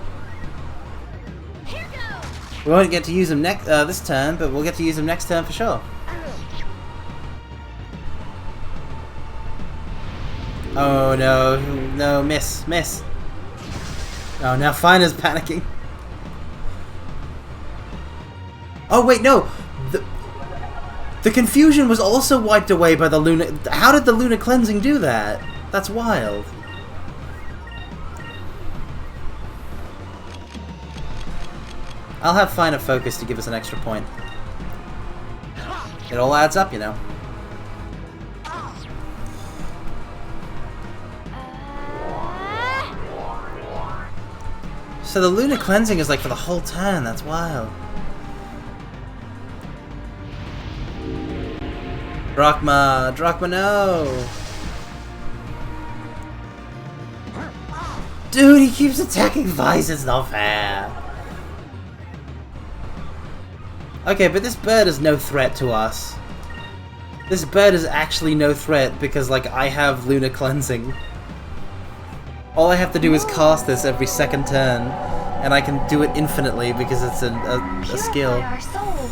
Here goes. We won't get to use him next this turn, but we'll get to use him next turn for sure. Oh no, no, miss. Oh, now Fina's panicking. Oh wait, no! The confusion was also wiped away by the Lunar... How did the Lunar Cleansing do that? That's wild. I'll have Fina focus to give us an extra point. It all adds up, you know. So the Lunar Cleansing is like for the whole turn, that's wild. Drachma, no! Dude, he keeps attacking Vice, it's not fair! Okay, but this bird is no threat to us. This bird is actually no threat because, like, I have Lunar Cleansing. All I have to do is cast this every second turn, and I can do it infinitely because it's a skill. Purify our souls.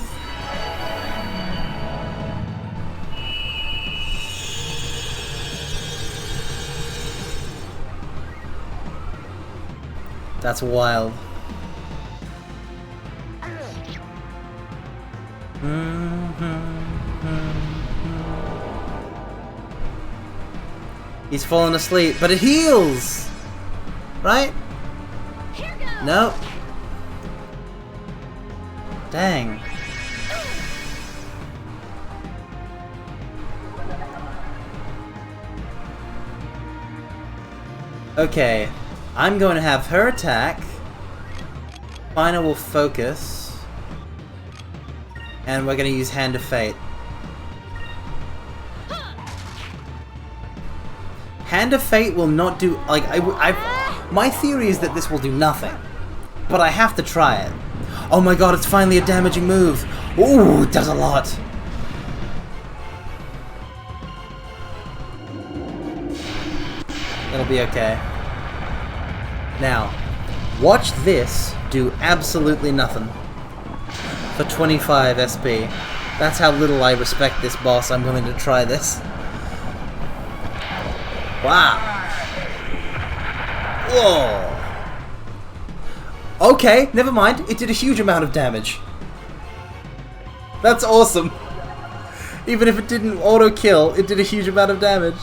That's wild. He's fallen asleep, but it heals! Right? Here goes. Nope. Dang. Okay. I'm going to have her attack. Fina will focus. And we're going to use Hand of Fate. Hand of Fate will not do... Like, my theory is that this will do nothing. But I have to try it. Oh my god, it's finally a damaging move. Ooh, it does a lot. It'll be okay. Now, watch this do absolutely nothing for 25 SP. That's how little I respect this boss. I'm willing to try this. Wow. Whoa. Okay, never mind. It did a huge amount of damage. That's awesome. Even if it didn't auto-kill, it did a huge amount of damage.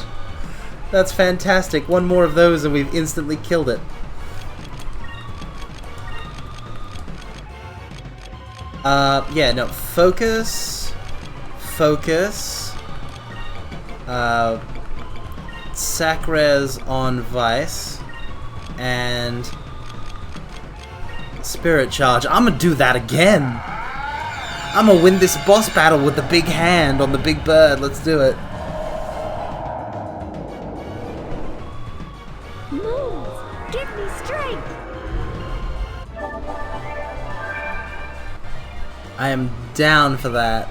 That's fantastic. One more of those and we've instantly killed it. Yeah, no. Focus. Focus. Sacres on Vice. And Spirit Charge. I'm gonna do that again. I'm gonna win this boss battle with the big hand on the big bird. Let's do it. Move! Give me strength! I am down for that.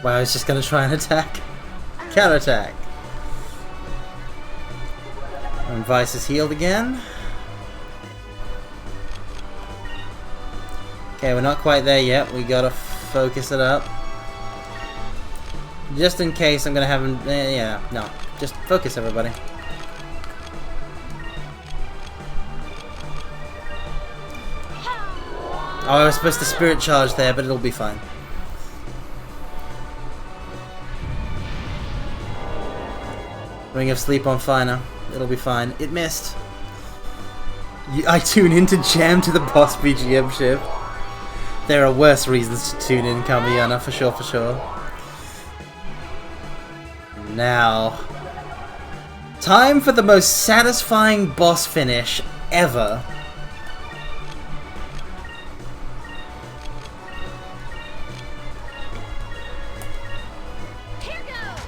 Wow, I was just gonna try and attack. Counterattack. And Vice is healed again. Okay, we're not quite there yet. We gotta focus it up. Just in case, I'm gonna have him. Yeah, no. Just focus, everybody. Oh, I was supposed to Spirit Charge there, but it'll be fine. Ring of Sleep on Finer. It'll be fine. It missed. I tune in to jam to the boss BGM shift. There are worse reasons to tune in, Kamiana, for sure, for sure. Now, time for the most satisfying boss finish ever. Here goes.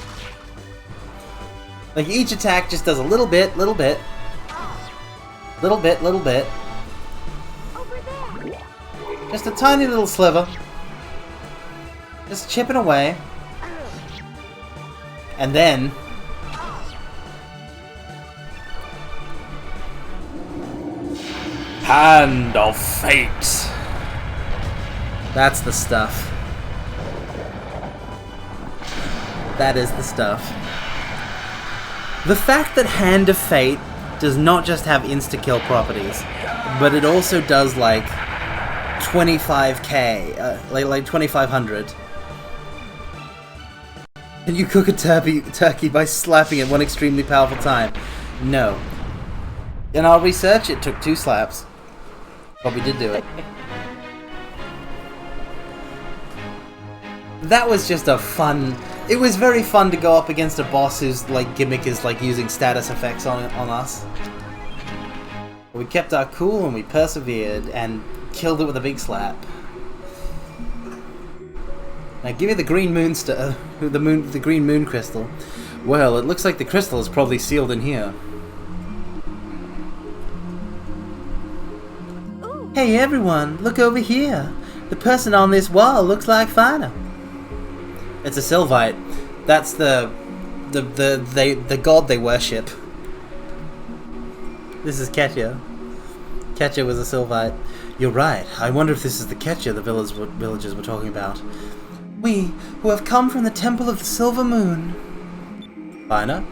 Like, each attack just does a little bit, little bit. Little bit, little bit. Over there. Just a tiny little sliver. Just chipping away. And then... Hand of Fate. That's the stuff. That is the stuff. The fact that Hand of Fate does not just have insta-kill properties, but it also does like 25k, like 2500. Can you cook a turkey by slapping it one extremely powerful time? No. In our research, it took 2 slaps. But we did do it. That was just a fun... It was very fun to go up against a boss whose like gimmick is like using status effects on us. We kept our cool and we persevered and killed it with a big slap. Now give me the green moon the green moon crystal. Well, it looks like the crystal is probably sealed in here. Ooh, Hey everyone, look over here. The person on this wall looks like Fina. It's a Sylvite. That's the god they worship. This is Ketcha. Ketcha was a Sylvite. You're right. I wonder if this is the Ketcha the villagers were talking about. We, who have come from the Temple of the Silver Moon. Fina?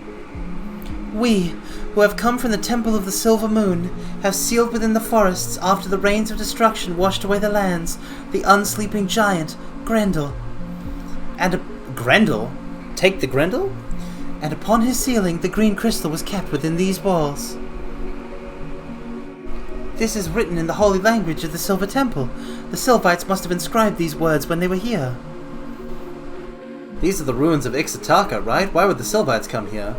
We, who have come from the Temple of the Silver Moon, have sealed within the forests after the rains of destruction washed away the lands, the unsleeping giant, Grendel. Grendel? Take the Grendel? And upon his sealing, the green crystal was kept within these walls. This is written in the holy language of the Silver Temple. The Sylvites must have inscribed these words when they were here. These are the ruins of Ixataka, right? Why would the Sylvites come here?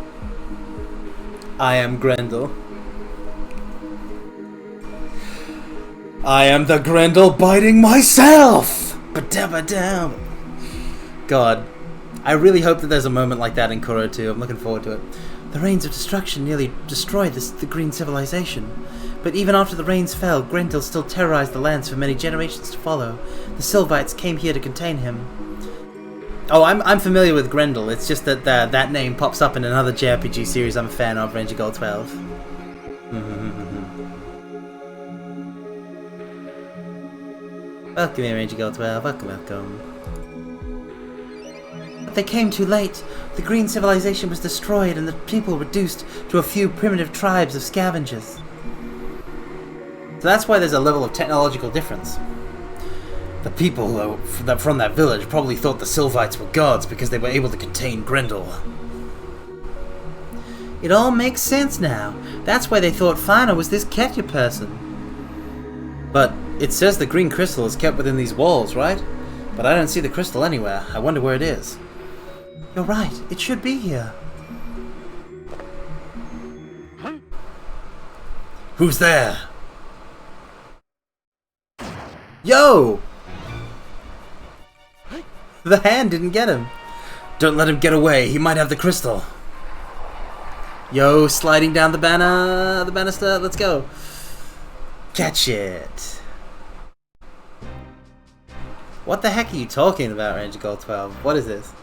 I am Grendel. I am the Grendel biting myself! Ba-da-ba-da. God. I really hope that there's a moment like that in Kuro 2. I'm looking forward to it. The rains of destruction nearly destroyed the green civilization. But even after the rains fell, Grendel still terrorized the lands for many generations to follow. The Sylvites came here to contain him. Oh, I'm familiar with Grendel. It's just that that name pops up in another JRPG series I'm a fan of, Ranger Gold 12. Welcome here, Ranger Gold 12. Welcome. But they came too late. The green civilization was destroyed and the people reduced to a few primitive tribes of scavengers. So that's why there's a level of technological difference. The people from that village probably thought the Sylvites were gods because they were able to contain Grendel. It all makes sense now. That's why they thought Fina was this Ketya person. But it says the green crystal is kept within these walls, right? But I don't see the crystal anywhere. I wonder where it is. You're right. It should be here. Who's there? Yo! The hand didn't get him. Don't let him get away. He might have the crystal. Yo, sliding down the banister. Let's go. Catch it. What the heck are you talking about, Ranger Gold 12? What is this?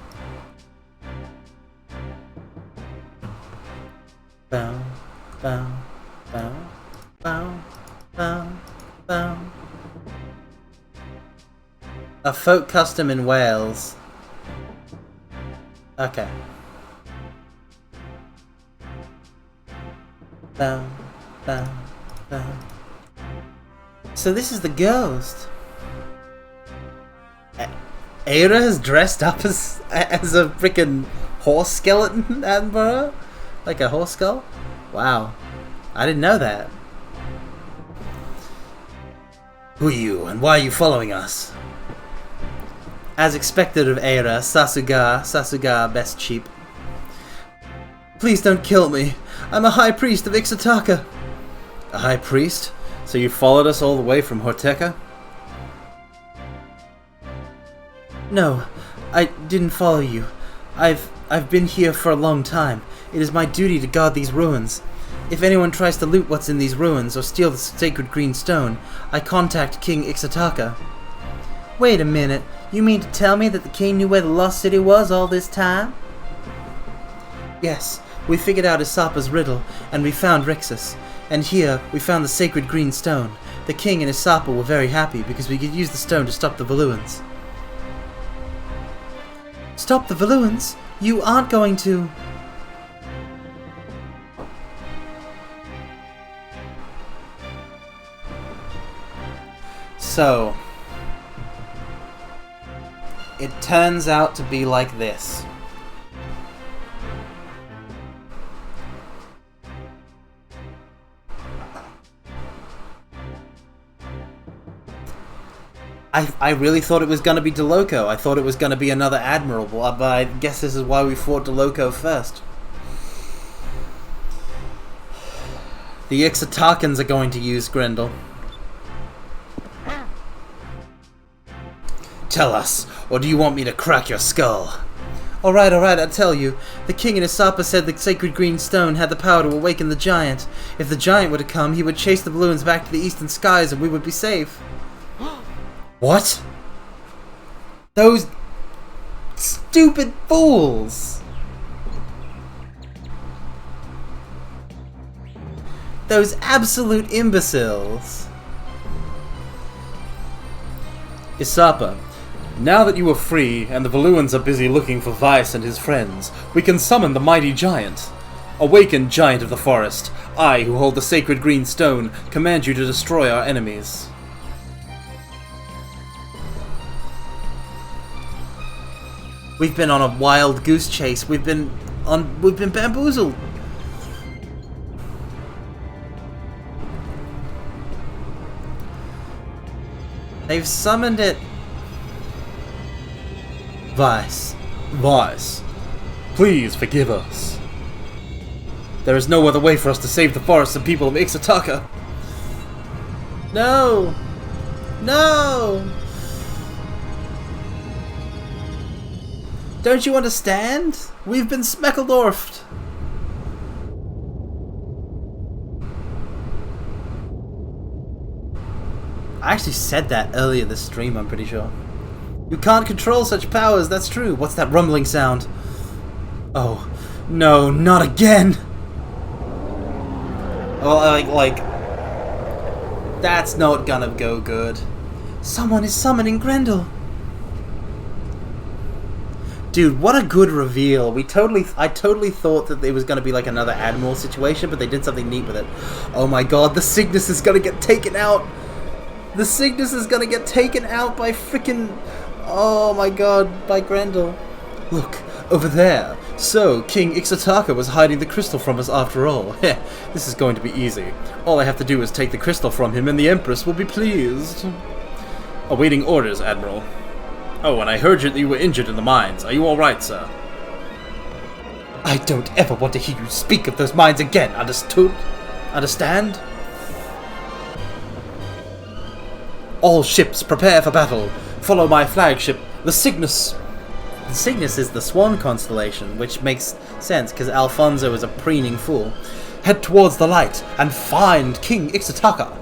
Bow, bow, bow, bow, bow, bow. A folk custom in Wales. Okay. Bow, bow, bow. So this is the ghost. Aira is dressed up as a freaking horse skeleton, Edinburgh? Like a horse skull? Wow. I didn't know that. Who are you, and why are you following us? As expected of Aira, Sasuga best cheap. Please don't kill me. I'm a high priest of Ixataka. A high priest? So you followed us all the way from Horteka? No, I didn't follow you. I've been here for a long time. It is my duty to guard these ruins. If anyone tries to loot what's in these ruins or steal the sacred green stone, I contact King Ixataka. Wait a minute. You mean to tell me that the king knew where the lost city was all this time? Yes, we figured out Isapa's riddle, and we found Rixus. And here, we found the sacred green stone. The king and Isapa were very happy because we could use the stone to stop the Valuans. Stop the Valuans? You aren't going to... So... it turns out to be like this. I really thought it was going to be DeLoco. I thought it was going to be another Admiral, but I guess this is why we fought DeLoco first. The Ixatakans are going to use Grendel. Tell us, or do you want me to crack your skull? Alright, I'll tell you. The king and Isapa said the sacred green stone had the power to awaken the giant. If the giant were to come, he would chase the balloons back to the eastern skies and we would be safe. What? Those stupid fools! Those absolute imbeciles! Isapa, now that you are free and the Valuans are busy looking for Vyse and his friends, we can summon the mighty giant. Awaken, giant of the forest. I, who hold the sacred green stone, command you to destroy our enemies. We've been on a wild goose chase. We've been bamboozled. They've summoned it. Vyse. Vyse, please forgive us. There is no other way for us to save the forests and people of Ixataka. No! No! Don't you understand? We've been Smeckledorfed. I actually said that earlier this stream, I'm pretty sure. You can't control such powers, that's true. What's that rumbling sound? Oh, no, not again! Well, like... That's not gonna go good. Someone is summoning Grendel. Dude, what a good reveal. I totally thought that it was gonna be like another Admiral situation, but they did something neat with it. Oh my god, the Cygnus is gonna get taken out! The Cygnus is gonna get taken out by frickin'... Oh my god, by Grendel. Look, over there. So, King Ixotaka was hiding the crystal from us after all. Heh, this is going to be easy. All I have to do is take the crystal from him and the Empress will be pleased. Awaiting orders, Admiral. Oh, and I heard that you were injured in the mines. Are you alright, sir? I don't ever want to hear you speak of those mines again, understood? Understand? All ships, prepare for battle. Follow my flagship, the Cygnus. The Cygnus is the Swan constellation, which makes sense, because Alfonso is a preening fool. Head towards the light, and find King Ixotaka.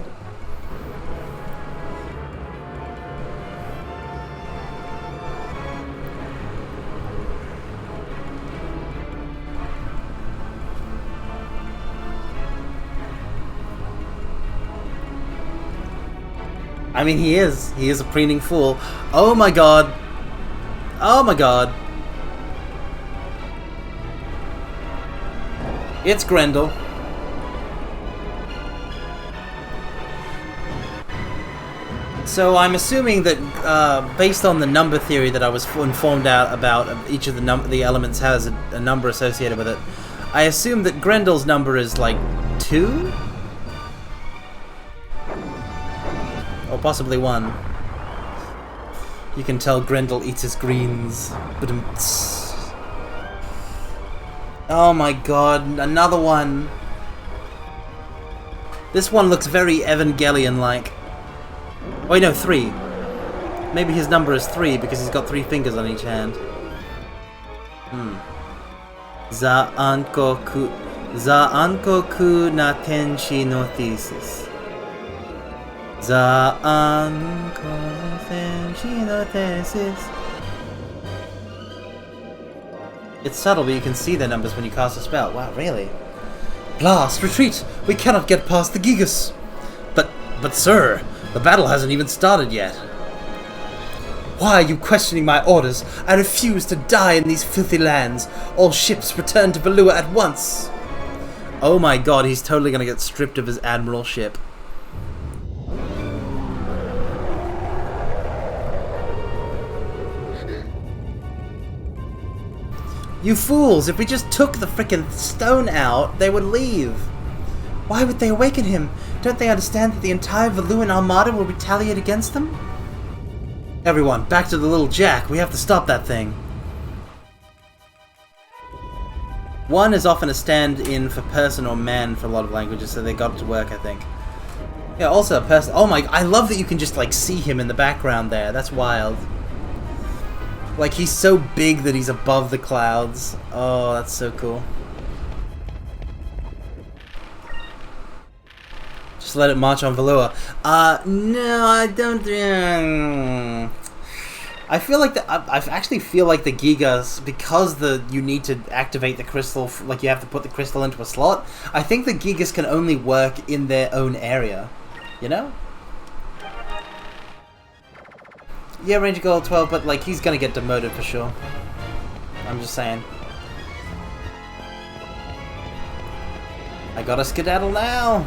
I mean, he is a preening fool. Oh my god. Oh my god. It's Grendel. So I'm assuming that, based on the number theory that I was informed out about, each of the elements has a number associated with it. I assume that Grendel's number is like 2? Or possibly 1. You can tell Grendel eats his greens. Oh my god, another one. This one looks very Evangelion-like. Oh wait, no, 3. Maybe his number is 3 because he's got 3 fingers on each hand. Za ankoku na tenshi no thesis. Za ankoku tenshi no thesis. It's subtle, but you can see their numbers when you cast a spell. Wow, really? Blast! Retreat! We cannot get past the Gigas! But sir, the battle hasn't even started yet. Why are you questioning my orders? I refuse to die in these filthy lands. All ships return to Valua at once. Oh my god, he's totally gonna get stripped of his admiralship. You fools! If we just took the frickin' stone out, they would leave. Why would they awaken him? Don't they understand that the entire Valuan armada will retaliate against them? Everyone, back to the little jack. We have to stop that thing. One is often a stand-in for person or man for a lot of languages, so they got it to work, I think. Yeah, also a person. Oh my! I love that you can just like see him in the background there. That's wild. Like, he's so big that he's above the clouds. Oh, that's so cool. Just let it march on Valua. No, I don't... I feel like I actually feel like the Gigas, because you need to activate the crystal, like you have to put the crystal into a slot, I think the Gigas can only work in their own area. You know? Yeah, Ranger Goal 12, but like he's gonna get demoted for sure. I'm just saying. I gotta skedaddle now!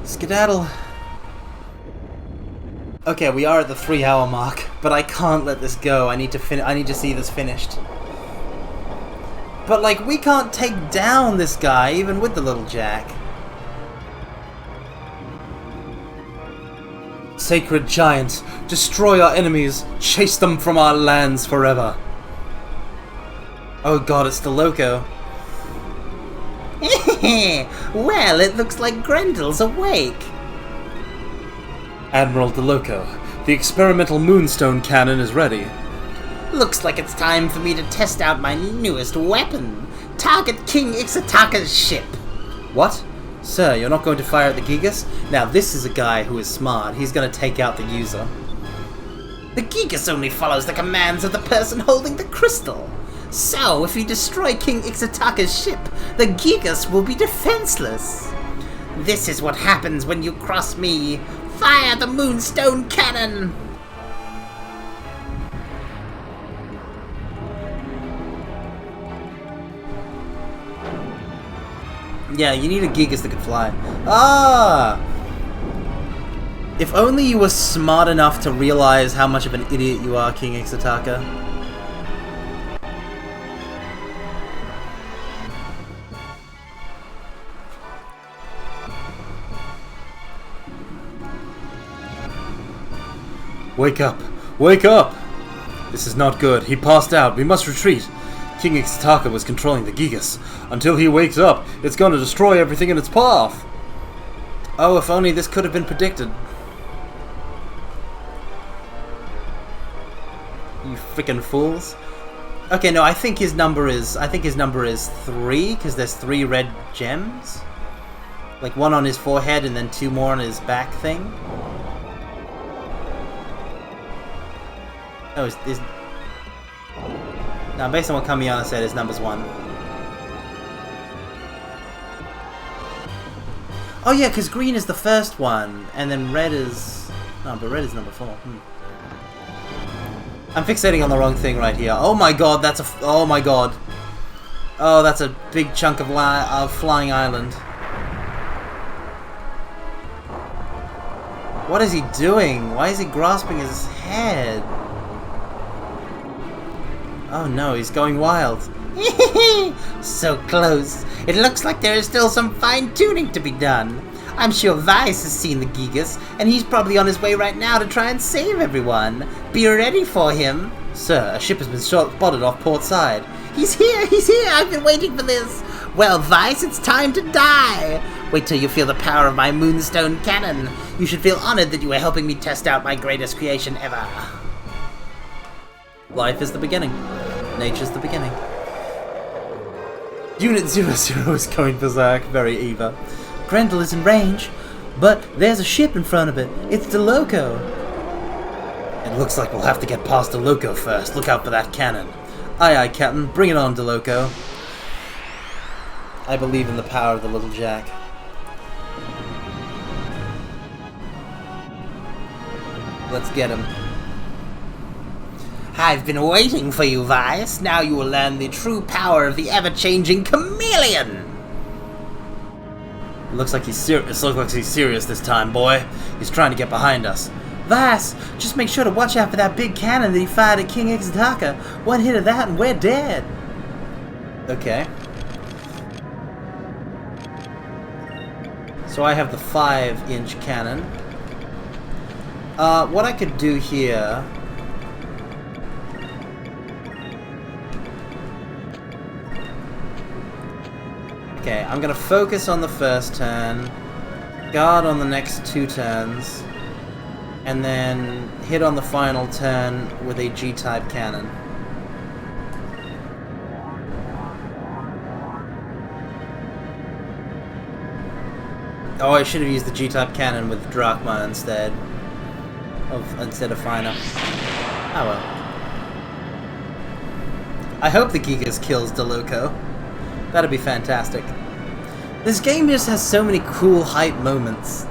Skedaddle! Okay, we are at the 3-hour mark, but I can't let this go. I need to see this finished. But like, we can't take down this guy, even with the little jack. Sacred giant, destroy our enemies, chase them from our lands forever. Oh god, it's the Loco. Well, it looks like Grendel's awake. Admiral DeLoco, the experimental moonstone cannon is ready. Looks like it's time for me to test out my newest weapon. Target King Ixataka's ship. What? Sir, you're not going to fire at the Gigas? Now, this is a guy who is smart. He's going to take out the user. The Gigas only follows the commands of the person holding the crystal. So, if you destroy King Ixataka's ship, the Gigas will be defenseless. This is what happens when you cross me. Fire the Moonstone Cannon! Yeah, you need a Gigas that can fly. Ah! If only you were smart enough to realize how much of an idiot you are, King Ixataka. Wake up! Wake up! This is not good. He passed out. We must retreat. King Ixataka was controlling the Gigas. Until he wakes up, it's going to destroy everything in its path. Oh, if only this could have been predicted. You freaking fools. Okay, no, I think his number is 3, because there's 3 red gems. Like 1 on his forehead and then 2 more on his back thing. Oh, now, based on what Kamiana said, his number's 1. Oh yeah, because green is the first one, and then red is... No, but red is number 4. I'm fixating on the wrong thing right here. Oh my god, that's a... Oh my god. Oh, that's a big chunk of flying island. What is he doing? Why is he grasping his head? Oh no, he's going wild. So close. It looks like there is still some fine-tuning to be done. I'm sure Vice has seen the Gigas, and he's probably on his way right now to try and save everyone. Be ready for him. Sir, a ship has been spotted off port side. He's here! He's here! I've been waiting for this! Well, Vice, it's time to die! Wait till you feel the power of my Moonstone Cannon. You should feel honored that you are helping me test out my greatest creation ever. Life is the beginning. Nature's the beginning. Unit 00 is going berserk. Very Eva. Grendel is in range, but there's a ship in front of it. It's the Loco. It looks like we'll have to get past the Loco first. Look out for that cannon. Aye aye, Captain. Bring it on, DeLoco. I believe in the power of the little Jack. Let's get him. I've been waiting for you, Vice. Now you will learn the true power of the ever-changing chameleon. Looks like he's serious. Looks like he's serious this time, boy. He's trying to get behind us. Vice, just make sure to watch out for that big cannon that he fired at King Ixataka. One hit of that and we're dead. Okay. So I have the 5-inch cannon. What I could do here... Okay, I'm gonna focus on the first turn, guard on the next 2 turns, and then hit on the final turn with a G-type cannon. Oh, I should have used the G-type cannon with Drachma instead of Finer. Oh well. I hope the Gigas kills DeLoco. That'd be fantastic. This game just has so many cool hype moments.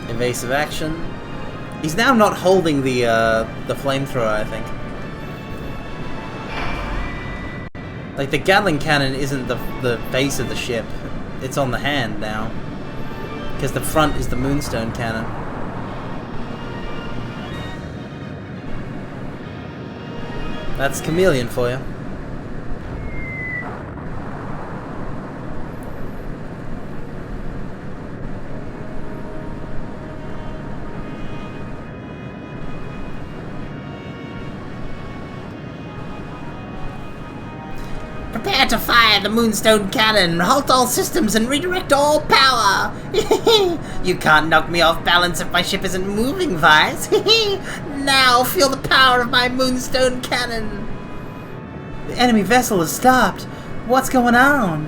Evasive action. He's now not holding the flamethrower, I think. Like, the Gatling cannon isn't the base of the ship. It's on the hand now. Because the front is the Moonstone cannon. That's Chameleon for you. Prepare Prepare to fire the Moonstone Cannon! Halt all systems and redirect all power! You can't knock me off balance if my ship isn't moving, Vice! Now feel the power of my Moonstone Cannon! The enemy vessel has stopped. What's going on?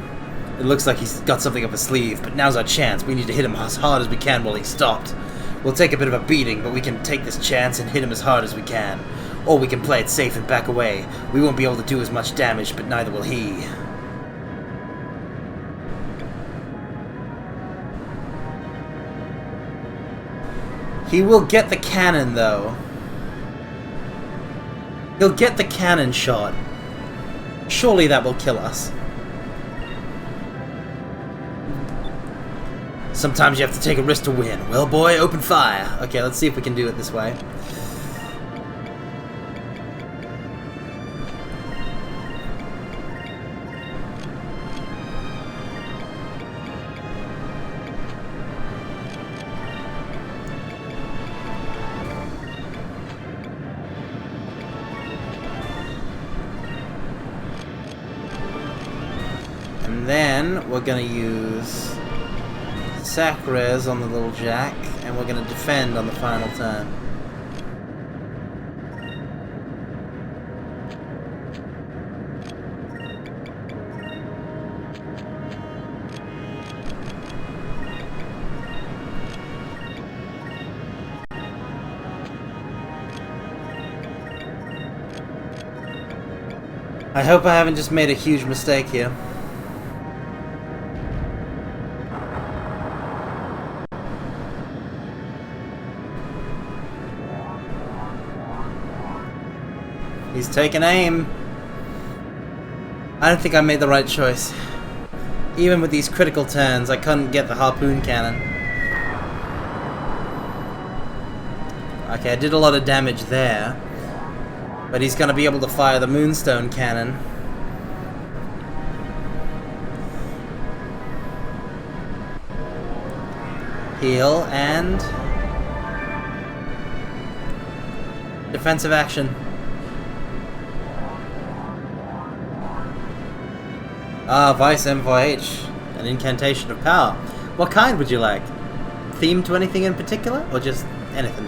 It looks like he's got something up his sleeve, but now's our chance. We need to hit him as hard as we can while he's stopped. We'll take a bit of a beating, but we can take this chance and hit him as hard as we can. Or we can play it safe and back away. We won't be able to do as much damage, but neither will he. He will get the cannon, though. He'll get the cannon shot. Surely that will kill us. Sometimes you have to take a risk to win. Well, boy, open fire. Okay, let's see if we can do it this way. And then we're gonna use sack res on the little jack, and we're gonna defend on the final turn. I hope I haven't just made a huge mistake here. He's taking aim. I don't think I made the right choice. Even with these critical turns, I couldn't get the harpoon cannon. Okay, I did a lot of damage there. But he's gonna be able to fire the Moonstone Cannon. Heal and... defensive action. Ah, Vice M4H. An incantation of power. What kind would you like? Themed to anything in particular? Or just anything?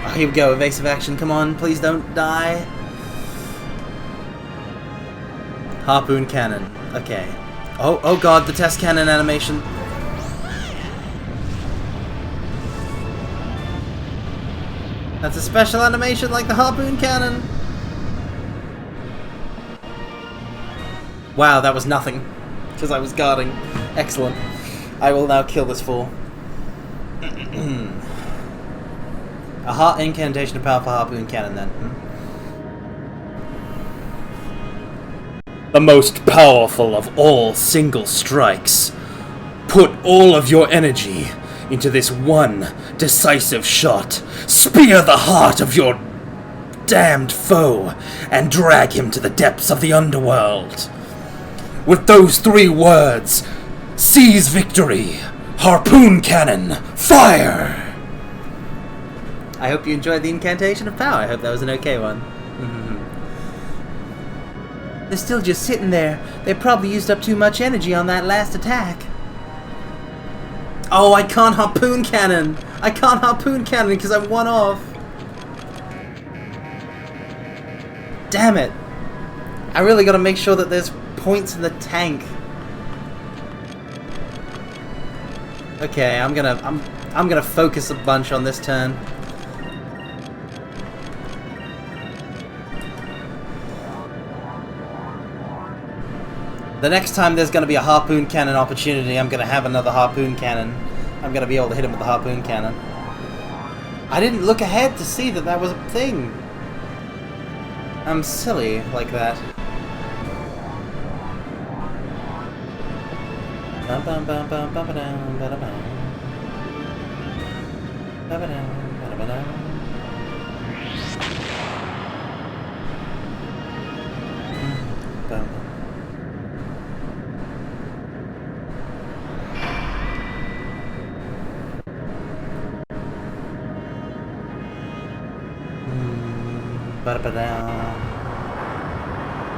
Oh, here we go, evasive action, come on, please don't die. Harpoon cannon, okay. Oh god, the test cannon animation. That's a special animation like the harpoon cannon. Wow, that was nothing, because I was guarding. Excellent. I will now kill this fool. A heart incantation of power for harpoon cannon then. The most powerful of all single strikes. Put all of your energy into this one decisive shot. Spear the heart of your damned foe and drag him to the depths of the underworld. With those 3 words, seize victory. Harpoon cannon, fire! I hope you enjoyed the incantation of power. I hope that was an okay one. They're still just sitting there. They probably used up too much energy on that last attack. Oh, I can't harpoon cannon! I can't harpoon cannon because I'm 1 off. Damn it! I really gotta make sure that there's points in the tank. Okay, I'm gonna focus a bunch on this turn. The next time there's going to be a harpoon cannon opportunity, I'm going to have another harpoon cannon. I'm going to be able to hit him with the harpoon cannon. I didn't look ahead to see that that was a thing. I'm silly like that.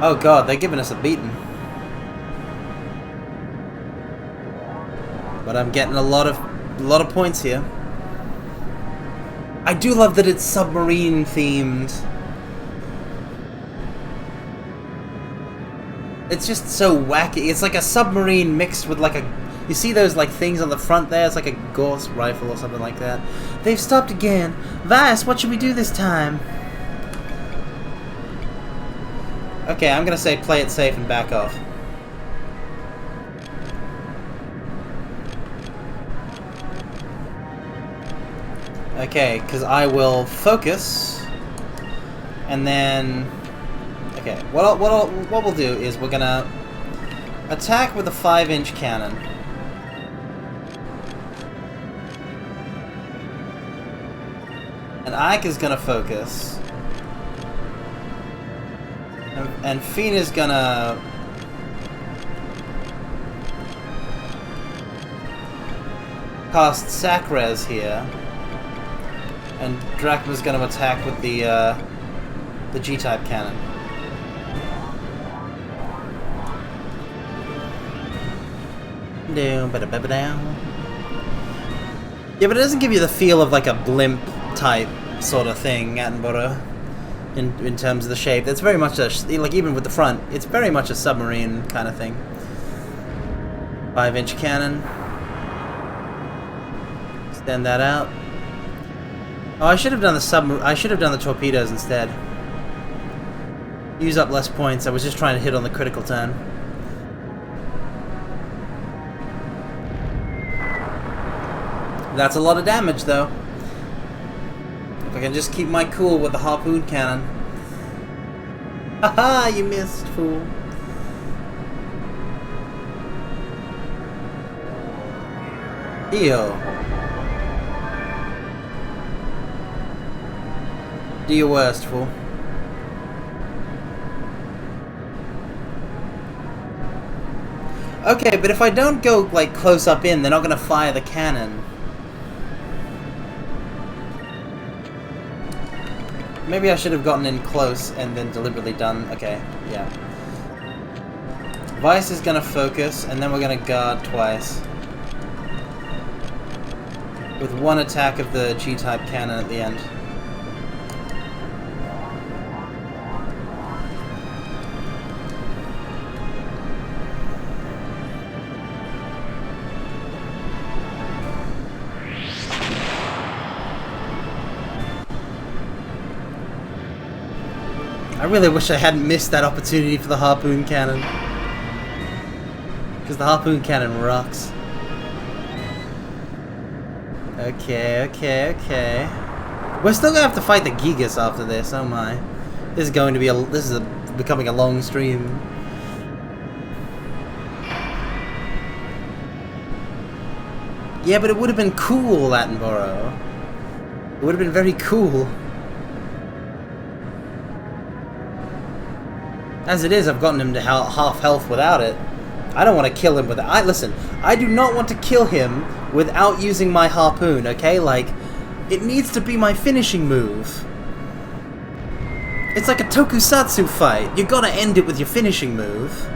Oh god, they're giving us a beating. But I'm getting a lot of points here. I do love that it's submarine themed. It's just so wacky. It's like a submarine mixed with like a... You see those like things on the front there? It's like a Gauss rifle or something like that. They've stopped again. Vice, what should we do this time? Okay, I'm gonna say play it safe and back off. Okay, because I will focus, and then... Okay, what we'll do is we're gonna attack with a 5-inch cannon. And Ike is gonna focus. And Fina's gonna... cast Sacres here. And Drachma's gonna attack with the G-type cannon. Yeah, but it doesn't give you the feel of like a blimp type sort of thing, Attenborough, in terms of the shape. It's very much a, like, even with the front, it's very much a submarine kind of thing. 5-inch cannon. Extend that out. Oh, I should have done the torpedoes instead. Use up less points. I was just trying to hit on the critical turn. That's a lot of damage, though. If I can just keep my cool with the harpoon cannon. Haha, you missed, fool. Heal. Do your worst, fool. Okay, but if I don't go, like, close up in, they're not gonna fire the cannon. Maybe I should have gotten in close and then deliberately done... Okay, yeah. Vice is gonna focus, and then we're gonna guard twice. With one attack of the G-type cannon at the end. I really wish I hadn't missed that opportunity for the harpoon cannon. Because the harpoon cannon rocks. Okay. We're still gonna have to fight the Gigas after this, oh my. This is becoming a long stream. Yeah, but it would have been cool, Attenborough. It would have been very cool. As it is, I've gotten him to half health without it. I don't want to kill him without... Listen, I do not want to kill him without using my harpoon, okay? Like, it needs to be my finishing move. It's like a tokusatsu fight. You gotta end it with your finishing move.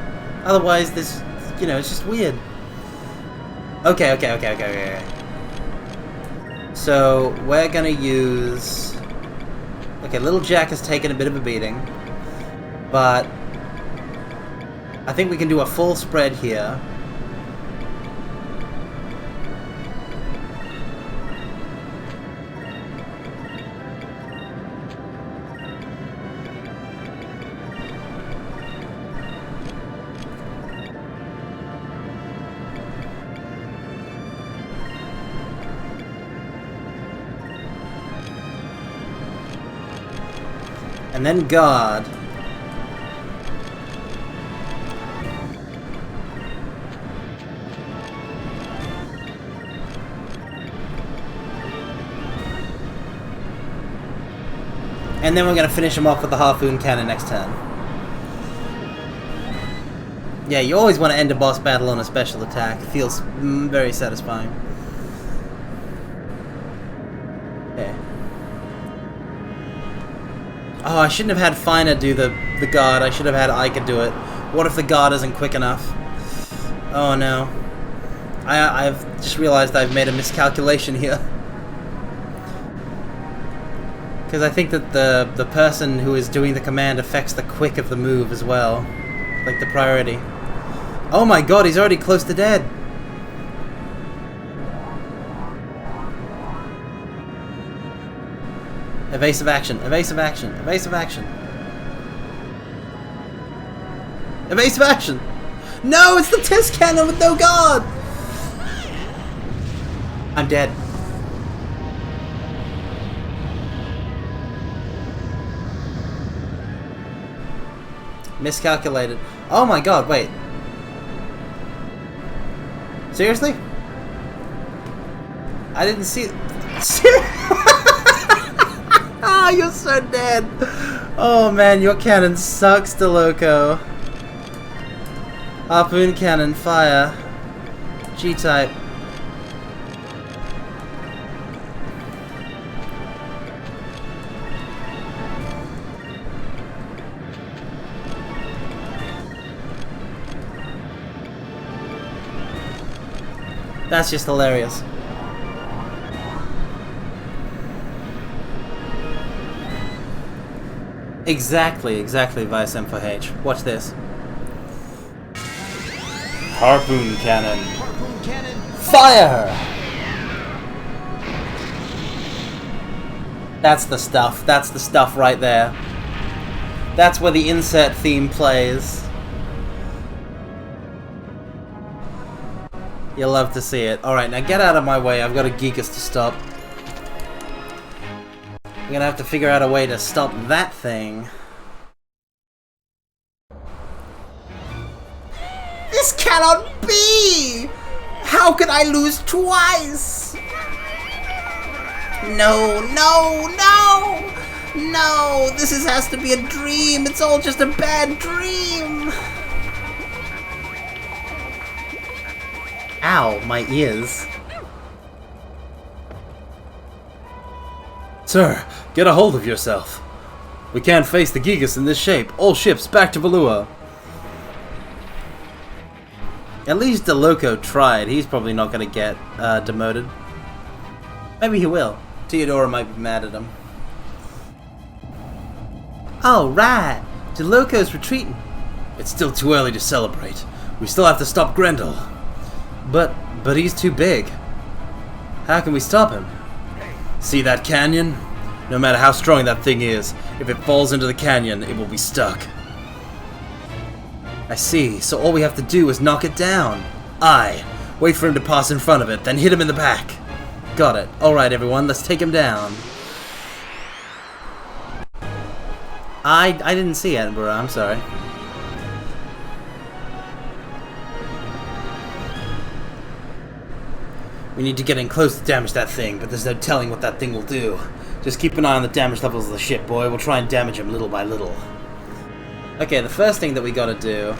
Otherwise, this... You know, it's just weird. Okay. So, we're gonna use... Okay, Little Jack has taken a bit of a beating. But... I think we can do a full spread here. And then guard. And then we're going to finish him off with the harpoon cannon next turn. Yeah, you always want to end a boss battle on a special attack. It feels very satisfying. Okay. Oh, I shouldn't have had Fina do the guard. I should have had Ica do it. What if the guard isn't quick enough? Oh no. I've just realized I've made a miscalculation here. Because I think that the person who is doing the command affects the quick of the move as well. Like the priority. Oh my god, he's already close to dead. Evasive action, evasive action, evasive action. Evasive action! No, it's the test cannon with no guard! I'm dead. Miscalculated. Oh my god, wait. Seriously? I didn't see... Ah, you're so dead! Oh man, your cannon sucks, DeLoco. Harpoon cannon, fire. G-type. That's just hilarious. Exactly, Vice M4H. Watch this. Harpoon cannon. Harpoon cannon. Fire! That's the stuff. That's the stuff right there. That's where the insert theme plays. You'll love to see it. Alright, now get out of my way. I've got a Geekus to stop. I'm gonna have to figure out a way to stop that thing. This cannot be! How could I lose twice? No, no, no! No, has to be a dream. It's all just a bad dream. Ow, my ears. Sir, get a hold of yourself. We can't face the Gigas in this shape. All ships back to Valua. At least DeLoco tried. He's probably not going to get demoted. Maybe he will. Theodora might be mad at him. Oh, right. DeLoco's retreating. It's still too early to celebrate. We still have to stop Grendel. But he's too big. How can we stop him? See that canyon? No matter how strong that thing is, if it falls into the canyon, it will be stuck. I see. So all we have to do is knock it down. Aye. Wait for him to pass in front of it, then hit him in the back. Got it. Alright everyone, let's take him down. I didn't see Edinburgh, I'm sorry. We need to get in close to damage that thing, but there's no telling what that thing will do. Just keep an eye on the damage levels of the ship, boy. We'll try and damage him little by little. Okay, the first thing that we gotta do...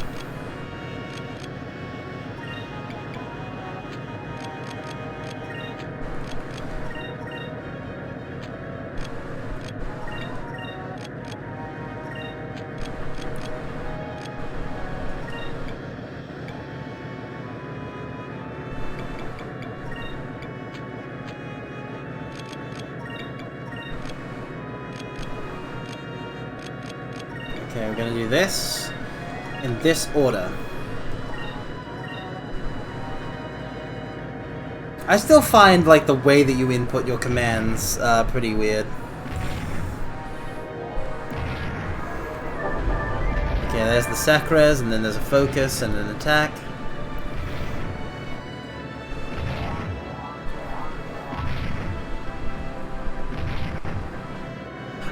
Okay, we're gonna do this in this order. I still find like the way that you input your commands pretty weird. Okay, there's the Sacres, and then there's a focus and an attack.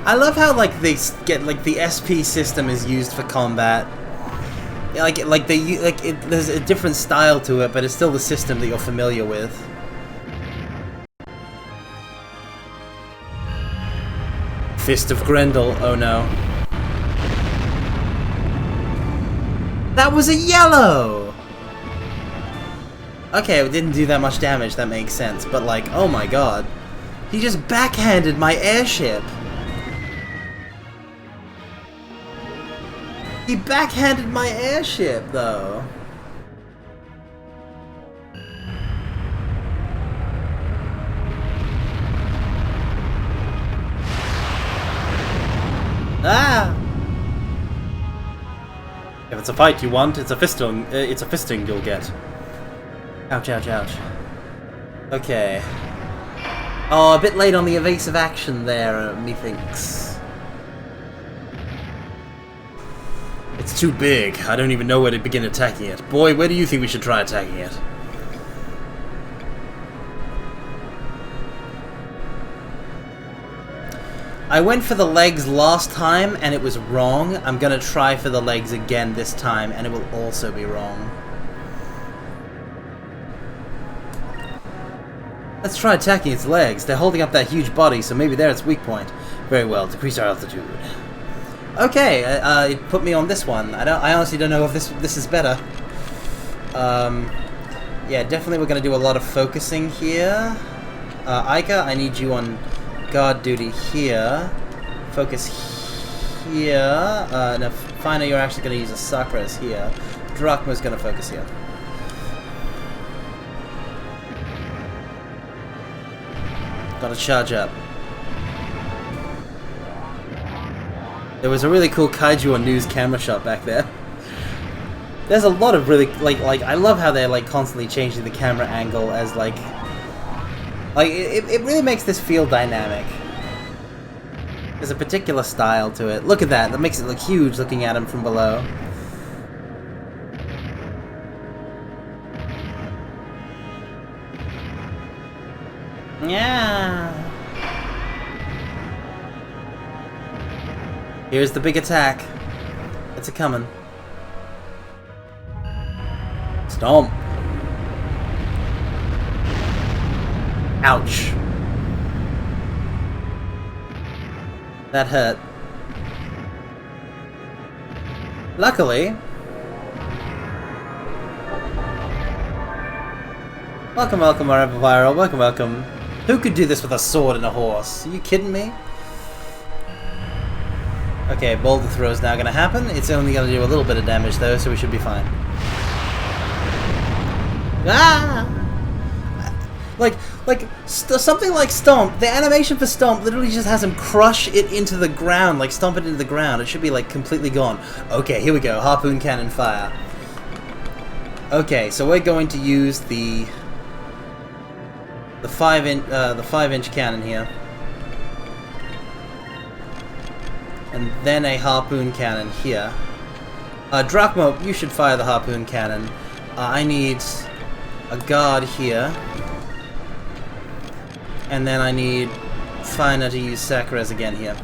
I love how like they get like the SP system is used for combat. There's a different style to it, but it's still the system that you're familiar with. Fist of Grendel, oh no. That was a yellow! Okay, it didn't do that much damage, that makes sense, but like, oh my god. He just backhanded my airship! He backhanded my airship, though. it's a fight you want, it's a fisting you'll get. Ouch, ouch, ouch. Okay. Oh, a bit late on the evasive action there, methinks. It's too big. I don't even know where to begin attacking it. Boy, where do you think we should try attacking it? I went for the legs last time and it was wrong. I'm gonna try for the legs again this time and it will also be wrong. Let's try attacking its legs. They're holding up that huge body, so maybe they're its weak point. Very well, decrease our altitude. Okay, it put me on this one. I honestly don't know if this is better. Yeah, definitely we're gonna do a lot of focusing here. Aika, I need you on guard duty here. Focus here. No, Fina, you're actually gonna use a Sakura's here. Drachma's gonna focus here. Gotta charge up. There was a really cool Kaiju on News camera shot back there. There's a lot of really, like I love how they're, like, constantly changing the camera angle as, like it really makes this feel dynamic. There's a particular style to it. Look at that. That makes it look huge looking at him from below. Yeah. Here's the big attack. It's a-coming. Stomp. Ouch. That hurt. Luckily... Welcome, welcome, wherever viral. Welcome, welcome. Who could do this with a sword and a horse? Are you kidding me? Okay, boulder throw is now going to happen. It's only going to do a little bit of damage though, so we should be fine. Ah! Something like Stomp. The animation for Stomp literally just has him crush it into the ground, like stomp it into the ground. It should be like completely gone. Okay, here we go. Harpoon cannon fire. Okay, so we're going to use the 5-inch cannon here, and then a harpoon cannon here. Drachma, you should fire the harpoon cannon. I need a guard here, and then I need Fina to use Sakura's again here.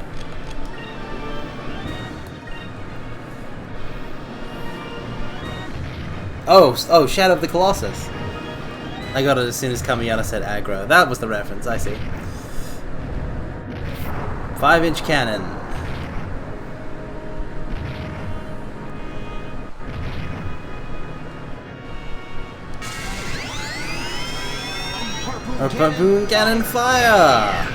Oh, Shadow of the Colossus. I got it as soon as Kamiyana said aggro. That was the reference, I see. 5-inch cannon. Harpoon cannon fire!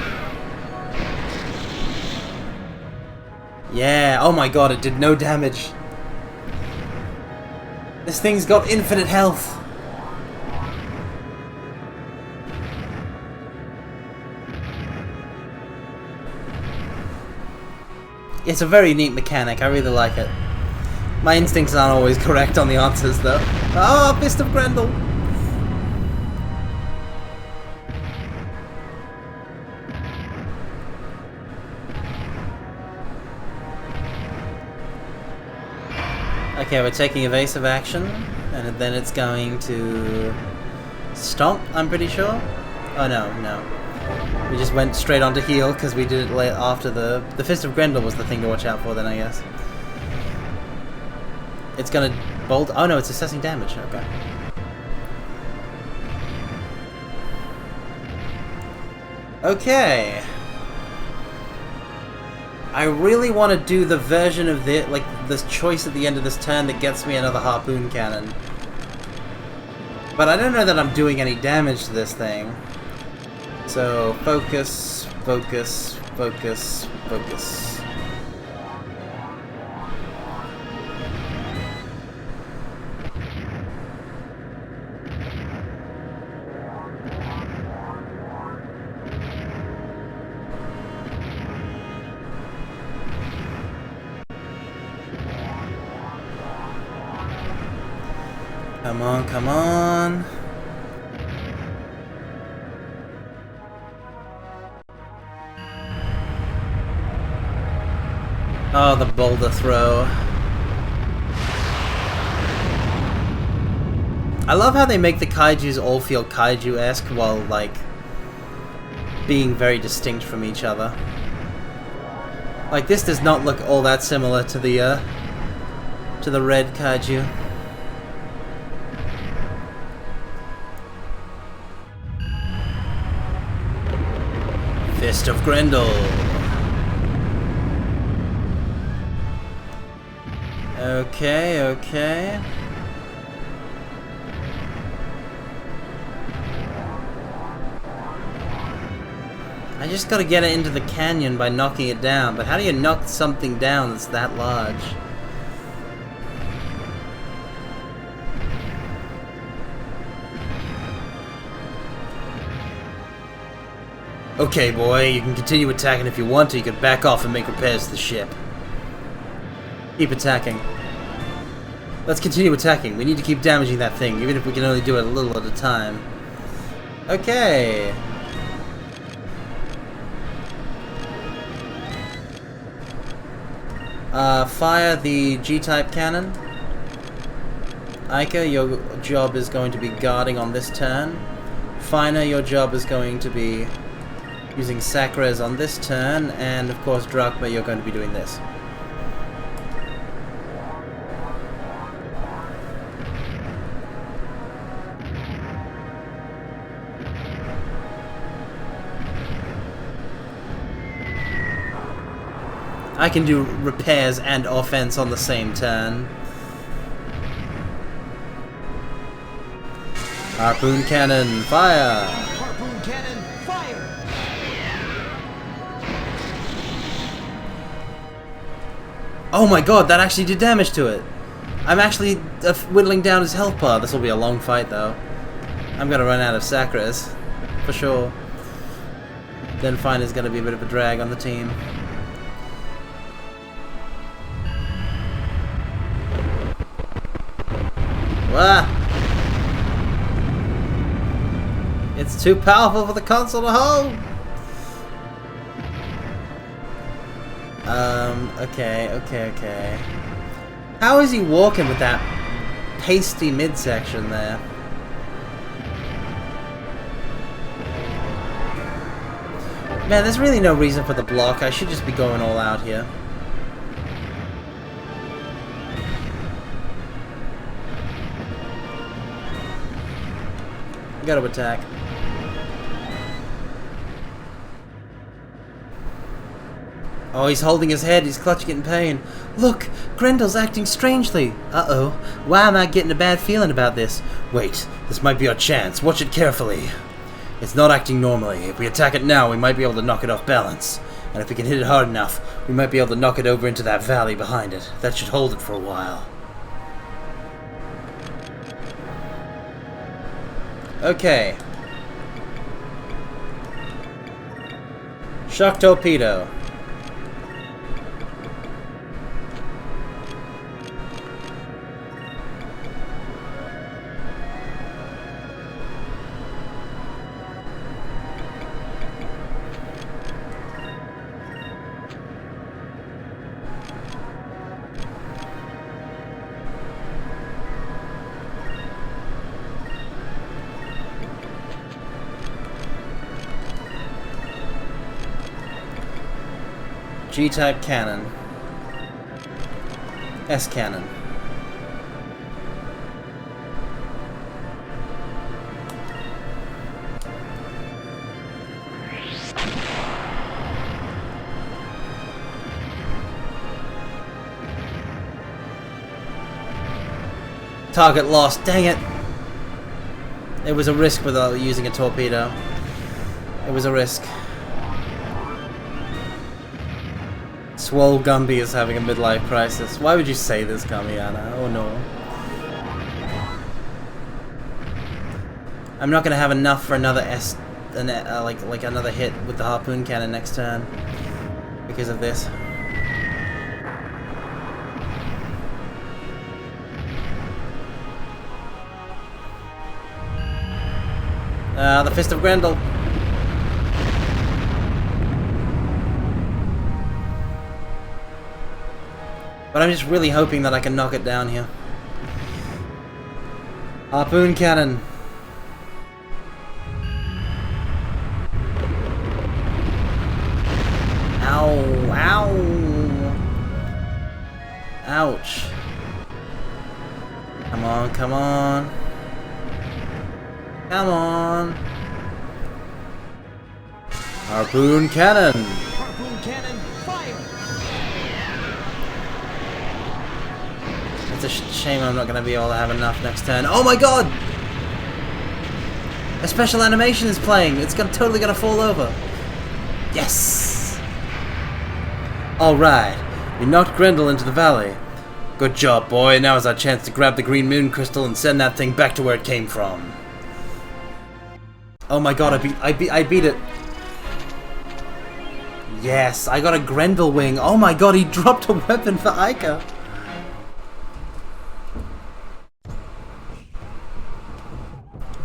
Yeah, oh my god, it did no damage. This thing's got infinite health. It's a very neat mechanic, I really like it. My instincts aren't always correct on the answers though. Oh, Fist of Grendel! Okay, we're taking evasive action, and then it's going to stomp, I'm pretty sure. Oh no, no. We just went straight onto heal because we did it late after the Fist of Grendel was the thing to watch out for then, I guess. It's gonna bolt. Oh no, it's assessing damage. Okay. Okay. I really want to do the version of this choice at the end of this turn that gets me another harpoon cannon. But I don't know that I'm doing any damage to this thing. So, focus, focus, focus, focus. Come on, come on. Oh, the boulder throw. I love how they make the kaijus all feel kaiju-esque while, like, being very distinct from each other. Like, this does not look all that similar to the red kaiju. Fist of Grendel. Okay, okay. I just gotta get it into the canyon by knocking it down, but how do you knock something down that's that large? Okay, boy, you can continue attacking if you want to. You can back off and make repairs to the ship. Keep attacking. Let's continue attacking. We need to keep damaging that thing, even if we can only do it a little at a time. Okay. Fire the G-type cannon. Aika, your job is going to be guarding on this turn. Fina, your job is going to be using Sakura's on this turn, and of course Drachma, you're going to be doing this. I can do repairs and offense on the same turn. Harpoon cannon, fire! Harpoon cannon, fire! Oh my god, that actually did damage to it! I'm actually whittling down his health bar. This will be a long fight though. I'm gonna run out of Sakuras, for sure. Then Fine is gonna be a bit of a drag on the team. Ah! It's too powerful for the console to hold! Okay. How is he walking with that pasty midsection there? Man, there's really no reason for the block. I should just be going all out here. Gotta attack. Oh, he's holding his head. He's clutching it in pain. Look, Grendel's acting strangely. Uh-oh. Why am I getting a bad feeling about this? Wait, this might be our chance. Watch it carefully. It's not acting normally. If we attack it now, we might be able to knock it off balance. And if we can hit it hard enough, we might be able to knock it over into that valley behind it. That should hold it for a while. Okay. Shock torpedo. G-type cannon. S cannon. Target lost. Dang it. It was a risk without using a torpedo. It was a risk. Swole Gumby is having a midlife crisis. Why would you say this, Kamiana? Oh no. I'm not gonna have enough for another like another hit with the harpoon cannon next turn because of this. The Fist of Grendel. But I'm just really hoping that I can knock it down here. Harpoon cannon. Ow, ow. Ouch. Come on, come on. Come on. Harpoon cannon. Harpoon cannon, fire! It's a shame I'm not going to be able to have enough next turn. Oh my god! A special animation is playing. It's totally going to fall over. Yes! Alright. We knocked Grendel into the valley. Good job, boy. Now is our chance to grab the green moon crystal and send that thing back to where it came from. Oh my god, I beat it. Yes, I got a Grendel wing. Oh my god, he dropped a weapon for Ica.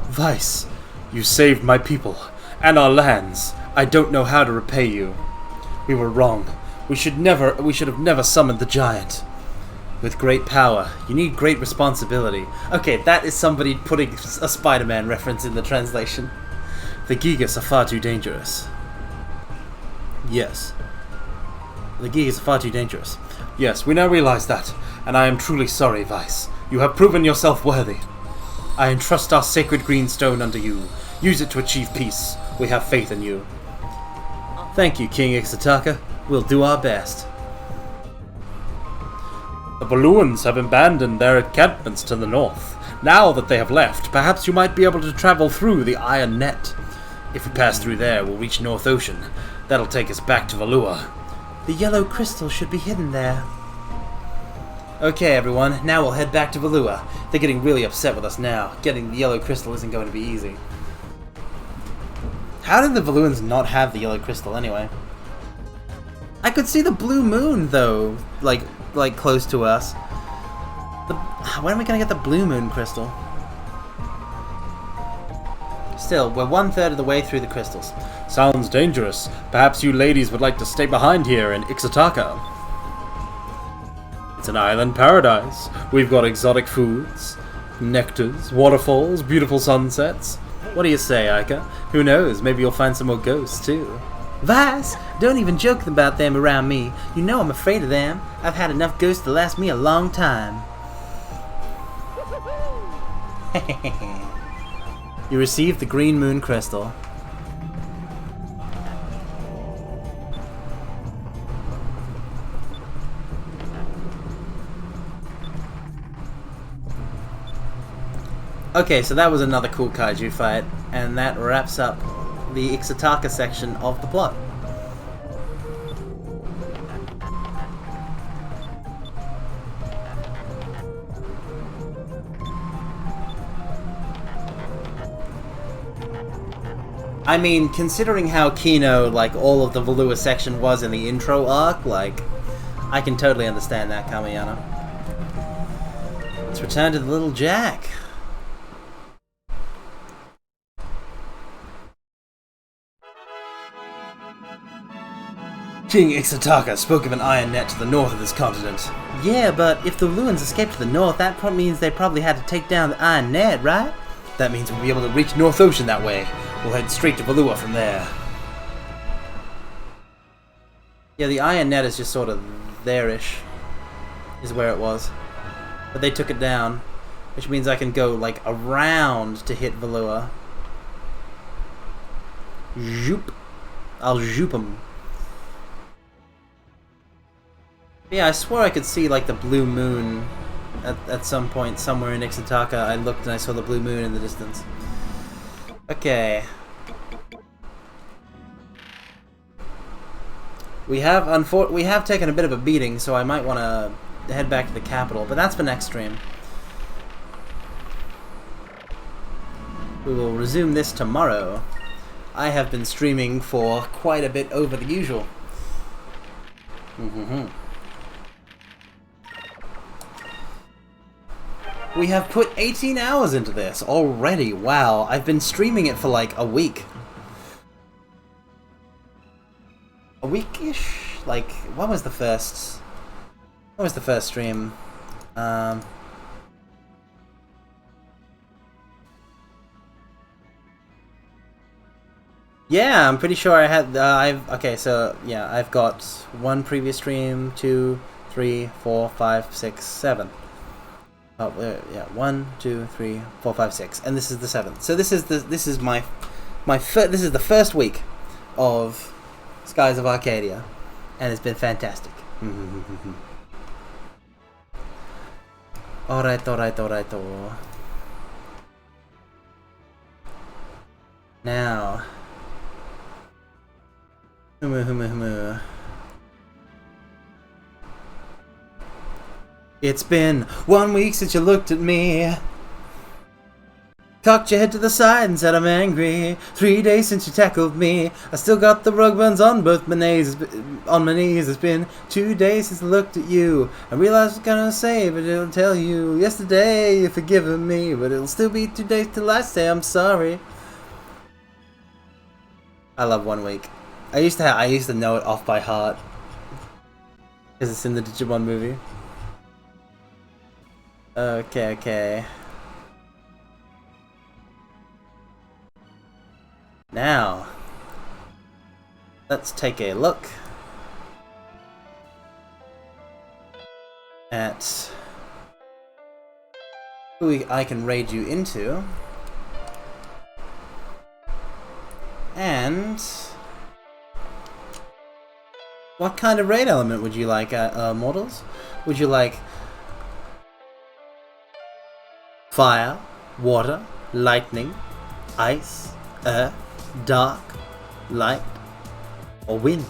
Vice, you saved my people and our lands. I don't know how to repay you. We were wrong. We should have never summoned the giant. With great power, you need great responsibility. Okay, that is somebody putting a Spider-Man reference in the translation. The Gigas are far too dangerous. Yes. The Gigas are far too dangerous. Yes, we now realize that, and I am truly sorry, Vice. You have proven yourself worthy. I entrust our sacred green stone unto you. Use it to achieve peace. We have faith in you. Thank you, King Ixataka. We'll do our best. The Balloons have abandoned their encampments to the north. Now that they have left, perhaps you might be able to travel through the Iron Net. If we pass through there, we'll reach North Ocean. That'll take us back to Valua. The yellow crystal should be hidden there. Okay, everyone, now we'll head back to Valua. They're getting really upset with us now. Getting the yellow crystal isn't going to be easy. How did the Valuans not have the yellow crystal anyway? I could see the blue moon, though, like close to us. When are we going to get the blue moon crystal? Still, we're 1/3 of the way through the crystals. Sounds dangerous. Perhaps you ladies would like to stay behind here in Ixataka. It's an island paradise. We've got exotic foods, nectars, waterfalls, beautiful sunsets. What do you say, Ica? Who knows, maybe you'll find some more ghosts, too. Vice, don't even joke about them around me. You know I'm afraid of them. I've had enough ghosts to last me a long time. You received the green moon crystal. Okay, so that was another cool kaiju fight, and that wraps up the Ixataka section of the plot. I mean, considering how Kino, like, all of the Valua section was in the intro arc, like, I can totally understand that, Kamiyana. Let's return to the little Jack. King Ixataka spoke of an iron net to the north of this continent. Yeah, but if the Valuans escaped to the north, that means they probably had to take down the Iron Net, right? That means we'll be able to reach North Ocean that way. We'll head straight to Valua from there. Yeah, the Iron Net is just sort of there-ish, is where it was. But they took it down, which means I can go, like, around to hit Valua. Zoop. I'll zoop 'em. Yeah, I swore I could see, like, the blue moon at some point somewhere in Ixataka. I looked and I saw the blue moon in the distance. Okay. We have taken a bit of a beating, so I might want to head back to the capital, but that's for next stream. We will resume this tomorrow. I have been streaming for quite a bit over the usual. We have put 18 hours into this already. Wow, I've been streaming it for like a week. A week-ish? Like, when was the first stream? Yeah, I'm pretty sure I had, okay, so, yeah, I've got one previous stream, 2, 3, 4, 5, 6, 7. Oh, yeah, 1, 2, 3, 4, 5, 6, and this is the 7th. So this is the first week of Skies of Arcadia, and it's been fantastic. Alright. Now, it's been 1 week since you looked at me. Cocked your head to the side and said I'm angry. 3 days since you tackled me. I still got the rug burns on both my knees. On my knees. It's been 2 days since I looked at you. I realized what I was gonna say, but it'll tell you. Yesterday you've forgiven me, but it'll still be 2 days till I say I'm sorry. I love 1 week. I used to know it off by heart because it's in the Digimon movie. Okay. Now, let's take a look at who I can raid you into, and what kind of raid element would you like, mortals? Would you like fire, water, lightning, ice, earth, dark, light, or wind?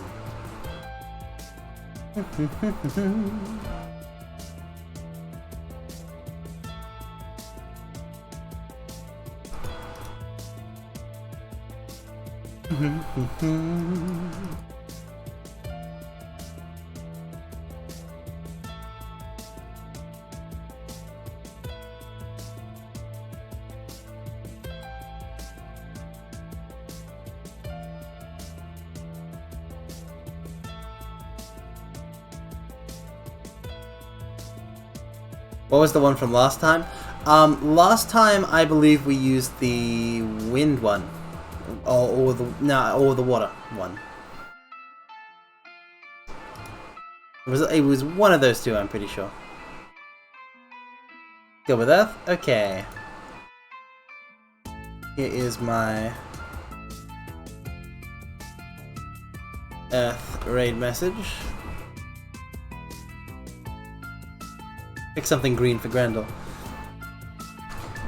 What was the one from last time? Last time I believe we used the wind one, or the water one. It was one of those two, I'm pretty sure. Go with Earth? Okay. Here is my Earth raid message. Pick something green for Grendel.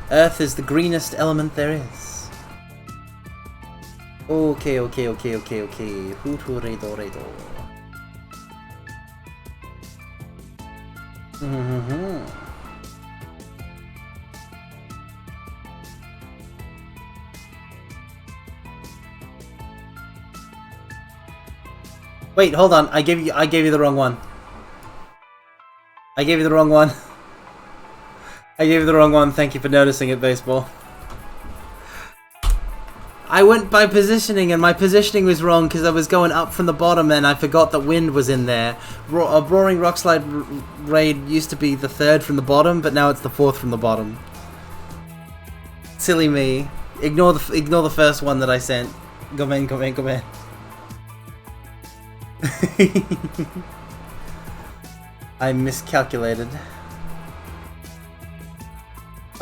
Earth is the greenest element there is. Okay. Hutu redo. Wait, hold on. I gave you the wrong one. I gave you the wrong one. Thank you for noticing it, baseball. I went by positioning, and my positioning was wrong because I was going up from the bottom, and I forgot that wind was in there. A Roaring Rockslide raid used to be the 3rd from the bottom, but now it's the 4th from the bottom. Silly me. Ignore the first one that I sent. Come in. I miscalculated.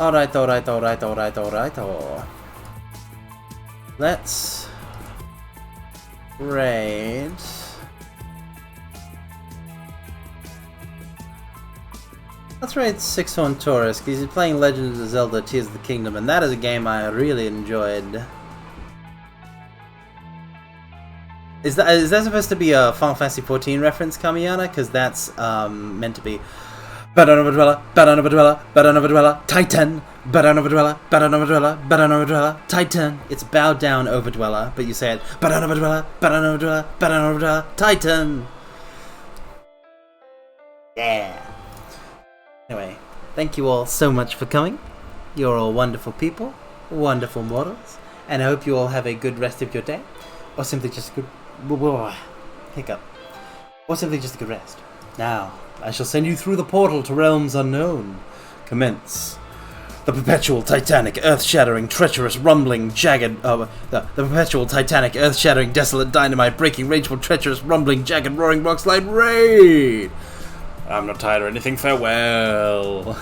Alright. Let's raid. Let's raid Sixhorn Taurus, because he's playing Legend of Zelda Tears of the Kingdom, and that is a game I really enjoyed. Is that supposed to be a Final Fantasy XIV reference, Kamiyana? Because that's meant to be Banana Dweller, Titan, Banana Dweller, Titan. It's Bow Down Overdweller, but you say it Banana Dweller, Titan. Yeah. Anyway, Thank you all so much for coming. You're all wonderful people, wonderful mortals, and I hope you all have a good rest of your day, or simply just a good hiccup, or simply just a good rest. Now, I shall send you through the portal to realms unknown. Commence. The perpetual titanic, earth-shattering, treacherous, rumbling, jagged, the perpetual titanic, earth-shattering, desolate, dynamite, breaking, rageful, treacherous, rumbling, jagged, roaring, rockslide raid! I'm not tired or anything, farewell!